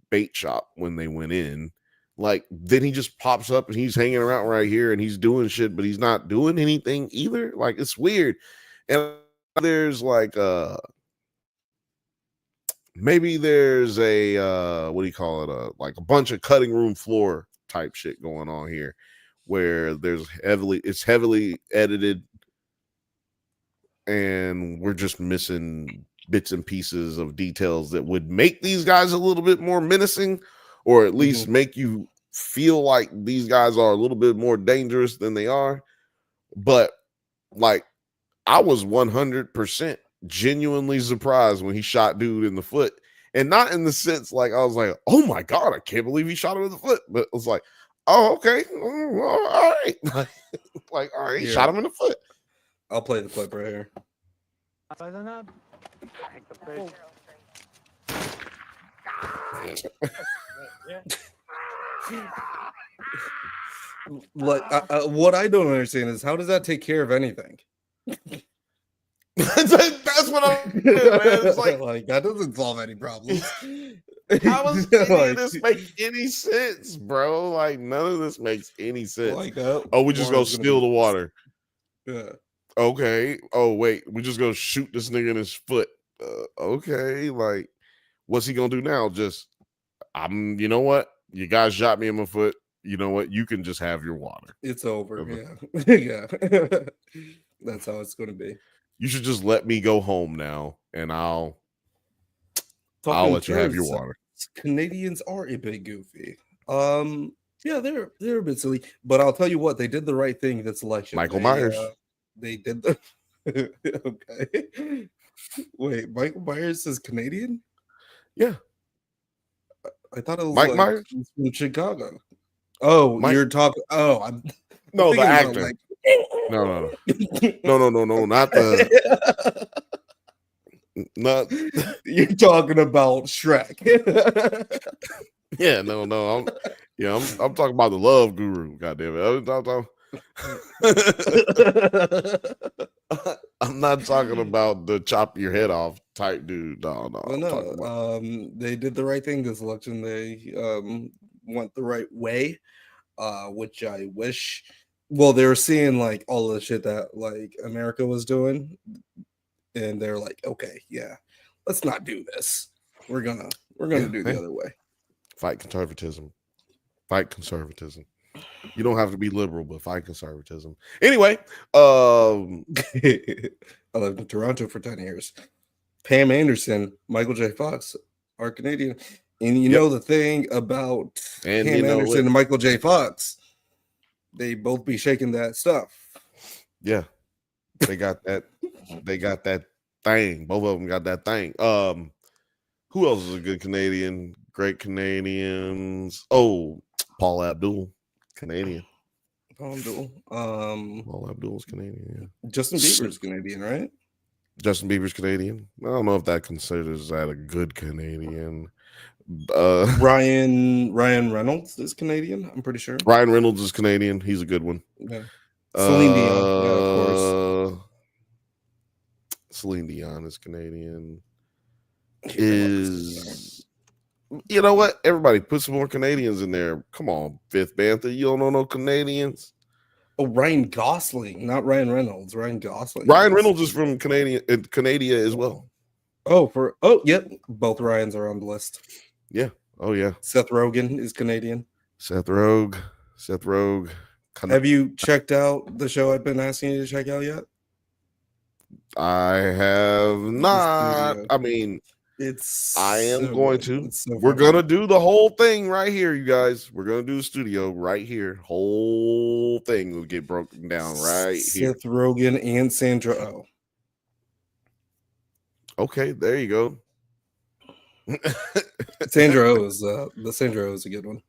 bait shop when they went in. Like, then he just pops up and he's hanging around right here and he's doing shit, but he's not doing anything either. Like, it's weird. And there's like maybe there's a what do you call it? Like a bunch of cutting room floor type shit going on here, where it's heavily edited, and we're just missing bits and pieces of details that would make these guys a little bit more menacing, or at least make you feel like these guys are a little bit more dangerous than they are. But like, I was 100% genuinely surprised when he shot dude in the foot, and not in the sense like I was like, oh my god, I can't believe he shot him in the foot, but it was like, oh, okay, all right. Like, all right, he shot him in the foot. I'll play the clip right here. What I don't understand is, how does that take care of anything? That's what I'm doing, man. It's like that doesn't solve any problems. How does any of this make any sense, bro? Like, none of this makes any sense. Like, we just go steal the water. Yeah. Okay. Oh wait, we just go shoot this nigga in his foot. Okay. Like, what's he gonna do now? You know what? You guys shot me in my foot. You know what? You can just have your water. It's over. Yeah. Yeah. That's how it's going to be. You should just let me go home now, and I'll let you have your water. Canadians are a bit goofy. Yeah, they're a bit silly, but I'll tell you what, they did the right thing this election. Michael Myers. They did the okay. Wait, Michael Myers is Canadian? Yeah. I thought it was Mike Myers from Chicago. Oh, you're talking. Oh, I'm no, the actor. Like, no, not the. Not you're talking about Shrek. Yeah, no. I'm talking about the love guru. Goddamn it. I'm not talking about the chop your head off type dude. No. Well, I'm talking about they did the right thing this election. They went the right way, which I wish. Well, they were seeing like all of the shit that like America was doing, and they're like, okay, yeah, let's not do this. We're gonna do the other way. fight conservatism. Fight conservatism. You don't have to be liberal, but fight conservatism. Anyway, I lived in Toronto for 10 years. Pam Anderson, Michael J. Fox are Canadian. And you know the thing about And Pam you know Anderson what? and Michael J. Fox, they both be shaking that stuff. Yeah, they got that. They got that thing. Both of them got that thing. Who else is a good Canadian? Great Canadians. Oh, Paul Abdul, Canadian. Paul Abdul's Canadian. Yeah. Justin Bieber's Canadian, right? Justin Bieber's Canadian. I don't know if that considers that a good Canadian. Ryan Reynolds is Canadian, I'm pretty sure. Ryan Reynolds is Canadian. He's a good one. Yeah. Celine Dion, yeah, of course. Celine Dion is Canadian. You know what? Everybody put some more Canadians in there. Come on, Fifth Bantha. You don't know no Canadians? Oh, Ryan Gosling, not Ryan Reynolds. Ryan Gosling. Ryan Reynolds is from Canada as well. Yep. Both Ryans are on the list. Yeah. Oh yeah. Seth Rogen is Canadian. Seth Rogen. Have you checked out the show I've been asking you to check out yet? I have not. I mean, I am going to. We're gonna do the whole thing right here, you guys. We're gonna do the studio right here. Whole thing will get broken down right here. Seth Rogen and Sandra Oh. Okay, there you go. Sandra Oh is the Sandra Oh is a good one.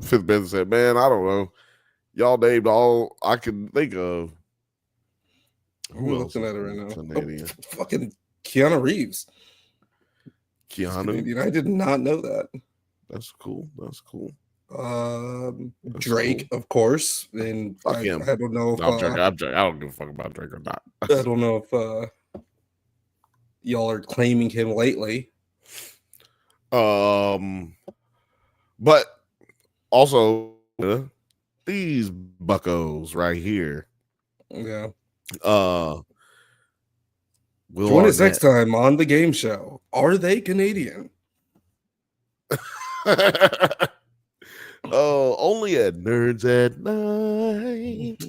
Fifth Ben said, "Man, I don't know. Y'all named all I can think of." Who else looking at it right now? Canadian. Fucking Keanu Reeves. Keanu. I did not know that. That's cool. Drake, cool. Of course. And fuck him. I don't know if I'm joking. I don't give a fuck about Drake or not. I don't know if y'all are claiming him lately. But also these buckos right here. Yeah. Join us next time on the game show. Are they Canadian? Only at Nerds at Night.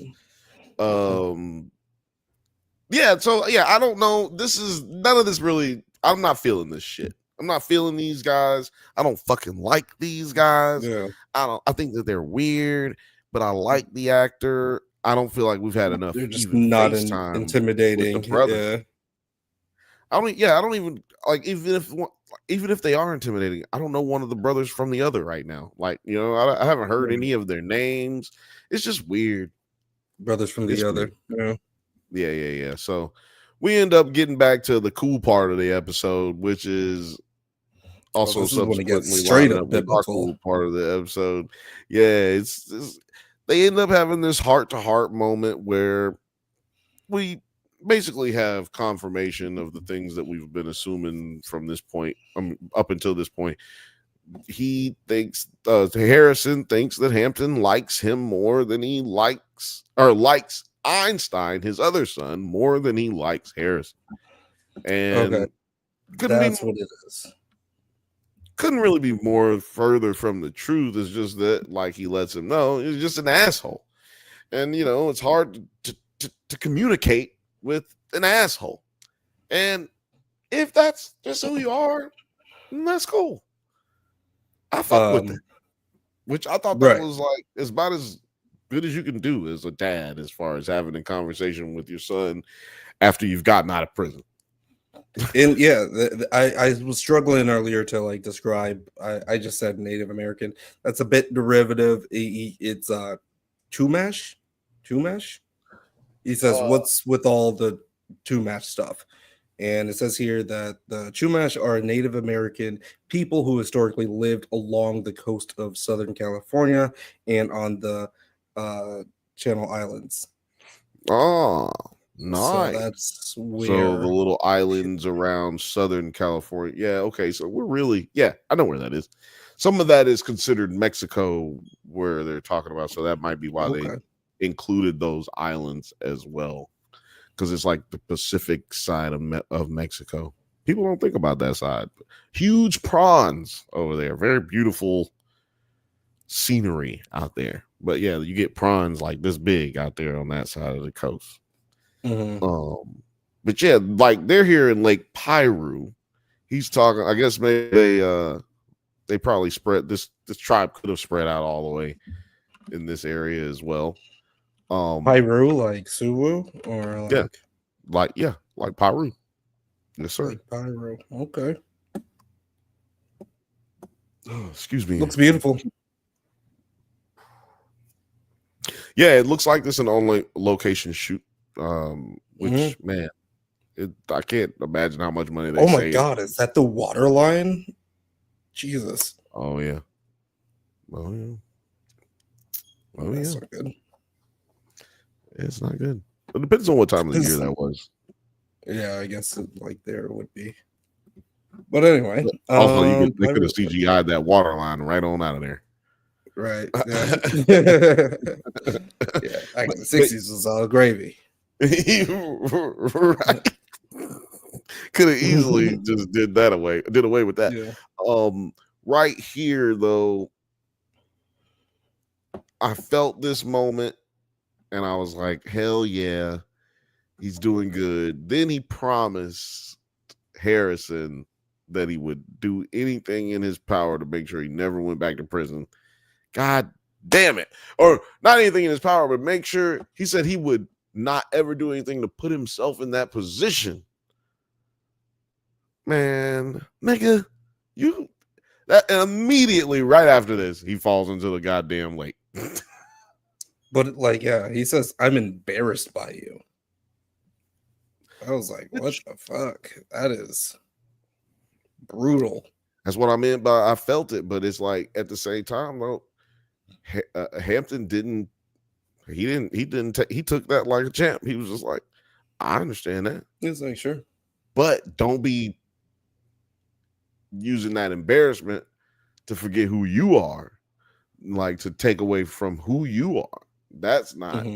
Yeah, so yeah, I don't know. None of this really. I'm not feeling this shit. I'm not feeling these guys. I don't fucking like these guys. Yeah. I think that they're weird, but I like the actor. I don't feel like we've had enough. They're just not intimidating. Yeah. I don't even like, even if they are intimidating, I don't know one of the brothers from the other right now. Like, I haven't heard any of their names. It's just weird. Brothers from the other. Yeah. So we end up getting back to the cool part of the episode, which is also subsequently straight up the cool part of the episode. Yeah, it's they end up having this heart-to-heart moment where we basically have confirmation of the things that we've been assuming from this point, up until this point. He thinks Harrison thinks that Hampton likes him more than he likes Einstein, his other son, more than he likes Harrison. And that's what it is. Couldn't really be more further from the truth. It's just that, like, he lets him know he's just an asshole. And, it's hard to communicate with an asshole. And if that's just who you are, that's cool. I fuck with it. Which I thought that was like about as good as you can do as a dad, as far as having a conversation with your son after you've gotten out of prison. And yeah, I was struggling earlier to like describe. I just said Native American. That's a bit derivative. It's Chumash. He says, "What's with all the Chumash stuff?" And it says here that the Chumash are Native American people who historically lived along the coast of Southern California and on the Channel Islands. Oh, So nice. that's So where the little islands around Southern California. Yeah, okay. So we're really, yeah, I know where that is. Some of that is considered Mexico, where they're talking about. So that might be why they included those islands as well, because it's like the Pacific side of Mexico. People don't think about that side. Huge prawns over there. Very beautiful scenery out there. But yeah, you get prawns like this big out there on that side of the coast. But yeah, like they're here in Lake Piru. He's talking. I guess maybe they probably spread this tribe could have spread out all the way in this area as well. Piru, like Suwu, or like Piru. Yes, sir. Like Piru. Okay. Oh, excuse me. Looks beautiful. Yeah, it looks like this an on location shoot. Which man, I can't imagine how much money they. Oh my god, is that the water line? Jesus. Oh yeah. Oh yeah. Oh That's yeah. not good. It's not good. It depends on what time of the year that was. Yeah, I guess like there would be. But anyway, also they could have CGI'd that water line right on out of there. Right. Yeah. Yeah. Back in the 60s was all gravy. Right. Could have easily just did away with that. Yeah. Right here though, I felt this moment and I was like, hell yeah, he's doing good. Then he promised Harrison that he would do anything in his power to make sure he never went back to prison. God damn it. Or not anything in his power, but make sure he said he would not ever do anything to put himself in that position. Man, nigga, that immediately right after this, he falls into the goddamn lake. But like, yeah, he says, I'm embarrassed by you. I was like, what the fuck? That is brutal. That's what I meant by I felt it, but it's like at the same time though, Hampton he took that like a champ. He was just like, I understand that. He's like, sure, but don't be using that embarrassment to forget who you are, like to take away from who you are. That's not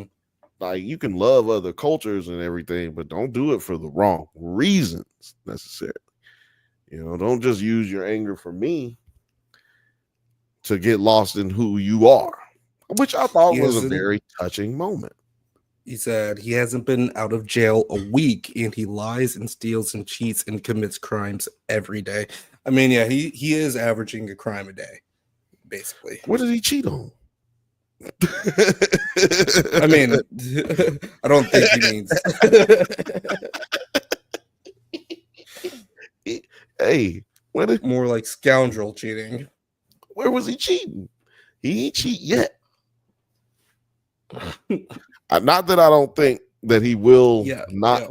like, you can love other cultures and everything, but don't do it for the wrong reasons necessarily. You know, don't just use your anger for me to get lost in who you are, which I thought was a very touching moment. He said he hasn't been out of jail a week and he lies and steals and cheats and commits crimes every day. I mean, yeah, he is averaging a crime a day, basically. What did he cheat on? I mean, I don't think he means. Hey, more like scoundrel cheating. Where was he cheating? He ain't cheat yet. Not that I don't think that he will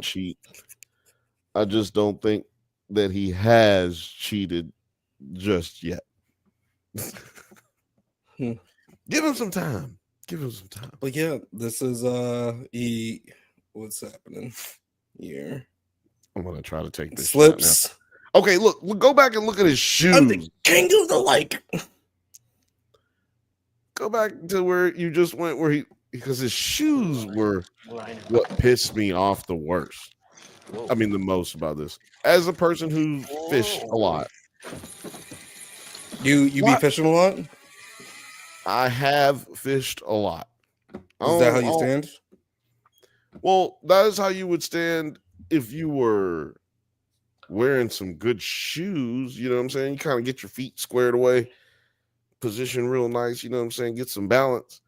cheat. I just don't think that he has cheated just yet. Give him some time. But yeah, this is what's happening here? I'm gonna try to take this slips. Okay, look, go back and look at his shoes. I'm the king of the lake. Go back to where you just went, because his shoes were what pissed me off the worst. I mean, the most about this. As a person who fished a lot. You be fishing a lot? I have fished a lot. Is that how you stand? Well, that is how you would stand if you were wearing some good shoes. You know what I'm saying? You kind of get your feet squared away, position real nice. You know what I'm saying? Get some balance.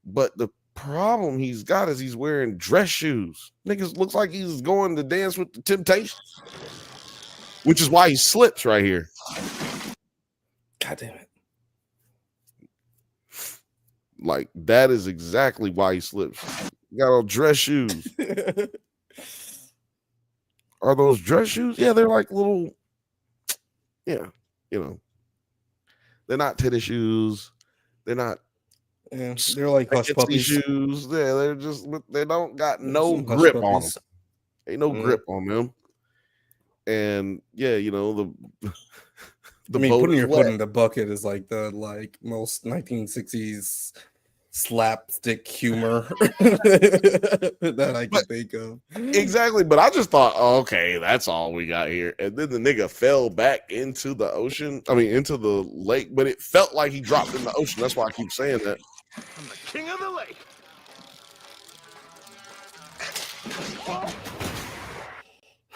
But the problem he's got is he's wearing dress shoes. Niggas looks like he's going to dance with the Temptations, which is why he slips right here. God damn it. Like, that is exactly why he slips. He got on dress shoes. are those dress shoes? Yeah, they're like little, yeah, they're not tennis shoes. They're not. Yeah, they're like hush puppies. Shoes. Yeah, they're just they don't got no Some hush grip on them. puppies. Ain't no grip on them. And yeah, the I mean, boat putting is your wet. foot in the bucket is like the most 1960s slapstick humor that I can think of. Exactly, but I just thought, oh, okay, that's all we got here. And then the nigga fell back into the ocean. I mean, into the lake, but it felt like he dropped in the ocean. That's why I keep saying that. I'm the king of the lake.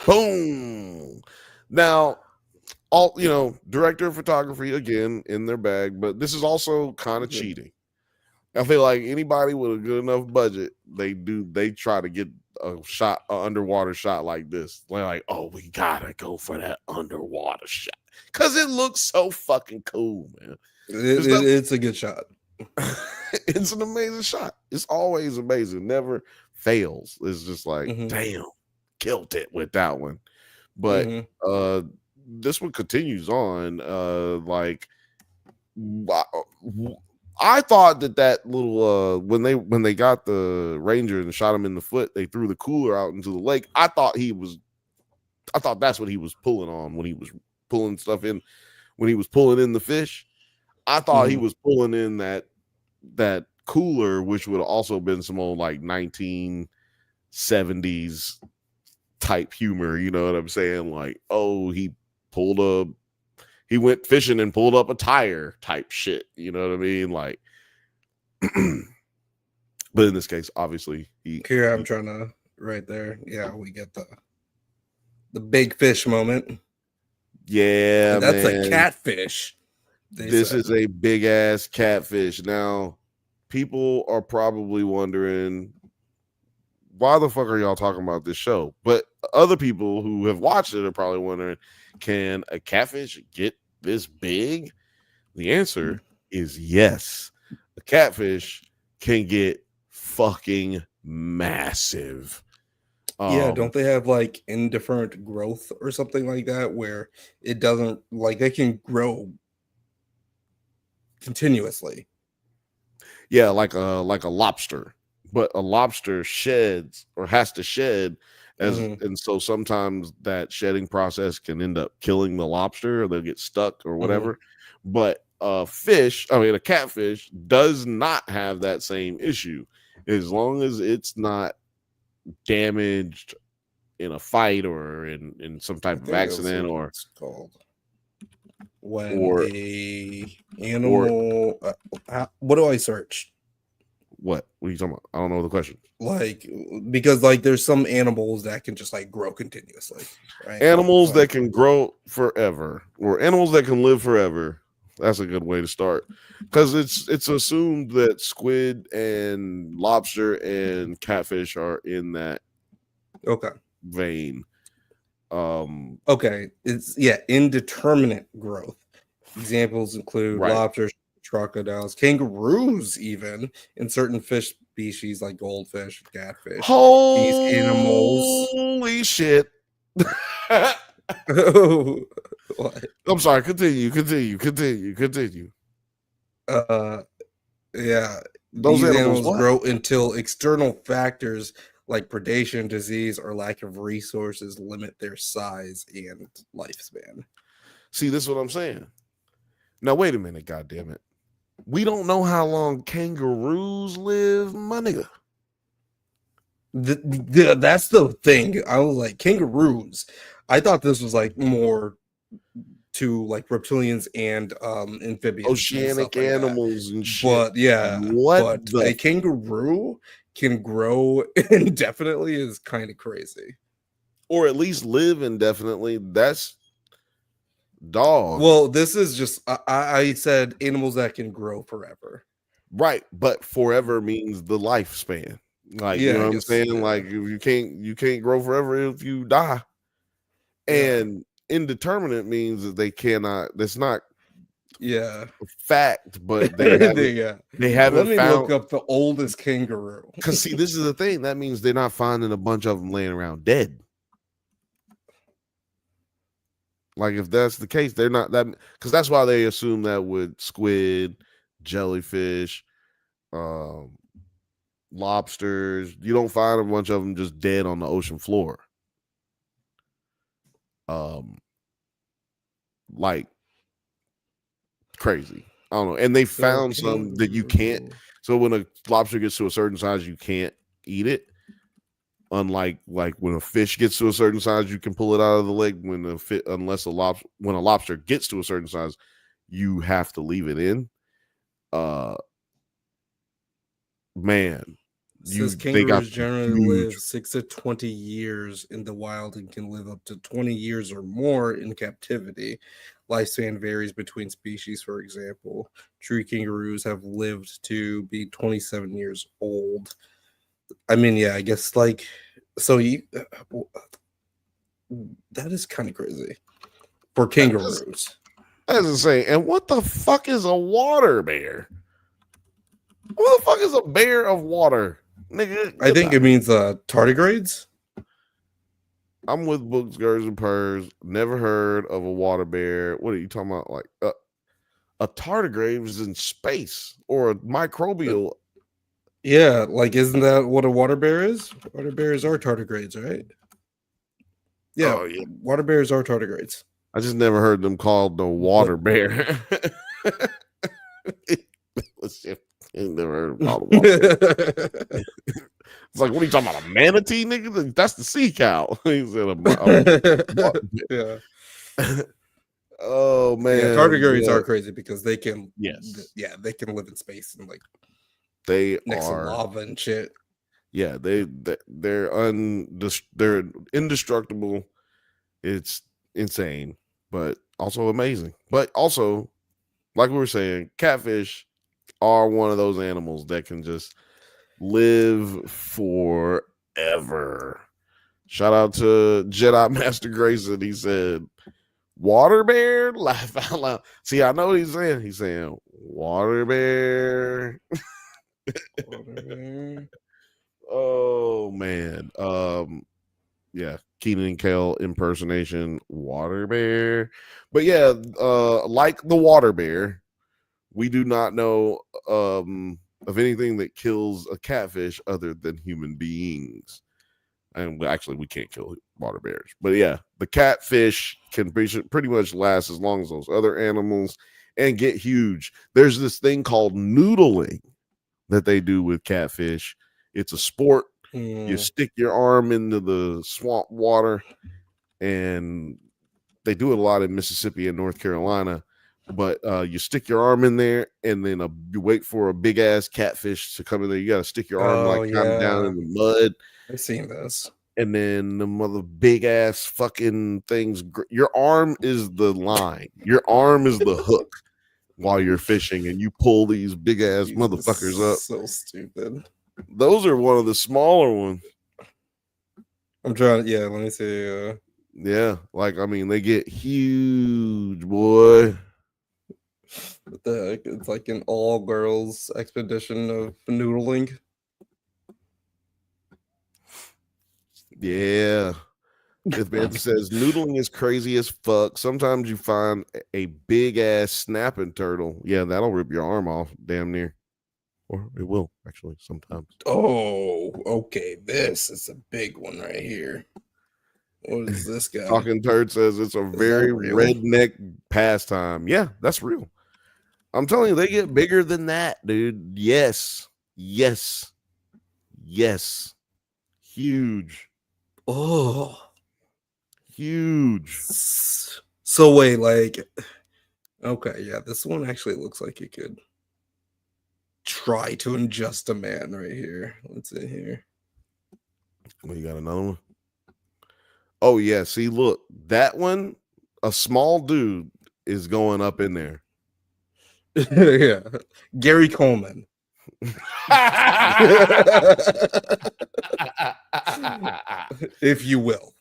Boom. Now, all director of photography again in their bag, but this is also kind of cheating. I feel like anybody with a good enough budget, they try to get an underwater shot like this. They're like, oh, we gotta go for that underwater shot because it looks so fucking cool, man. It's a good shot. It's an amazing shot. It's always amazing. Never fails. It's just like, damn, killed it with that one. But this one continues on. Like, I thought that little when they got the ranger and shot him in the foot, they threw the cooler out into the lake. I thought that's what he was pulling on when he was pulling stuff in, when he was pulling in the fish. I thought he was pulling in that cooler, which would have also been some old like 1970s type humor. You know what I'm saying? Like, oh, he went fishing and pulled up a tire type shit. You know what I mean? Like, but in this case, obviously, Here I'm trying to right there. Yeah, we get the big fish moment. Yeah, and that's man. A catfish. This is a big ass catfish. Now, people are probably wondering, why the fuck are y'all talking about this show? But other people who have watched it are probably wondering, can a catfish get this big? The answer is yes. A catfish can get fucking massive. Yeah, don't they have like indifferent growth or something like that where it doesn't, like, they can grow continuously? Yeah, like a lobster, but a lobster sheds or has to shed and so sometimes that shedding process can end up killing the lobster, or they'll get stuck or whatever. But a catfish does not have that same issue as long as it's not damaged in a fight or in some type of accident, or it's called when a animal what do I search? What are you talking about? I don't know the question. Like, because like there's some animals that can just like grow continuously, right? Animals that can grow forever, or animals that can live forever. That's a good way to start, because it's assumed that squid and lobster and catfish are in that vein. It's indeterminate growth. Examples include lobsters, crocodiles, kangaroos, even in certain fish species like goldfish, catfish. These animals. Holy shit! What? I'm sorry. Continue. Yeah. Those animals grow until external factors like predation, disease, or lack of resources limit their size and lifespan. See, this is what I'm saying. Now, wait a minute, goddammit. We don't know how long kangaroos live, my nigga. That's the thing. I was like, kangaroos. I thought this was like more to like reptilians and amphibians, oceanic and animals and shit. But yeah, a kangaroo can grow indefinitely is kind of crazy, or at least live indefinitely. That's dog. Well, this is just I said animals that can grow forever, right? But forever means the lifespan. Like, you know what I'm saying? Yeah. Like, if you can't grow forever if you die. And indeterminate means that they cannot. That's not a fact, but they haven't. Let me look up the oldest kangaroo. Because see, this is the thing. That means they're not finding a bunch of them laying around dead. Like if that's the case, they're not that, because that's why they assume that with squid, jellyfish, lobsters, you don't find a bunch of them just dead on the ocean floor. Like crazy. I don't know. And they found some that you can't. So when a lobster gets to a certain size, you can't eat it. Unlike like when a fish gets to a certain size, you can pull it out of the lake. When when a lobster gets to a certain size, you have to leave it in. Man, says kangaroos generally live 6 to 20 years in the wild and can live up to 20 years or more in captivity. Lifespan varies between species. For example, tree kangaroos have lived to be 27 years old. I mean, yeah, I guess like so. That is kind of crazy for kangaroos. That's insane. And what the fuck is a water bear? What the fuck is a bear of water? Nigga, I think it means tardigrades. I'm with books, girls, and purrs. Never heard of a water bear. What are you talking about? Like a tardigrade is in space or a microbial. Yeah, like isn't that what a water bear is? Water bears are tardigrades, right? Yeah, Oh, yeah. Water bears are tardigrades. I just never heard them called the water bear. Ain't never heard of called a water bear. It's like, what are you talking about? A manatee, nigga? That's the sea cow. He said yeah. Oh man. Yeah, tardigrades are crazy because they can they can live in space and like next to lava and shit. Yeah, they're indestructible. It's insane, but also amazing. But also, like we were saying, catfish are one of those animals that can just live forever. Shout out to Jedi Master Grayson. He said, "Water bear, laugh out loud." See, I know what he's saying. He's saying, "Water bear." Water bear. Oh man. Yeah, Keenan and Kel impersonation, water bear. But yeah, like the water bear, we do not know of anything that kills a catfish other than human beings. And actually, we can't kill water bears. But yeah, the catfish can pretty much last as long as those other animals and get huge. There's this thing called noodling that they do with catfish. It's a sport. You stick your arm into the swamp water, and they do it a lot in Mississippi and North Carolina. But you stick your arm in there, and then you wait for a big ass catfish to come in there. You got to stick your arm kind of down in the mud. I've seen this. And then the mother big ass fucking things. Your arm is the line. Your arm is the hook while you're fishing, and you pull these big ass motherfuckers up. So stupid. Those are one of the smaller ones. I'm trying. Yeah, let me see. Yeah, like I mean, they get huge, boy. What the heck? It's like an all-girls expedition of noodling. Yeah. If Bantha says noodling is crazy as fuck. Sometimes you find a big ass snapping turtle. Yeah, that'll rip your arm off, damn near. Or it will actually sometimes. Oh, okay. This is a big one right here. What is this guy? Talking Turd says it's a very redneck pastime. Yeah, that's real. I'm telling you, they get bigger than that, dude. Yes. Huge. Oh, huge. So wait, like, okay, yeah, this one actually looks like it could try to ingest a man right here. Let's see here. Well, you got another one? Oh, yeah. See, look, that one, a small dude is going up in there. Yeah. Gary Coleman. If you will.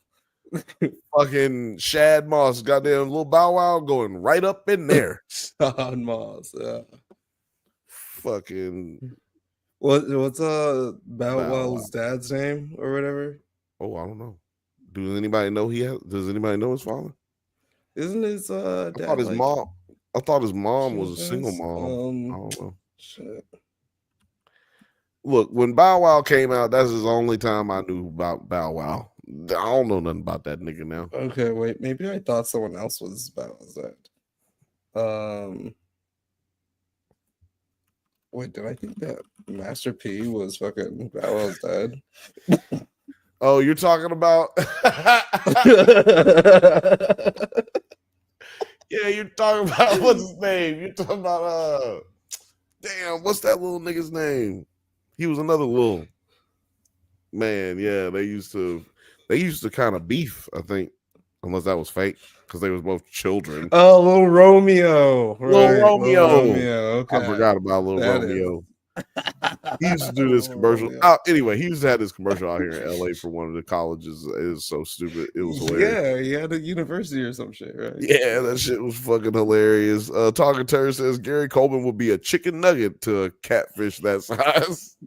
Fucking Shad Moss, goddamn little Bow Wow going right up in there. Shad Moss, yeah. Fucking what's Bow Wow's dad's name or whatever? Oh, I don't know. Does anybody know his father? Isn't his I dad thought his like mom. I thought his mom was a single Shows? mom. I don't know. Shit. Look, when Bow Wow came out, that's the only time I knew about Bow Wow. I don't know nothing about that nigga now. Okay, wait. Maybe I thought someone else was Bow Wow's dad. Wait, did I think that Master P was fucking Bow Wow's dad? Oh, you're talking about? Yeah, you're talking about what's his name? You're talking about damn, what's that little nigga's name? He was another little man. Yeah, they used to kind of beef, I think, unless that was fake because they was both children. Oh, Little Romeo. Little Right, Romeo. Okay. I forgot about Little That Romeo. He used to do this commercial. Anyway, he used to have this commercial out here in LA for one of the colleges. It was so stupid. It was hilarious. Yeah, he had a university or some shit, right? Yeah, that shit was fucking hilarious. Talking Turd says Gary Coleman would be a chicken nugget to a catfish that size.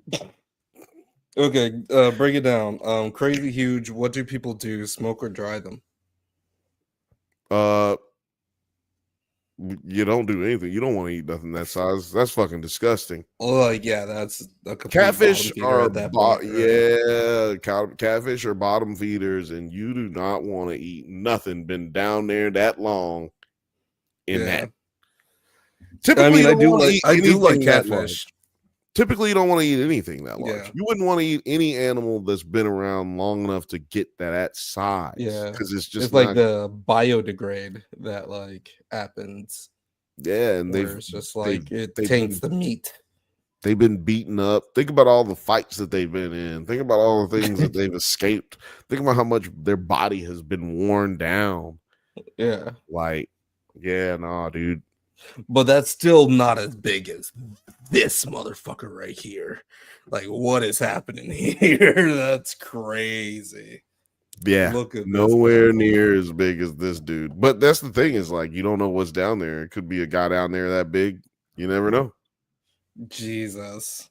Okay, break it down. Crazy huge. What do people do? Smoke or dry them? You don't do anything. You don't want to eat nothing that size. That's fucking disgusting. Oh, yeah, that's a complete Catfish bottom feeder are at that point, right? catfish are bottom feeders, and you do not want to eat nothing been down there that long in that. Typically, I do like catfish. Typically, you don't want to eat anything that large. Yeah. You wouldn't want to eat any animal that's been around long enough to get that size. Yeah, because it's just like the biodegrade that like happens. Yeah, and it's just like it taints the meat. They've been beaten up. Think about all the fights that they've been in. Think about all the things that they've escaped. Think about how much their body has been worn down. Yeah, like, yeah, nah, dude. But that's still not as big as this motherfucker right here. Like, what is happening here? That's crazy. Yeah, look at nowhere near as big as this dude. But that's the thing is, like, you don't know what's down there. It could be a guy down there that big. You never know. Jesus.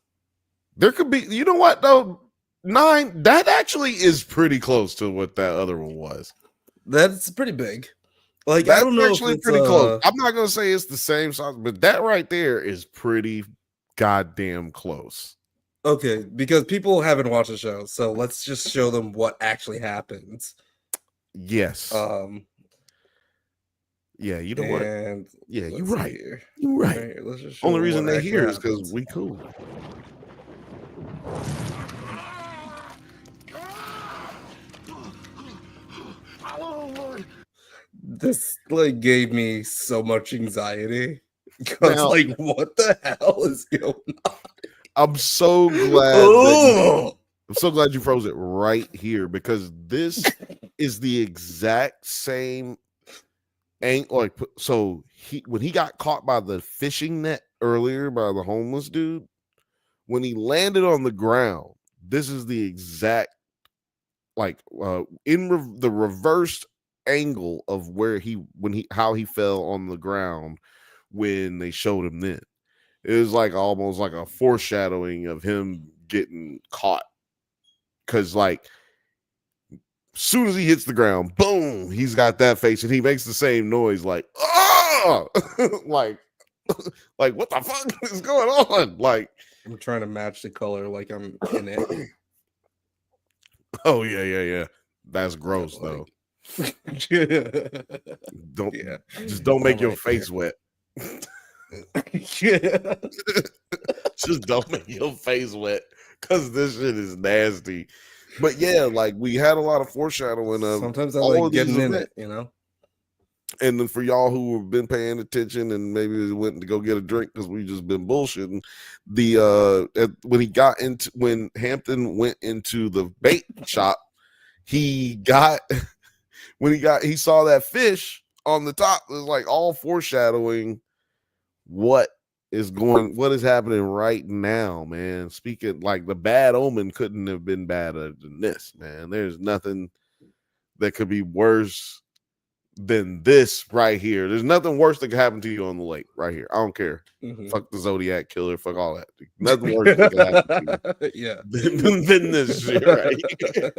There could be, you know what, though? 9, that actually is pretty close to what that other one was. That's pretty big. Like, That's I don't know actually if it's, pretty close. I'm not gonna say it's the same size, but that right there is pretty goddamn close. Okay, because people haven't watched the show, so let's just show them what actually happens. Yes. Yeah, you know what? Yeah, you're right. You're right. Right, let's just Only reason they're here is because we cool. This like gave me so much anxiety because like what the hell is going on? I'm so glad I'm so glad you froze it right here because this is the exact same angle. Like, so when he got caught by the fishing net earlier by the homeless dude, when he landed on the ground, this is the exact the reversed angle of how he fell on the ground when they showed him then. It was like almost like a foreshadowing of him getting caught. Cause like soon as he hits the ground, boom, he's got that face and he makes the same noise like, oh, like what the fuck is going on? Like, I'm trying to match the color like I'm in it. Oh yeah. That's gross though. Don't make your face wet. Just don't make your face wet because this shit is nasty. But yeah, like we had a lot of foreshadowing of sometimes I like getting in it, you know. And then for y'all who have been paying attention and maybe went to go get a drink because we just been bullshitting, when Hampton went into the bait shop, he saw that fish on the top. It was like all foreshadowing what is happening right now, man. Speaking like the bad omen couldn't have been badder than this, man. There's nothing that could be worse than this right here. There's nothing worse that could happen to you on the lake right here. I don't care. Mm-hmm. Fuck the Zodiac killer. Fuck all that. Nothing worse that could happen to you than this shit right here.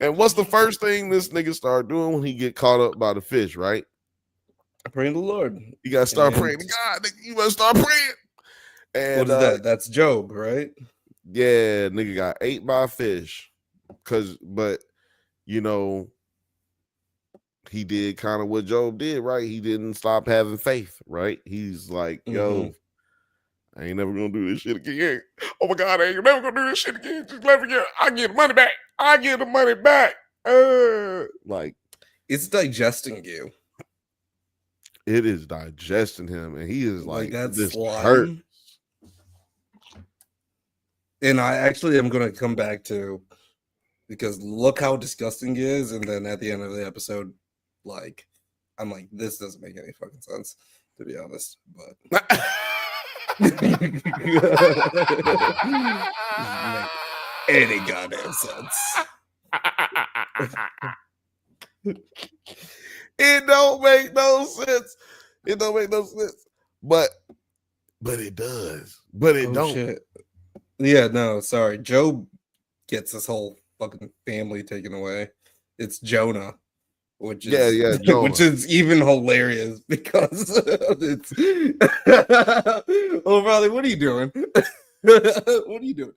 And what's the first thing this nigga start doing when he get caught up by the fish, right? Praying to the Lord. You gotta start And praying to God. Nigga, you must start praying. And what is that? That's Job, right? yeah, nigga got ate by a fish. But you know, he did kind of what Job did, right? He didn't stop having faith, right? He's like, yo, I ain't never gonna do this shit again. Oh my God, I ain't never gonna do this shit again. Just let me get, I get the money back. I get the money back. Like, it's digesting you. It is digesting him, and he is like that this slime. hurt. And I actually am gonna come back to, because look how disgusting he is, and then at the end of the episode, like, I'm like, this doesn't make any fucking sense, to be honest. But doesn't make any goddamn sense. It don't make no sense. It don't make no sense. But it does. But it don't. Shit. Yeah, no, sorry. Job gets his whole fucking family taken away. It's Jonah, which is Jonah. Which is even hilarious because it's oh brother, what are you doing? What are you doing?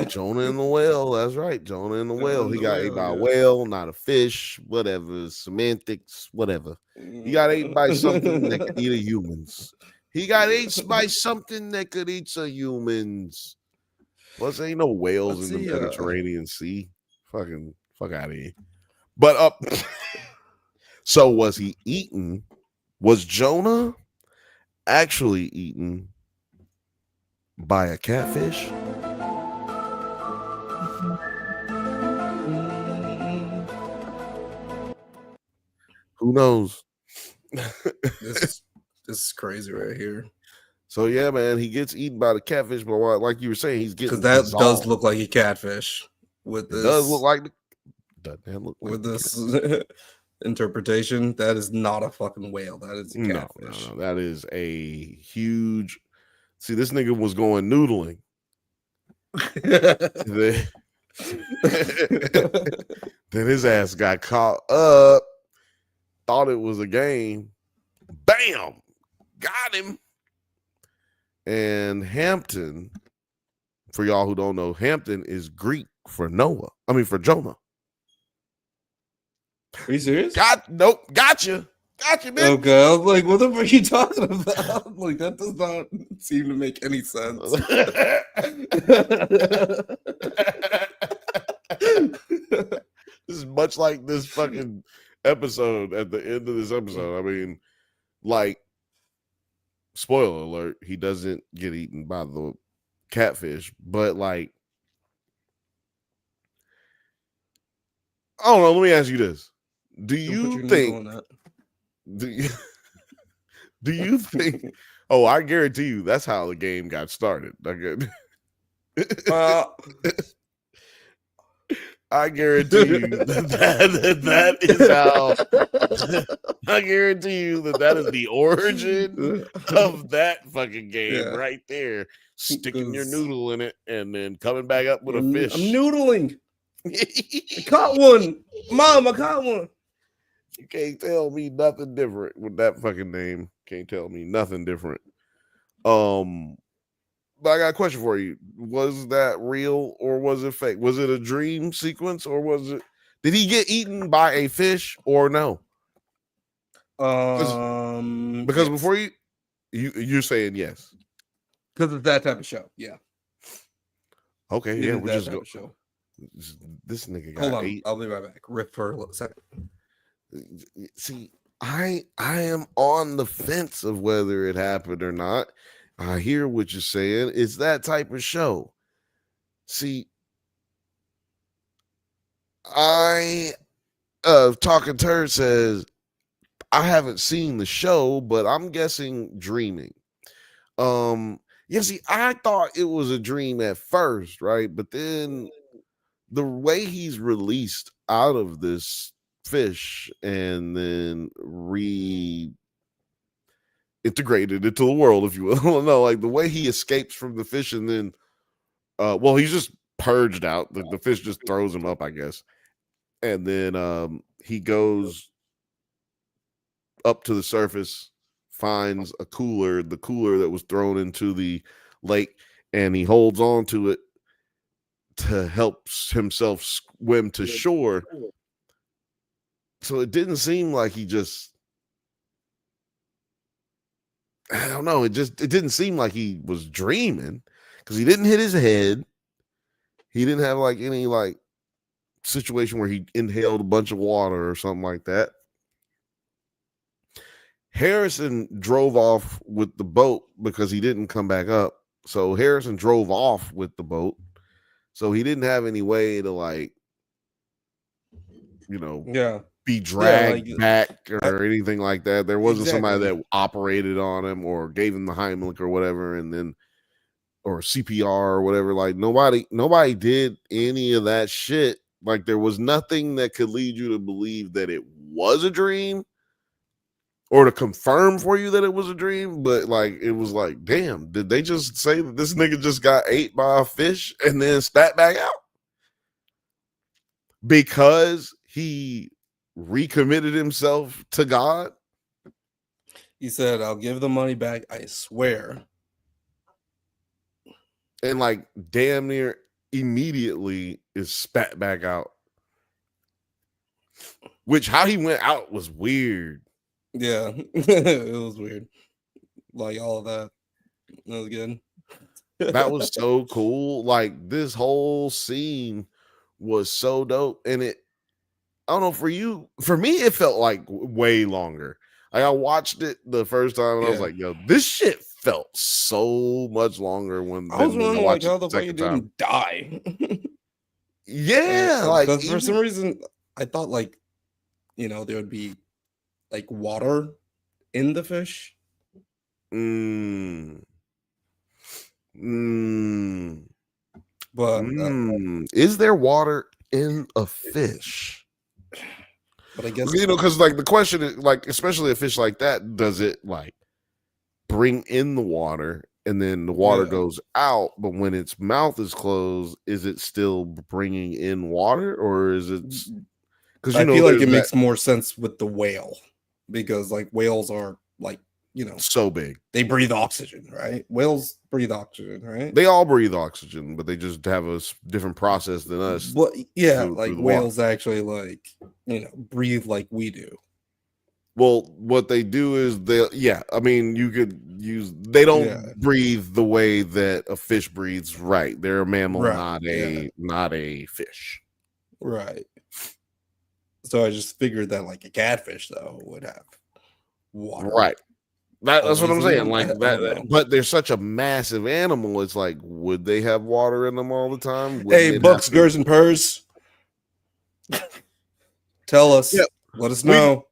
Jonah in the whale. That's right. Jonah in the whale. He got ate by a whale, not a fish, whatever. Semantics, whatever. He got ate by something that could eat a humans. He got ate by something that could eat some humans. Plus, ain't no whales in the Mediterranean Sea. Fuck out of here. But so was he eaten? Was Jonah actually eaten by a catfish? Who knows? This is crazy right here. So yeah, man, he gets eaten by the catfish, but like you were saying, he's getting because that does look like a catfish. With this, it does look like with this interpretation. That is not a fucking whale. That is a catfish. No, that is a huge. See, this nigga was going noodling. Then his ass got caught up. Thought it was a game. Bam! Got him. And Hampton, for y'all who don't know, Hampton is Greek for Noah. I mean, for Jonah. Are you serious? Gotcha, man. Okay, I was like, what the fuck are you talking about? Like, that does not seem to make any sense. This is much like this fucking episode at the end of this episode. I mean, like, spoiler alert, he doesn't get eaten by the catfish, but like, I don't know. Let me ask you this: Do you think? Do you think? Oh, I guarantee you, that's how the game got started. I guarantee you that is how. I guarantee you that is the origin of that fucking game right there. Sticking your noodle in it and then coming back up with a fish. I'm noodling. I caught one. Mom, I caught one. You can't tell me nothing different with that fucking name. Can't tell me nothing different. But I got a question for you. Was that real or was it fake? Was it a dream sequence or did he get eaten by a fish or no? Because before you're saying yes. Because it's that type of show. Yeah. Okay, yeah, we're just going. This nigga got Hold on, ate. I'll be right back. Rip for a second. See, I am on the fence of whether it happened or not. I hear what you're saying. It's that type of show. See, Talking Turd says, I haven't seen the show, but I'm guessing dreaming. See, I thought it was a dream at first, right? But then the way he's released out of this fish and then integrated into the world, if you will. No, like the way he escapes from the fish and then he's just purged out. The fish just throws him up, I guess. And then he goes up to the surface, finds a cooler, the cooler that was thrown into the lake, and he holds on to it to help himself swim to shore. So it didn't seem like he just, I don't know, it didn't seem like he was dreaming, because he didn't hit his head. He didn't have like any like situation where he inhaled a bunch of water or something like that. Harrison drove off with the boat because he didn't come back up. So Harrison drove off with the boat. So he didn't have any way to like, be dragged back or anything like that. There wasn't somebody that operated on him or gave him the Heimlich or whatever, and then or CPR or whatever. Like nobody did any of that shit. Like there was nothing that could lead you to believe that it was a dream or to confirm for you that it was a dream. But like it was like, damn, did they just say that this nigga just got ate by a fish and then spat back out? Because he recommitted himself to God. He said, "I'll give the money back, I swear." And like damn near immediately is spat back out. Which how he went out was weird. Yeah, it was weird. Like all of that. That was good. That was so cool. Like this whole scene was so dope. And I don't know, for me, it felt like way longer. Like I watched it the first time and I was like, yo, this shit felt so much longer when I was wondering like how the fuck he didn't die. Yeah, like because for some reason I thought like there would be like water in the fish. But is there water in a fish? But I guess because like the question is like, especially a fish like that, does it like bring in the water and then the water goes out, but when its mouth is closed, is it still bringing in water, or is it? Because I feel like it makes more sense with the whale, because like whales are like so big, they breathe oxygen, right? Whales breathe oxygen, right? They all breathe oxygen, but they just have a different process than us. But like whales actually like breathe like we do. Well, what they do is you could use, they don't breathe the way that a fish breathes, right? They're a mammal, not a fish. Right. So I just figured that like a catfish though would have water. Right. That's what I'm saying. Like that, but they're such a massive animal. It's like, would they have water in them all the time? Hey, Bucks, Gers, and Purrs. Tell us. Yeah. Let us know.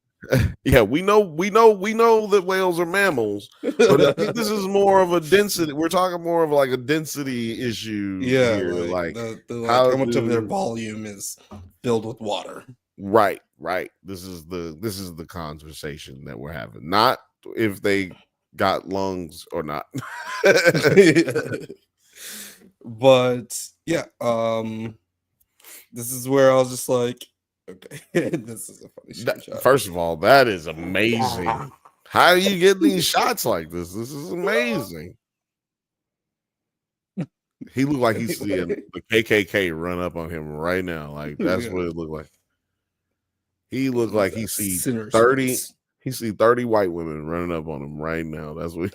We know that whales are mammals, but I think this is more of a density. We're talking more of like a density issue. Yeah, here. like how much of their volume is filled with water. Right. This is the conversation that we're having. Not if they got lungs or not. But yeah, this is where I was just like, okay, this is a funny shot. First of all, that is amazing. How do you get these shots like this? This is amazing. He looked like he's seeing the KKK run up on him right now. Like that's what it looked like. He looked like he sees 30. He see 30 white women running up on him right now. That's what.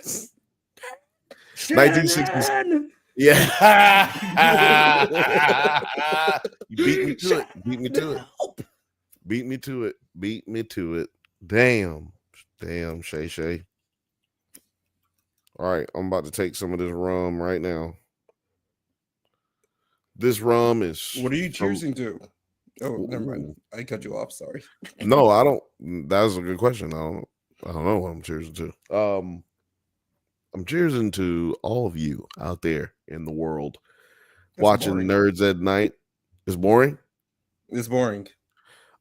1960s. Yeah. You beat me to it. Beat me to it. Damn, Shay. All right, I'm about to take some of this rum right now. This rum is. What are you cheersing to? Oh, never mind. I cut you off. Sorry. No, I don't. That was a good question. I don't know what I'm cheersing to. I'm cheersing to all of you out there in the world watching boring. Nerds at Night. It's boring. It's boring.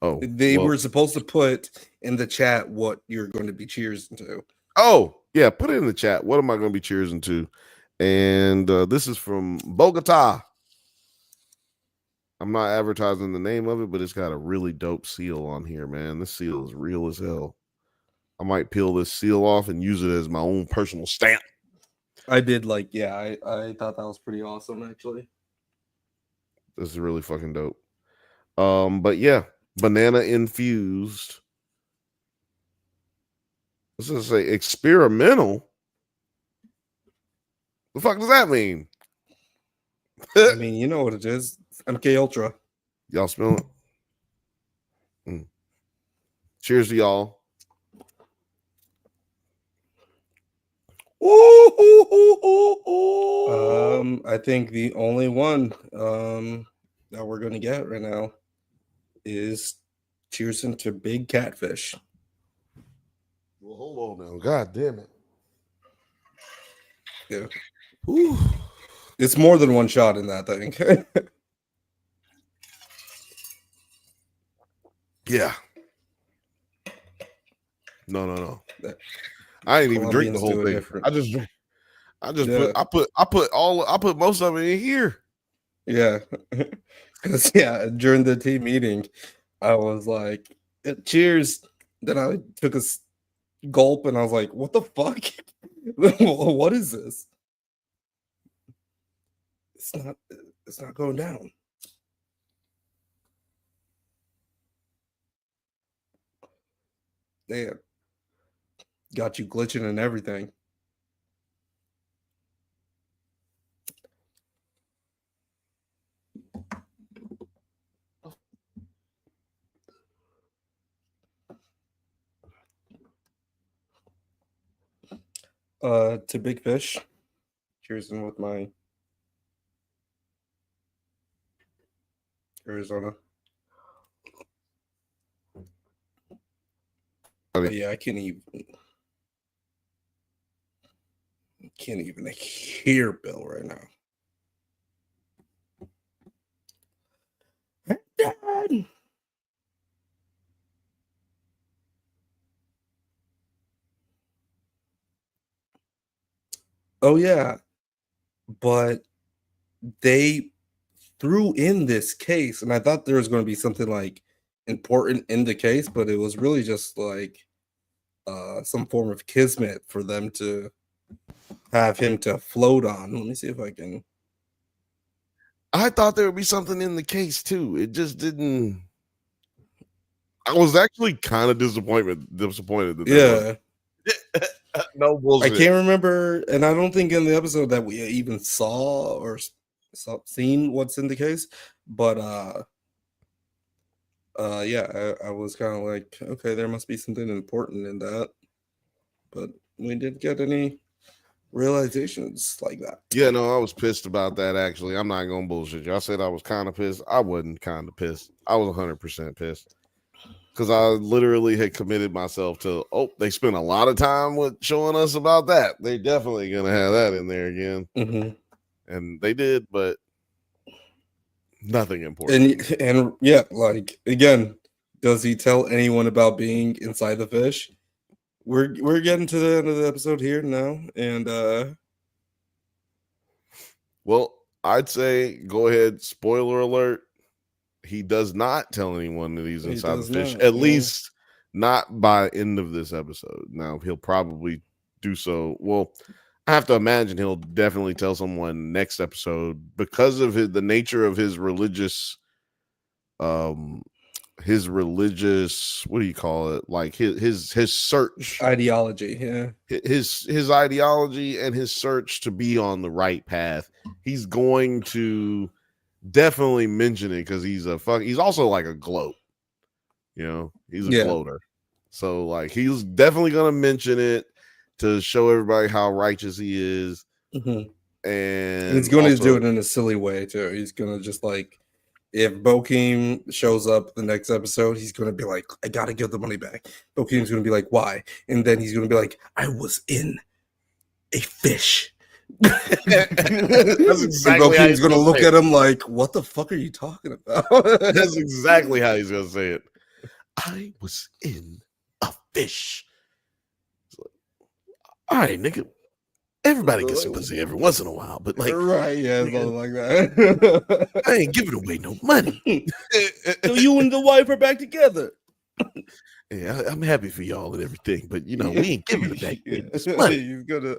Oh, they were supposed to put in the chat what you're going to be cheersing to. Oh, yeah, put it in the chat. What am I going to be cheersing to? And this is from Bogota. I'm not advertising the name of it, but it's got a really dope seal on here, man. This seal is real as hell. I might peel this seal off and use it as my own personal stamp. I did like, yeah, I thought that was pretty awesome, actually. This is really fucking dope. But yeah, banana infused. Let's just say experimental. The fuck does that mean? I mean, you know what it is. It's MK Ultra. Y'all smell it? Cheers to y'all. I think the only one that we're gonna get right now is cheers into Big Catfish. Well, hold on now. God damn it. Yeah. Whew. It's more than one shot in that thing. Yeah. No. I didn't even drink the whole thing. Different. I put most of it in here. Yeah. Because during the team meeting, I was like, cheers. Then I took a gulp and I was like, what the fuck? What is this? It's not going down. Damn. Got you glitching and everything. To Big Fish. Cheers in with my Arizona. But yeah, I can't even hear Bill right now. Dad. Oh yeah, but they threw in this case, and I thought there was going to be something like important in the case, but it was really just like some form of kismet for them to have him to float on. Let me see if I can. I thought there would be something in the case too. It just didn't. I was actually kind of disappointed that Yeah. No bullshit. I can't remember, and I don't think in the episode that we even saw or seen what's in the case, but I was kind of like, okay, there must be something important in that, but we didn't get any realizations like that. Yeah, no, I was pissed about that. Actually, I'm not gonna bullshit you. I said I was kind of pissed. I wasn't kind of pissed. I was 100% pissed. Because I literally had committed myself to, they spent a lot of time with showing us about that. They definitely going to have that in there again. Mm-hmm. And they did, but nothing important. And yeah, like, again, does he tell anyone about being inside the fish? We're getting to the end of the episode here now. And well, I'd say go ahead, spoiler alert. He does not tell anyone that he's inside the fish, at least not by the end of this episode. Now, he'll probably do so. Well, I have to imagine he'll definitely tell someone next episode because of the nature of his religious, what do you call it? Like his search. Ideology, yeah. His ideology and his search to be on the right path. He's going to definitely mention it because he's also like a gloat, he's a gloater, so like he's definitely gonna mention it to show everybody how righteous he is. Mm-hmm. And he's gonna do it in a silly way too. He's gonna just like, if Bokeem shows up the next episode, he's gonna be like, I gotta give the money back. Bokeem's gonna be like, why? And then he's gonna be like, I was in a fish. That's exactly how he's gonna look at him like, what the fuck are you talking about? That's exactly how he's gonna say it. I was in a fish. Like, all right, nigga, Everybody gets some pussy every once in a while, but like, right, yeah, man, something like that. I ain't giving away no money. So you and the wife are back together. Yeah, I'm happy for y'all and everything, but we ain't giving it back this money. He's gonna,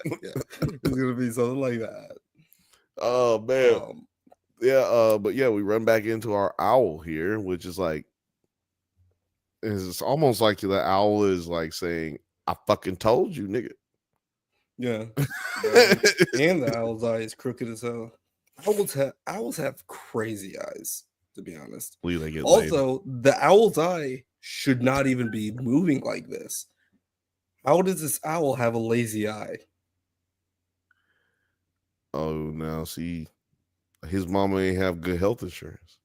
it's gonna be something like that. Oh man, but yeah, we run back into our owl here, which is like, it's almost like the owl is like saying, "I fucking told you, nigga." Yeah, and the owl's eye is crooked as hell. Owls have crazy eyes, to be honest. They get Also, the owl's eye should not even be moving like this. How does this owl have a lazy eye? Oh, now see, his mama ain't have good health insurance.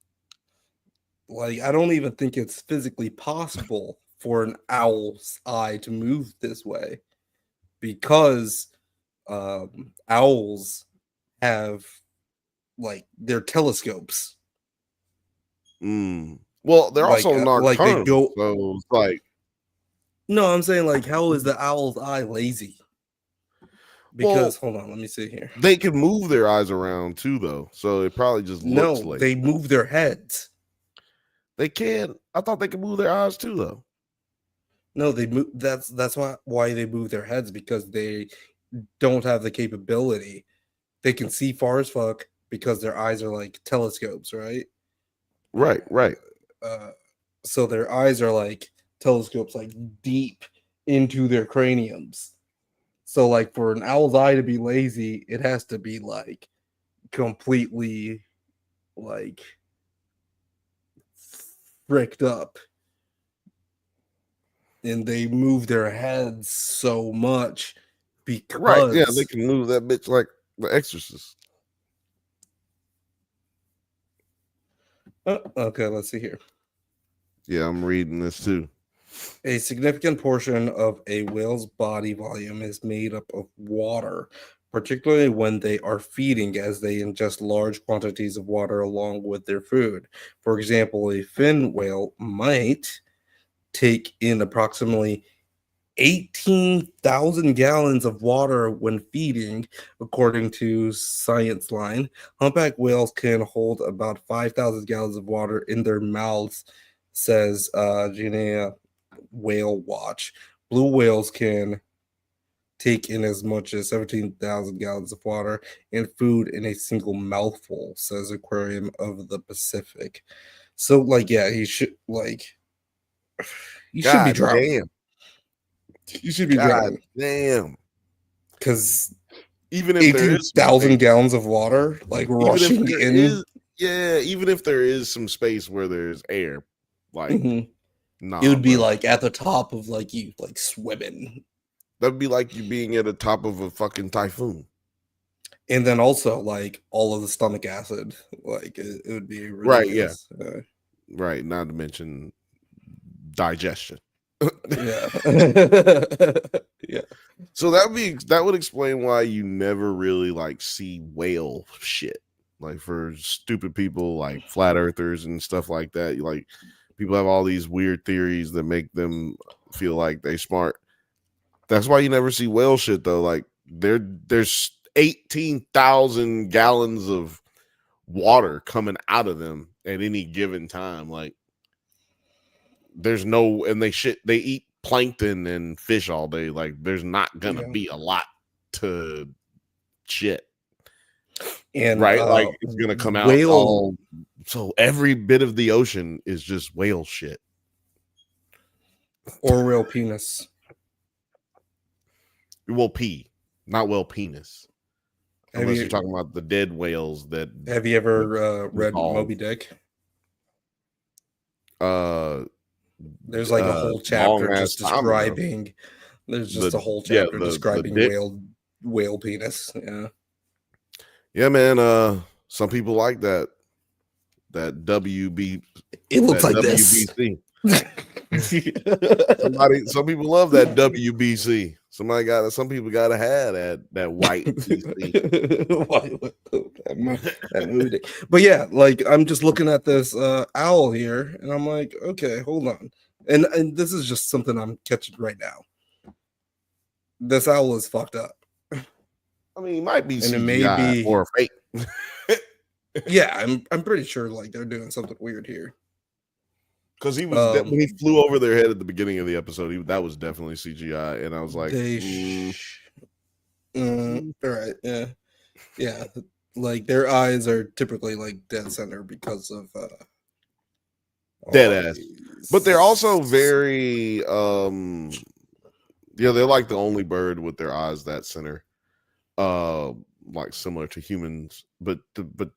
Like, I don't even think it's physically possible for an owl's eye to move this way, because owls have, like, their telescopes. Well, they're Like, also nocturnal, like they go. so it's like, No, I'm saying, like, how is the owl's eye lazy? Because hold on, let me see here. They can move their eyes around too, though, so it probably just looks like they move their heads. They can. I thought they could move their eyes too, though. No, they move. That's why they move their heads, because they don't have the capability. They can see far as fuck because their eyes are like telescopes, right? Right. So their eyes are like telescopes, like deep into their craniums. So, like, for an owl's eye to be lazy, it has to be like completely like fricked up. And they move their heads so much because they can move that bitch like the Exorcist. Okay, let's see here. Yeah, I'm reading this too. A significant portion of a whale's body volume is made up of water, particularly when they are feeding, as they ingest large quantities of water along with their food. For example, a fin whale might take in approximately 18,000 gallons of water when feeding, according to Science Line. Humpback whales can hold about 5,000 gallons of water in their mouths, says Genea Whale Watch. Blue whales can take in as much as 17,000 gallons of water and food in a single mouthful, says Aquarium of the Pacific. So, like, yeah, he should be drowning. Damn. You should be drowning. Damn. Because even if there is 18,000 gallons of water, like, rushing in. Even if there is some space where there's air, like, nah, it would be like at the top of like you like swimming. That'd be like you being at the top of a fucking typhoon. And then also like all of the stomach acid, like it would be ridiculous. Right, yeah. Right, not to mention digestion. Yeah. Yeah. So that would explain why you never really like see whale shit. Like, for stupid people like flat earthers and stuff like that, like people have all these weird theories that make them feel like they smart. That's why you never see whale shit though. Like there's 18,000 gallons of water coming out of them at any given time. Like there's no, and they eat plankton and fish all day. Like there's not gonna be a lot to shit. And right, like it's gonna come out all. So every bit of the ocean is just whale shit or whale penis. Well, pee, not whale penis. Unless you're talking about the dead whales that. Have you ever read Moby Dick? There's like a whole chapter just describing. There's just a whole chapter describing whale penis. Yeah. Yeah, man. Some people like that WB. It looks like WBC. Some people love that WBC. Some people gotta have that white that But yeah, like I'm just looking at this owl here, and I'm like, okay, hold on. And this is just something I'm catching right now. This owl is fucked up. I mean, it might be And CGI it may be or fake. Yeah, I'm pretty sure like they're doing something weird here. Because he was when he flew over their head at the beginning of the episode, that was definitely CGI, and I was like, all right, yeah, like their eyes are typically like dead center because of dead ass. But they're also very they're like the only bird with their eyes that center, like similar to humans, but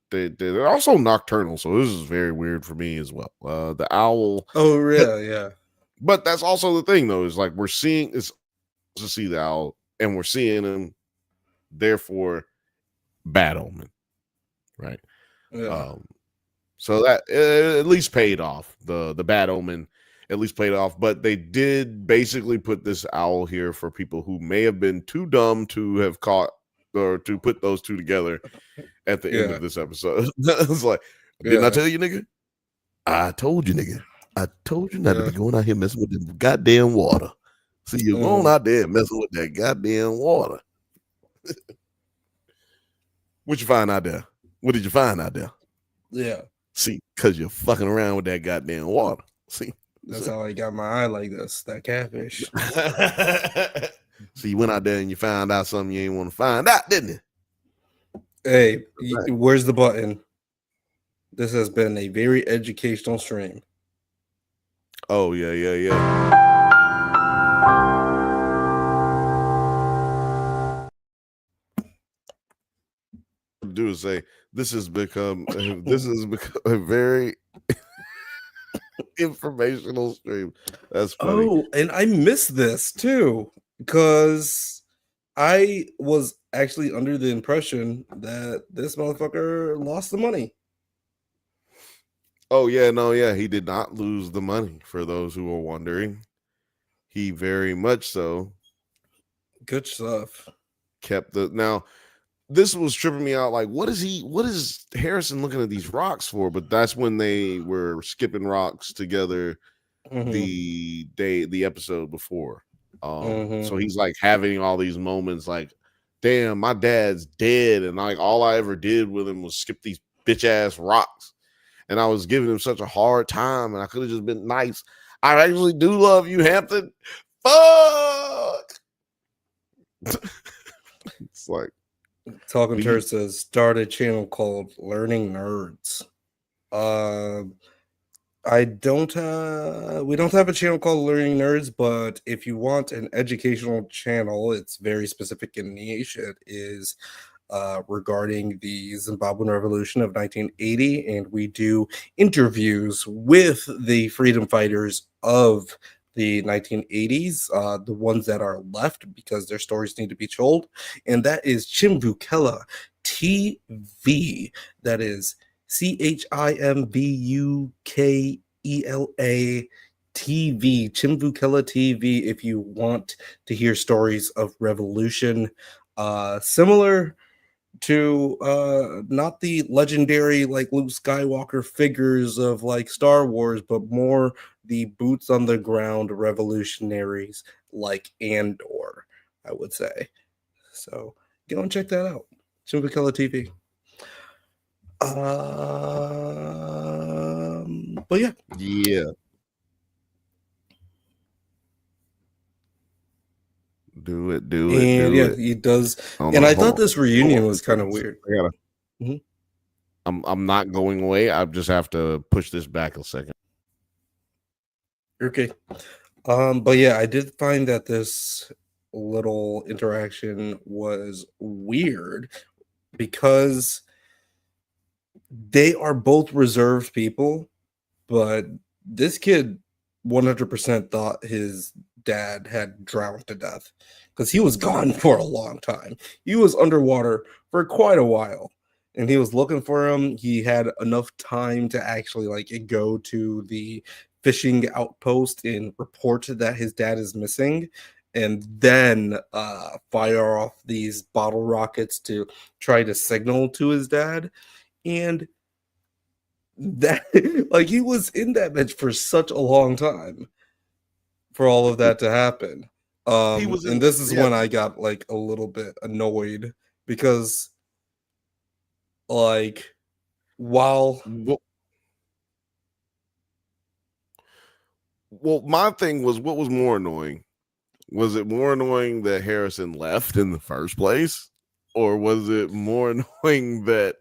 they're also nocturnal, so this is very weird for me as well. The owl. Oh yeah. But that's also the thing, though, is like we're seeing is to see the owl, and we're seeing him, therefore, bad omen, right? Yeah. So that at least paid off. The bad omen at least paid off, but they did basically put this owl here for people who may have been too dumb to have caught or to put those two together at the end of this episode. It's like, didn't I tell you, nigga? I told you, nigga. I told you not to be going out here messing with the goddamn water. See, you're going out there messing with that goddamn water. What you find out there? What did you find out there? Yeah. See, because you're fucking around with that goddamn water. See? That's how I got my eye like this, that catfish. So you went out there and you found out something you ain't want to find out, didn't you? Hey, where's the button? This has been a very educational stream. Oh, yeah. Do is say this has become a very informational stream. That's funny. Oh, and I missed this too because I was actually under the impression that this motherfucker lost the money. Oh yeah, he did not lose the money. For those who are wondering, he very much so. Good stuff. Kept the now. This was tripping me out. Like, what is Harrison looking at these rocks for? But that's when they were skipping rocks together the episode before. So he's like having all these moments like, damn, my dad's dead. And like all I ever did with him was skip these bitch ass rocks. And I was giving him such a hard time, and I could have just been nice. I actually do love you, Hampton. Fuck. It's like Talking Turd says start a channel called Learning Nerds. We don't have a channel called Learning Nerds, but if you want an educational channel, it's very specific in niche. It is regarding the Zimbabwean Revolution of 1980, and we do interviews with the freedom fighters of the 1980s, the ones that are left because their stories need to be told, and that is Chimvukela TV. That is CHIMVUKELA TV, Chimvukela TV, if you want to hear stories of revolution, similar to not the legendary like Luke Skywalker figures of like Star Wars, but more the boots on the ground revolutionaries like Andor, I would say. So go and check that out. Chimvukela TV. But yeah. Do it. And yeah, he does. And I thought this reunion was kind of weird. I'm not going away. I just have to push this back a second. Okay. But yeah, I did find that this little interaction was weird because they are both reserved people, but this kid 100% thought his dad had drowned to death because he was gone for a long time. He was underwater for quite a while, and he was looking for him. He had enough time to actually like go to the fishing outpost and report that his dad is missing, and then fire off these bottle rockets to try to signal to his dad. And that like he was in that bitch for such a long time for all of that to happen. And this is when I got like a little bit annoyed because like while Well, my thing was, what was more annoying? Was it more annoying that Harrison left in the first place? Or was it more annoying that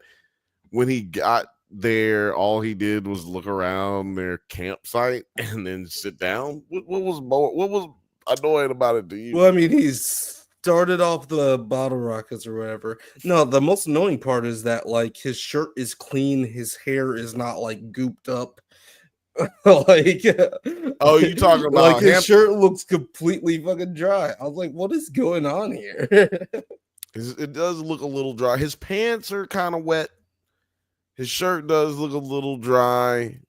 when he got there, all he did was look around their campsite and then sit down? What was annoying about it to you? well, I mean, he's started off the bottle rockets or whatever. No, the most annoying part is that like his shirt is clean, his hair is not like gooped up. Like, Oh, you talking about like his him? shirt looks completely fucking dry. I was like, what is going on here? It does look a little dry. His pants are kind of wet. His shirt does look a little dry.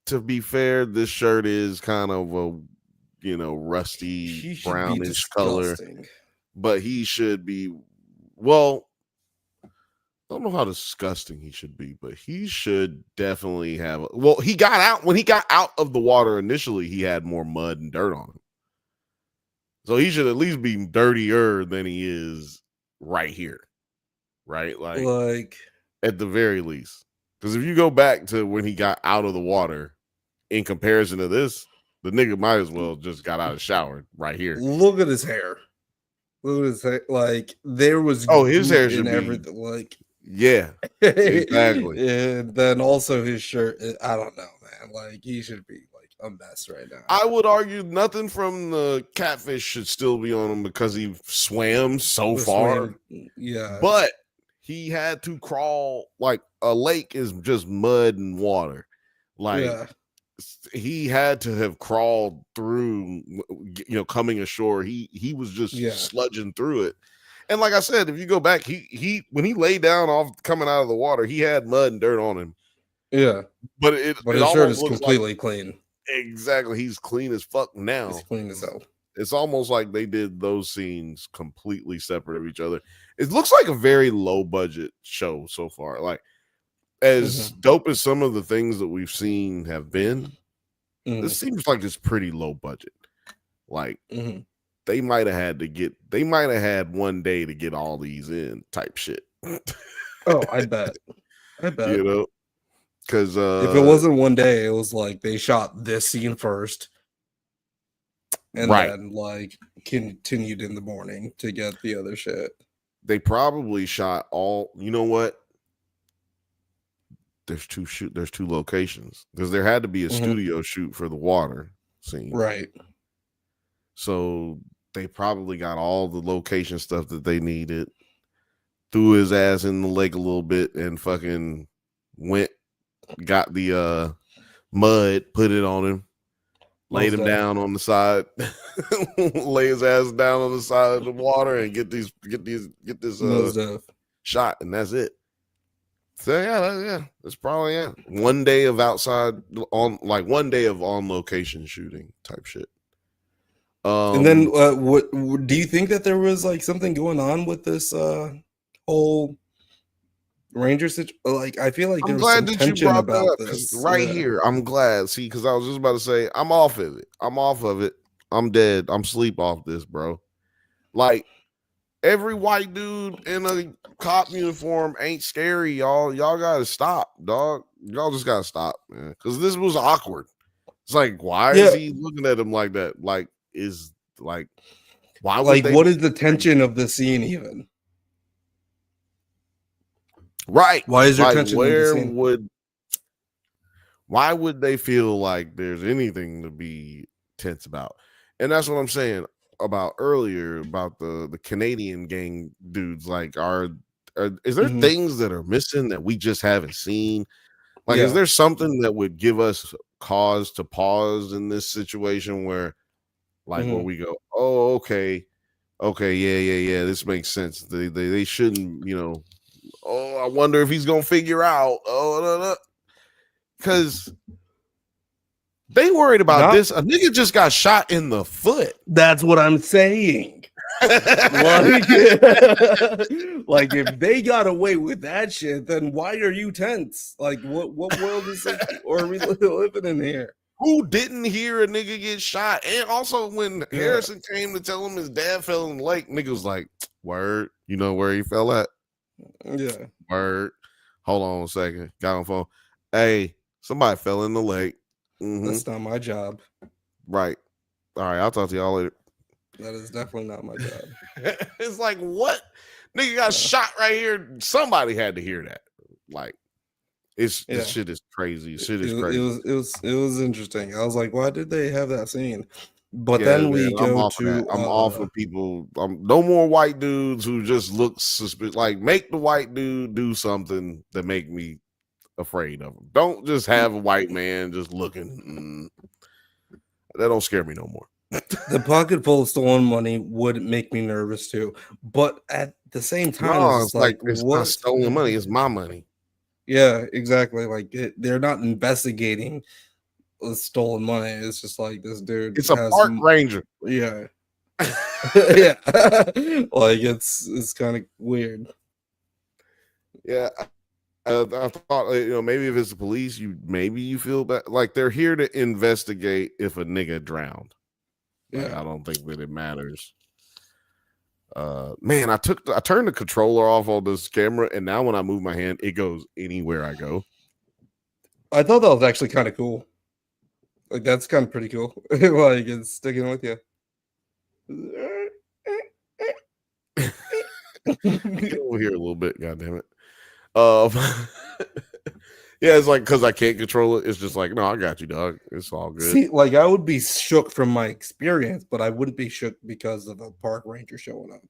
To be fair, this shirt is kind of a rusty He should be brownish color, disgusting. but he should be, well, I don't know how disgusting he should be, but he should definitely have when he got out of the water initially, he had more mud and dirt on him. So he should at least be dirtier than he is right here. Right? Like at the very least. Because if you go back to when he got out of the water, in comparison to this, the nigga might as well just got out of the shower right here. Look at his hair. Look at his hair. Like there was his hair should in be everything. Like yeah, exactly. And then also his shirt. I don't know, man. Like he should be like a mess right now. I would argue nothing from the catfish should still be on him because he swam so far. Yeah, but he had to crawl. Like a lake is just mud and water. Like he had to have crawled through, coming ashore. He was just sludging through it. And like I said, if you go back, he when he lay down off coming out of the water, he had mud and dirt on him. Yeah, but his shirt is completely clean. Exactly, he's clean as fuck now. He's clean as hell. It's almost like they did those scenes completely separate of each other. It looks like a very low budget show so far. Like as dope as some of the things that we've seen have been, this seems like it's pretty low budget. Like they might have had one day to get all these in type shit. Oh, I bet. Because if it wasn't one day, it was like they shot this scene first and then like continued in the morning to get the other shit. They probably shot all, you know what? There's two locations because there had to be a studio shoot for the water scene. Right. So they probably got all the location stuff that they needed, threw his ass in the lake a little bit and fucking got the mud, put it on him, laid him down on the side, lay his ass down on the side of the water and get this shot, and that's it. So it's probably 1 day of one day of on location shooting type shit. And then what do you think that there was like something going on with this whole Ranger situation? Like I feel like there was some tension about this here. I'm glad. See, because I was just about to say I'm off of it. I'm dead. I'm sleep off this, bro. Like every white dude in a cop uniform ain't scary, y'all. Y'all gotta stop, dog. Y'all just gotta stop, man. Because this was awkward. It's like, why is he looking at him like that? Like, why? Like, what is the tension of the scene even? Right. Why is there tension in the scene? Why would they feel like there's anything to be tense about? And that's what I'm saying about earlier about the Canadian gang dudes. Like, is there things that are missing that we just haven't seen? Like, is there something that would give us cause to pause in this situation where where we go, oh, okay, yeah, this makes sense. They shouldn't, oh, I wonder if he's gonna figure out, because they worried about this. A nigga just got shot in the foot. That's what I'm saying. Like if they got away with that shit, then why are you tense? Like what world is it, or are we living in here? Who didn't hear a nigga get shot? And also when Harrison came to tell him his dad fell in the lake, nigga was like, word, you know where he fell at? Yeah. Word. Hold on a second. Got on phone. Hey, somebody fell in the lake. That's not my job. Right. All right. I'll talk to y'all later. That is definitely not my job. It's like, what? Nigga got shot right here. Somebody had to hear that. Like, this shit is crazy. Shit is crazy. It was interesting. I was like, why did they have that scene? But Yeah, then we man, I'm go off of to that. I'm off of people. No more white dudes who just look suspicious. Like, make the white dude do something that make me afraid of him. Don't just have a white man just looking. That don't scare me no more. The pocket full of stolen money would make me nervous too. But at the same time, No, it's like it's what? not stolen money. It's my money. Yeah, exactly. Like they're not investigating stolen money. It's just like this dude. It's a park ranger. Yeah, yeah. Like it's kind of weird. Yeah, I thought maybe if it's the police, maybe you feel bad. Like they're here to investigate if a nigga drowned. Like, Yeah, I don't think that it matters. Man, I turned the controller off on this camera, and now when I move my hand, it goes anywhere I go. I thought that was actually kind of cool. Like that's kind of pretty cool. Like it's sticking with you. Get over here a little bit, goddamn it. Yeah, it's like because I can't control it. It's just like, no, I got you, dog. It's all good. See, like I would be shook from my experience, but I wouldn't be shook because of a park ranger showing up.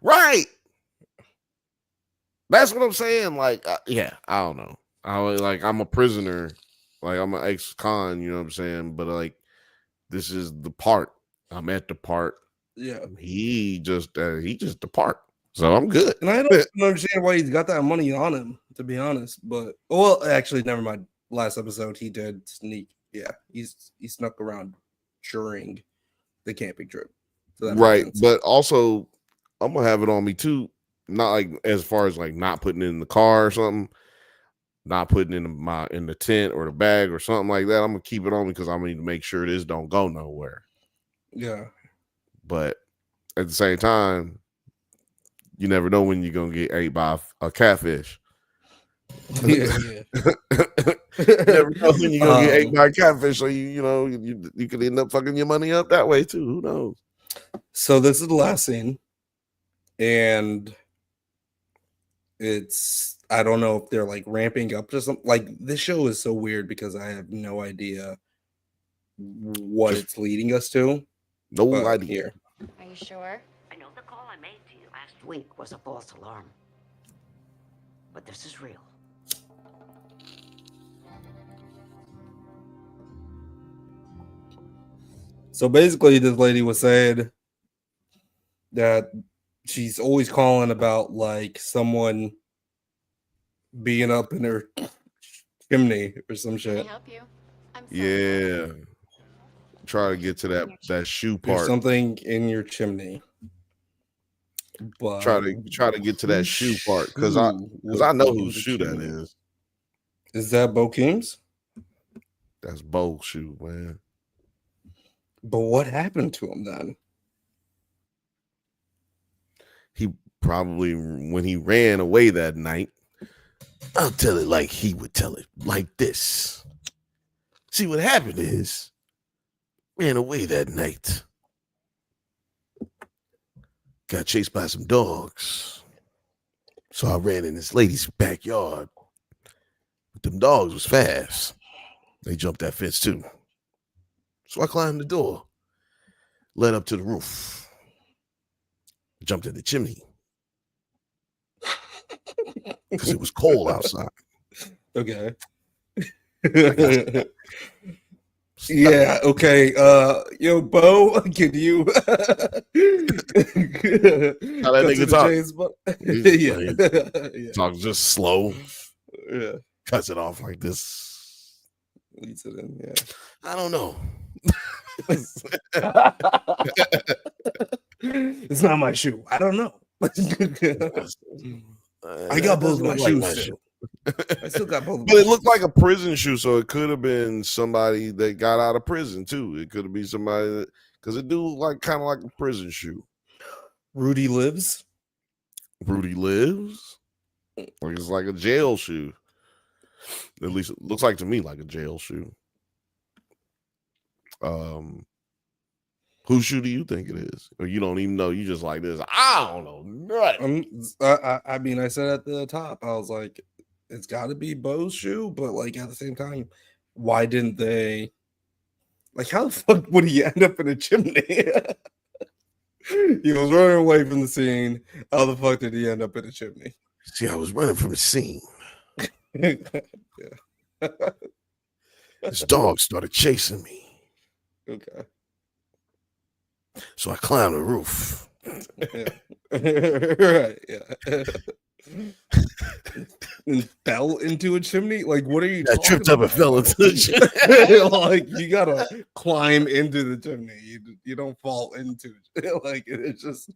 Right. That's what I'm saying. Like, yeah, I don't know. I'm a prisoner. Like, I'm an ex-con, you know what I'm saying? But like, this is the part. I'm at the part. Yeah. He just the part. So I'm good. And I don't understand why he's got that money on him, to be honest. But well, actually, never mind. Last episode, he did sneak. Yeah, he snuck around during the camping trip. So right, but also I'm gonna have it on me too. Not like as far as like not putting it in the car or something, not putting it in the tent or the bag or something like that. I'm gonna keep it on me because I need to make sure this don't go nowhere. Yeah, but at the same time, you never know when you're gonna get ate by a catfish. Yeah. You never know when you're gonna get ate by a catfish, so you could end up fucking your money up that way too. Who knows? So this is the last scene, and it's I don't know if they're like ramping up to something. Like this show is so weird because I have no idea what it's leading us to. No idea. Are you sure? I know the call I made to you last week was a false alarm, but this is real. So basically, this lady was saying that she's always calling about like someone being up in her chimney or some shit. Can I help you? I'm Yeah. Try to get to that shoe part. There's something in your chimney. But try to get to that shoe part because I know whose shoe that is. Is that Bo King's? That's Bo's shoe, man. But what happened to him then? He probably, when he ran away that night, I'll tell it like he would tell it, like this. See, what happened is, ran away that night. Got chased by some dogs. So I ran in this lady's backyard. But them dogs was fast. They jumped that fence too. So I climbed the door, led up to the roof, jumped in the chimney because it was cold outside. Okay. Yeah, okay. Yo, Bo, can you How that nigga talk? Yeah. Talk just slow. Yeah. Cuts it off like this. Leads it in, yeah. I don't know. It's not my shoe. I don't know. I got both my shoes still. I still got both. But it looked like a prison shoe, so it could have been somebody that got out of prison too. It could have been somebody that, because it do look like kind of like a prison shoe. Rudy Lives. Rudy lives. Like it's like a jail shoe. At least it looks like to me like a jail shoe. Whose shoe do you think it is? Or you don't even know? You just like this. I don't know nothing. I mean, I said at the top, I was like, it's got to be Bo's shoe, but like at the same time, why didn't they? Like, how the fuck would he end up in a chimney? He was running away from the scene. How the fuck did he end up in a chimney? See, I was running from the scene. Yeah. This dog started chasing me. Okay. So I climbed the roof. Yeah. Right. Yeah. And fell into a chimney. Like, what are you? I tripped up and fell into the chimney. Like, you gotta climb into the chimney. You don't fall into it. Like, it's just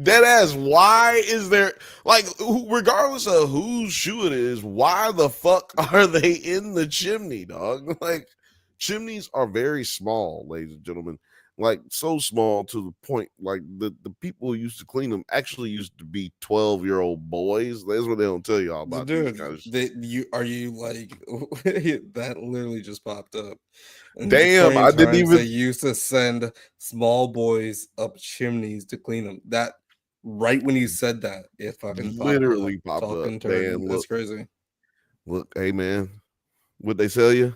dead ass. Why is there like, regardless of whose shoe it is, why the fuck are they in the chimney, dog? Like, chimneys are very small, ladies and gentlemen. Like, so small to the point, like, the people who used to clean them actually used to be 12-year-old boys. That's what they don't tell you all about. Dude, these kind of are you like that literally just popped up. And damn, I didn't even. They used to send small boys up chimneys to clean them. That right when you said that, it fucking literally popped up. Man, that's crazy. Look, hey man, what they sell you?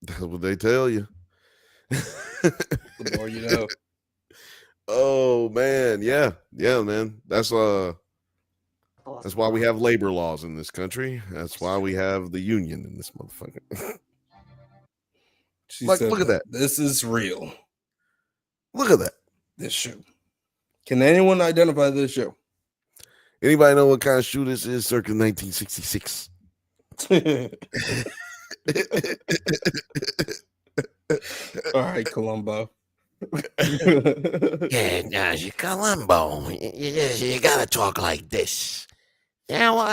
That's what they tell you. The more you know. Oh man, yeah, man. That's why we have labor laws in this country. That's why we have the union in this motherfucker. Like, look at that. This is real. Look at that. This shoe. Can anyone identify this shoe? Anybody know what kind of shoe this is? Circa 1966. All right, Columbo. Yeah, Columbo. You gotta talk like this. Now,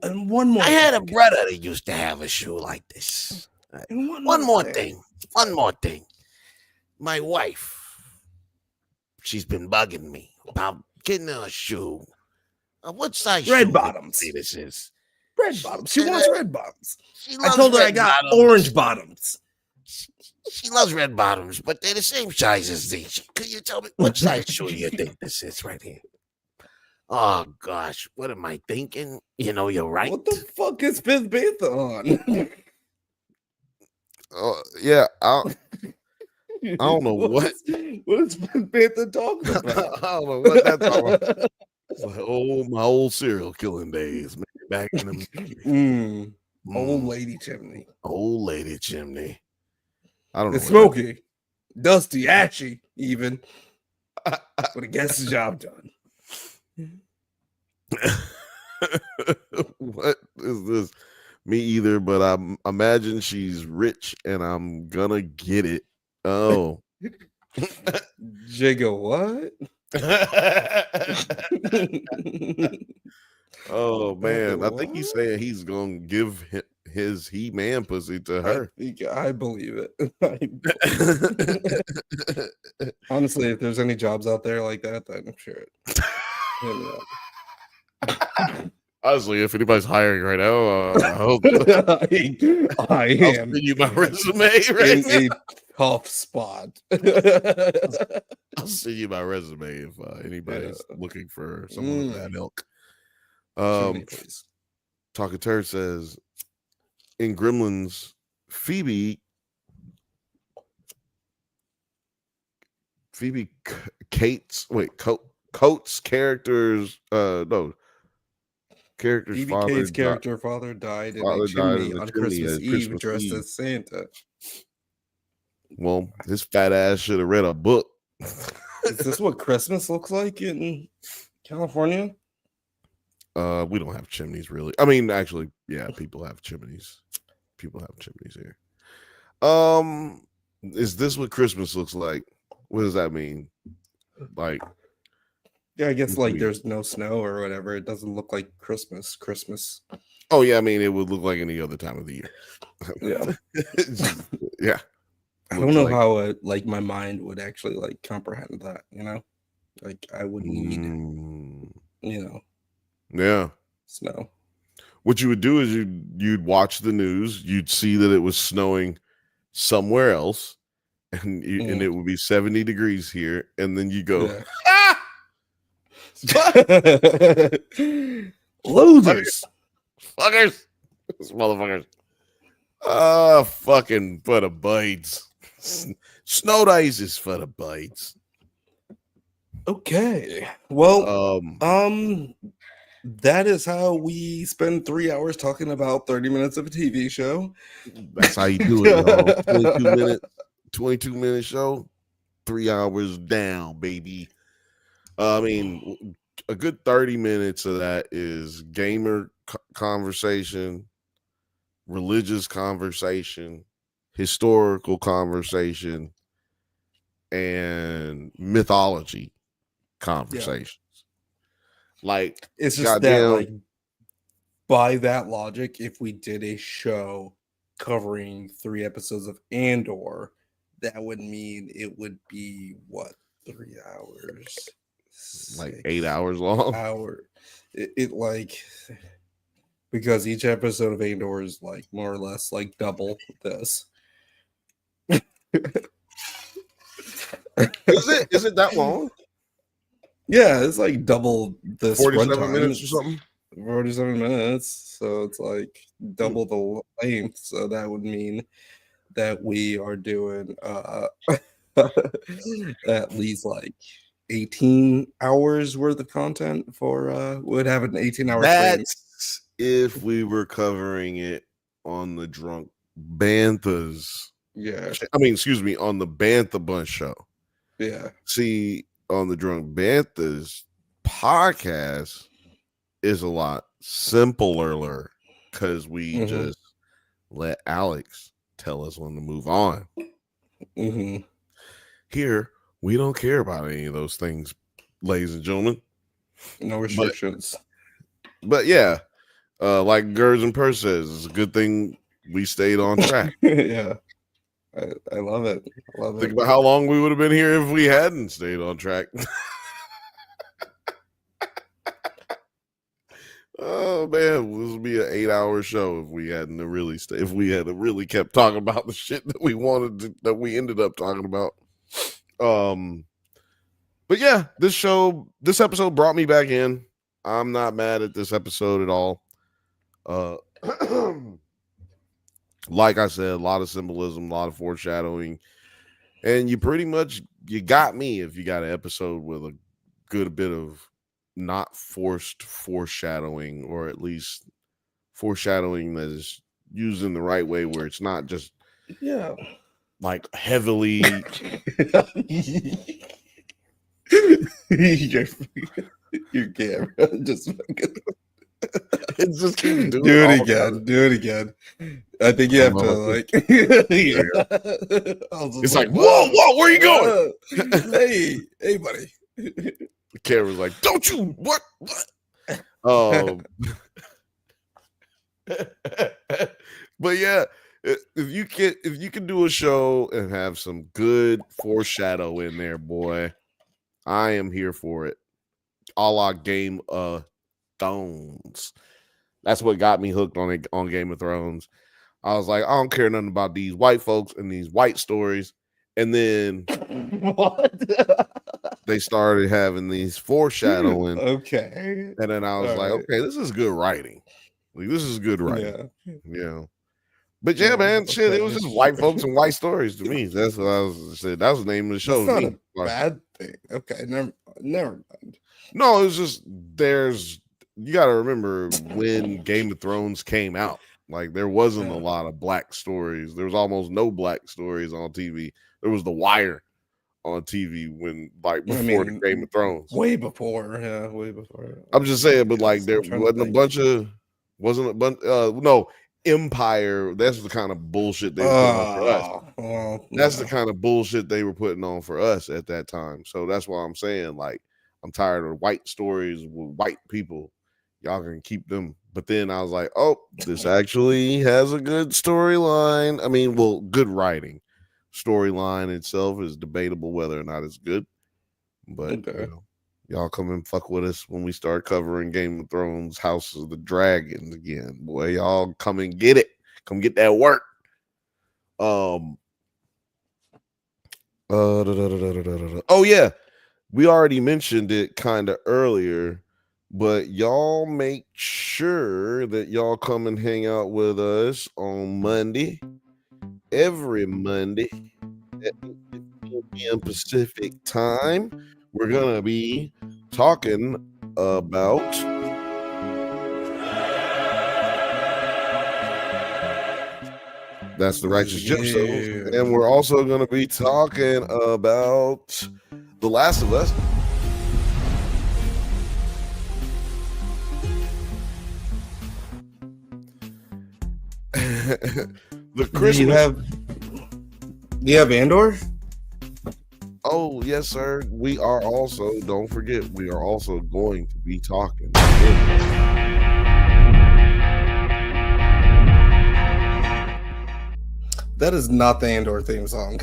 and one more. I had a brother that used to have a shoe like this. One more thing. My wife, she's been bugging me about getting her a shoe. What size red shoe bottoms? This is red bottoms. She wants red bottoms. I told her I got orange bottoms. She loves red bottoms, but they're the same size as these. Could you tell me what size shoe do you think this is right here? Oh gosh, what am I thinking? You know, you're right. What the fuck is Fifth Bantha on? Yeah, I don't know what is Fifth Bantha talking about. I don't know what that's talking about. Like, my old serial killing days, man. Back in the old lady chimney. Old lady chimney. I don't know. It's smoky, dusty, ashy, even. But it gets the job done. What is this? Me either, but I imagine she's rich and I'm gonna get it. Oh. Jigga what? Oh man, I think he's saying he's gonna give his He-Man pussy to her. I believe it. Honestly, if there's any jobs out there like that, then I'm sure it. Honestly, if anybody's hiring right now, I hope I am. I'll send you my resume right in a tough spot. I'll send you my resume if anybody's looking for someone with that ilk. Talking Turd says in Gremlins, Phoebe Coates character's father died in a chimney on Christmas Eve dressed as Santa. Well, his fat ass should have read a book. Is this what Christmas looks like in California? We don't have chimneys really. I mean, actually, yeah, people have chimneys. People have chimneys here. Is this what Christmas looks like? What does that mean? Like, yeah, I guess like there's no snow or whatever. It doesn't look like Christmas. Oh yeah, I mean it would look like any other time of the year. Yeah. Yeah. don't know like, how like my mind would actually like comprehend that, like I would need, yeah. snow. What you would do is you'd watch the news, you'd see that it was snowing somewhere else, and it would be 70 degrees here, and then you go, Yeah. ah, Losers. fuckers, those motherfuckers. Fucking for the bites. Snowed ice is for the bites. Okay. Well, Um, that is how we spend 3 hours talking about 30 minutes of a TV show. that's how you do it, y'all. 22-minute show, 3 hours down, baby. I mean, a good 30 minutes of that is gamer conversation, religious conversation, historical conversation, and mythology conversations. Like, It's just goddamn, that, like, by that logic, if we did a show covering 3 episodes of Andor, that would mean it would be what, 3 hours? like 8 hours long. It like, because each episode of Andor is like more or less like double this. Is it that long? Yeah, it's like double this 47 runtime. minutes or something? 47 minutes, so it's like double the length. So that would mean that we are doing at least like 18 hours worth of content for would have an 18-hour stream. That's if we were covering it on the Drunk Banthas. Yeah. I mean, excuse me, on the Bantha Bunch show. Yeah. See, on the Drunk Banthas podcast is a lot simpler because we just let Alex tell us when to move on. Here, we don't care about any of those things, ladies and gentlemen. No restrictions. But yeah, like Gers and Purse says, it's a good thing we stayed on track. Yeah. I love it. I love Think it. about how long we would have been here if we hadn't stayed on track. Oh man, this would be an 8-hour show if we hadn't really if we had really kept talking about the shit that we wanted to, that we ended up talking about. But yeah, this episode brought me back in. I'm not mad at this episode at all. Like I said, a lot of symbolism, a lot of foreshadowing, and you got me if you got an episode with a good bit of not forced foreshadowing, or at least foreshadowing that is used in the right way, where it's not just like heavily your camera just fucking it's just keep doing do it again. Do it again. I think you have to like it's like whoa, where are you going? Hey buddy. The camera's like, don't you what? But yeah, if you can do a show and have some good foreshadow in there, boy, I am here for it. A la Game of Thrones. That's what got me hooked on Game of Thrones. I was like, I don't care nothing about these white folks and these white stories. And then what? They started having these foreshadowing. Okay. And then I was like, okay, this is good writing. Like, this is good writing. Yeah. But yeah, man, shit, it was just white folks and white stories to me. That's what I said. That was the name of the show. That's not a bad thing. Okay, never mind. No, it's just you got to remember when Game of Thrones came out. Like, there wasn't a lot of black stories. There was almost no black stories on TV. There was The Wire on TV before the Game of Thrones. Way before. I'm just saying, but like there wasn't a bunch no Empire. That's the kind of bullshit they were putting on for us. That's the kind of bullshit they were putting on for us at that time. So that's why I'm saying, like, I'm tired of white stories with white people. Y'all can keep them. But then I was like, oh, this actually has a good storyline. I mean, well, good writing. storyline itself is debatable whether or not it's good. But Okay. y'all come and fuck with us when we start covering Game of Thrones, House of the Dragons again. Boy, y'all come and get it. Come get that work. Oh yeah, we already mentioned it kind of earlier, but y'all make sure that y'all come and hang out with us on Monday, every Monday at 8 p.m. Pacific time. We're gonna be talking about That's the Righteous Gemstones, and we're also gonna be talking about The Last of Us. The Christmas. Do you have Andor? Oh, yes, sir. We are also, don't forget, we are also going to be talking. That is not the Andor theme song.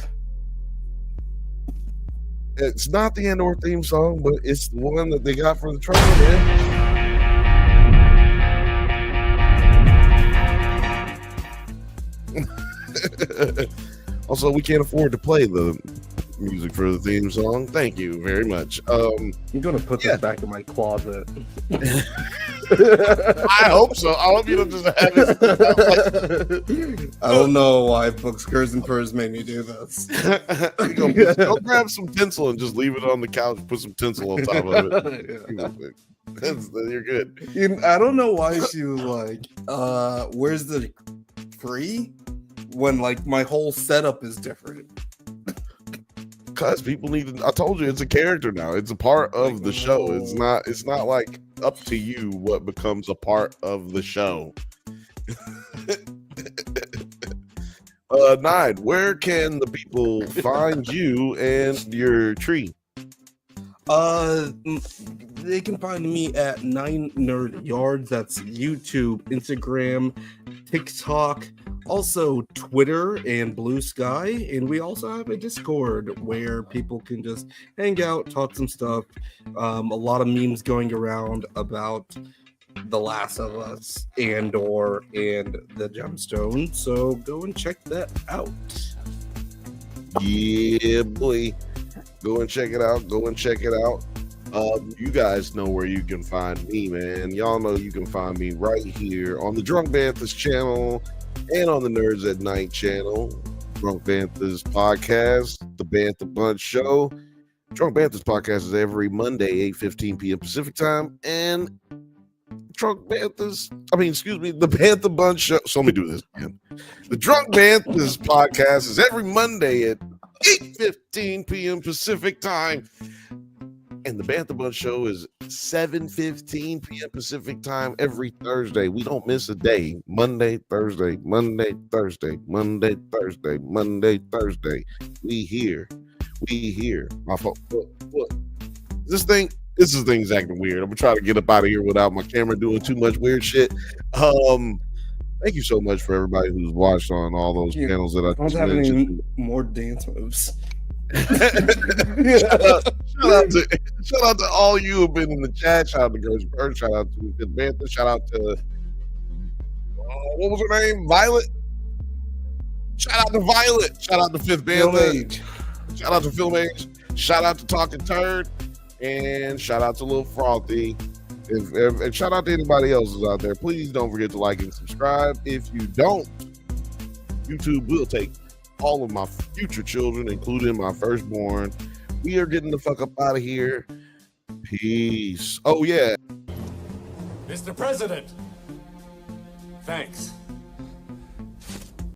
It's not the Andor theme song, but it's the one that they got for the trailer, man. Also, we can't afford to play the music for the theme song. Thank you very much. I'm gonna put this back in my closet. I hope so. I hope you don't just have it. I don't know why Books, Curse, and Purrs made me do this. Go grab some tinsel and just leave it on the couch. Put some tinsel on top of it. You're good. I don't know why she was like, where's the free? When like my whole setup is different. Because people need to, I told you it's a character now. It's a part of the show. It's not like up to you what becomes a part of the show. Nine, where can the people find you and your tree? They can find me at 9 Nerd Yards. That's YouTube, Instagram, TikTok, also Twitter and Blue Sky. And we also have a Discord where people can just hang out, talk some stuff. A lot of memes going around about The Last of Us, Andor, and the Gemstone. So go and check that out. Yeah, boy. Go and check it out. Go and check it out. You guys know where you can find me, man. Y'all know you can find me right here on the Drunk Banthas channel and on the Nerds at Night channel. Drunk Banthas podcast, the Bantha Bunch show. Drunk Banthas podcast is every Monday, 8:15 p.m. Pacific time, and the Bantha Bunch show. So let me do this again. The Drunk Banthas podcast is every Monday at 8:15 p.m. Pacific time. And the Bantha Bunch show is 7:15 p.m. Pacific time every Thursday. We don't miss a day. Monday, Thursday, Monday, Thursday, Monday, Thursday, Monday, Thursday. We here. My fault. What? This thing's acting weird. I'm gonna try to get up out of here without my camera doing too much weird shit. Thank you so much for everybody who's watched on all those channels that I don't have any more dance moves. Shout out to all you who've been in the chat. Shout out to Girls Bird. Shout out to Fifth Bantha. Shout out to what was her name? Violet. Shout out to Violet. Shout out to Fifth Bantha. Shout out to Film Age. Shout out to Talking Turd. And shout out to Lil Frothy. And shout out to anybody else who's out there. Please don't forget to like and subscribe. If you don't, YouTube will take all of my future children, including my firstborn. We are getting the fuck up out of here. Peace. Oh, yeah. Mr. President, thanks.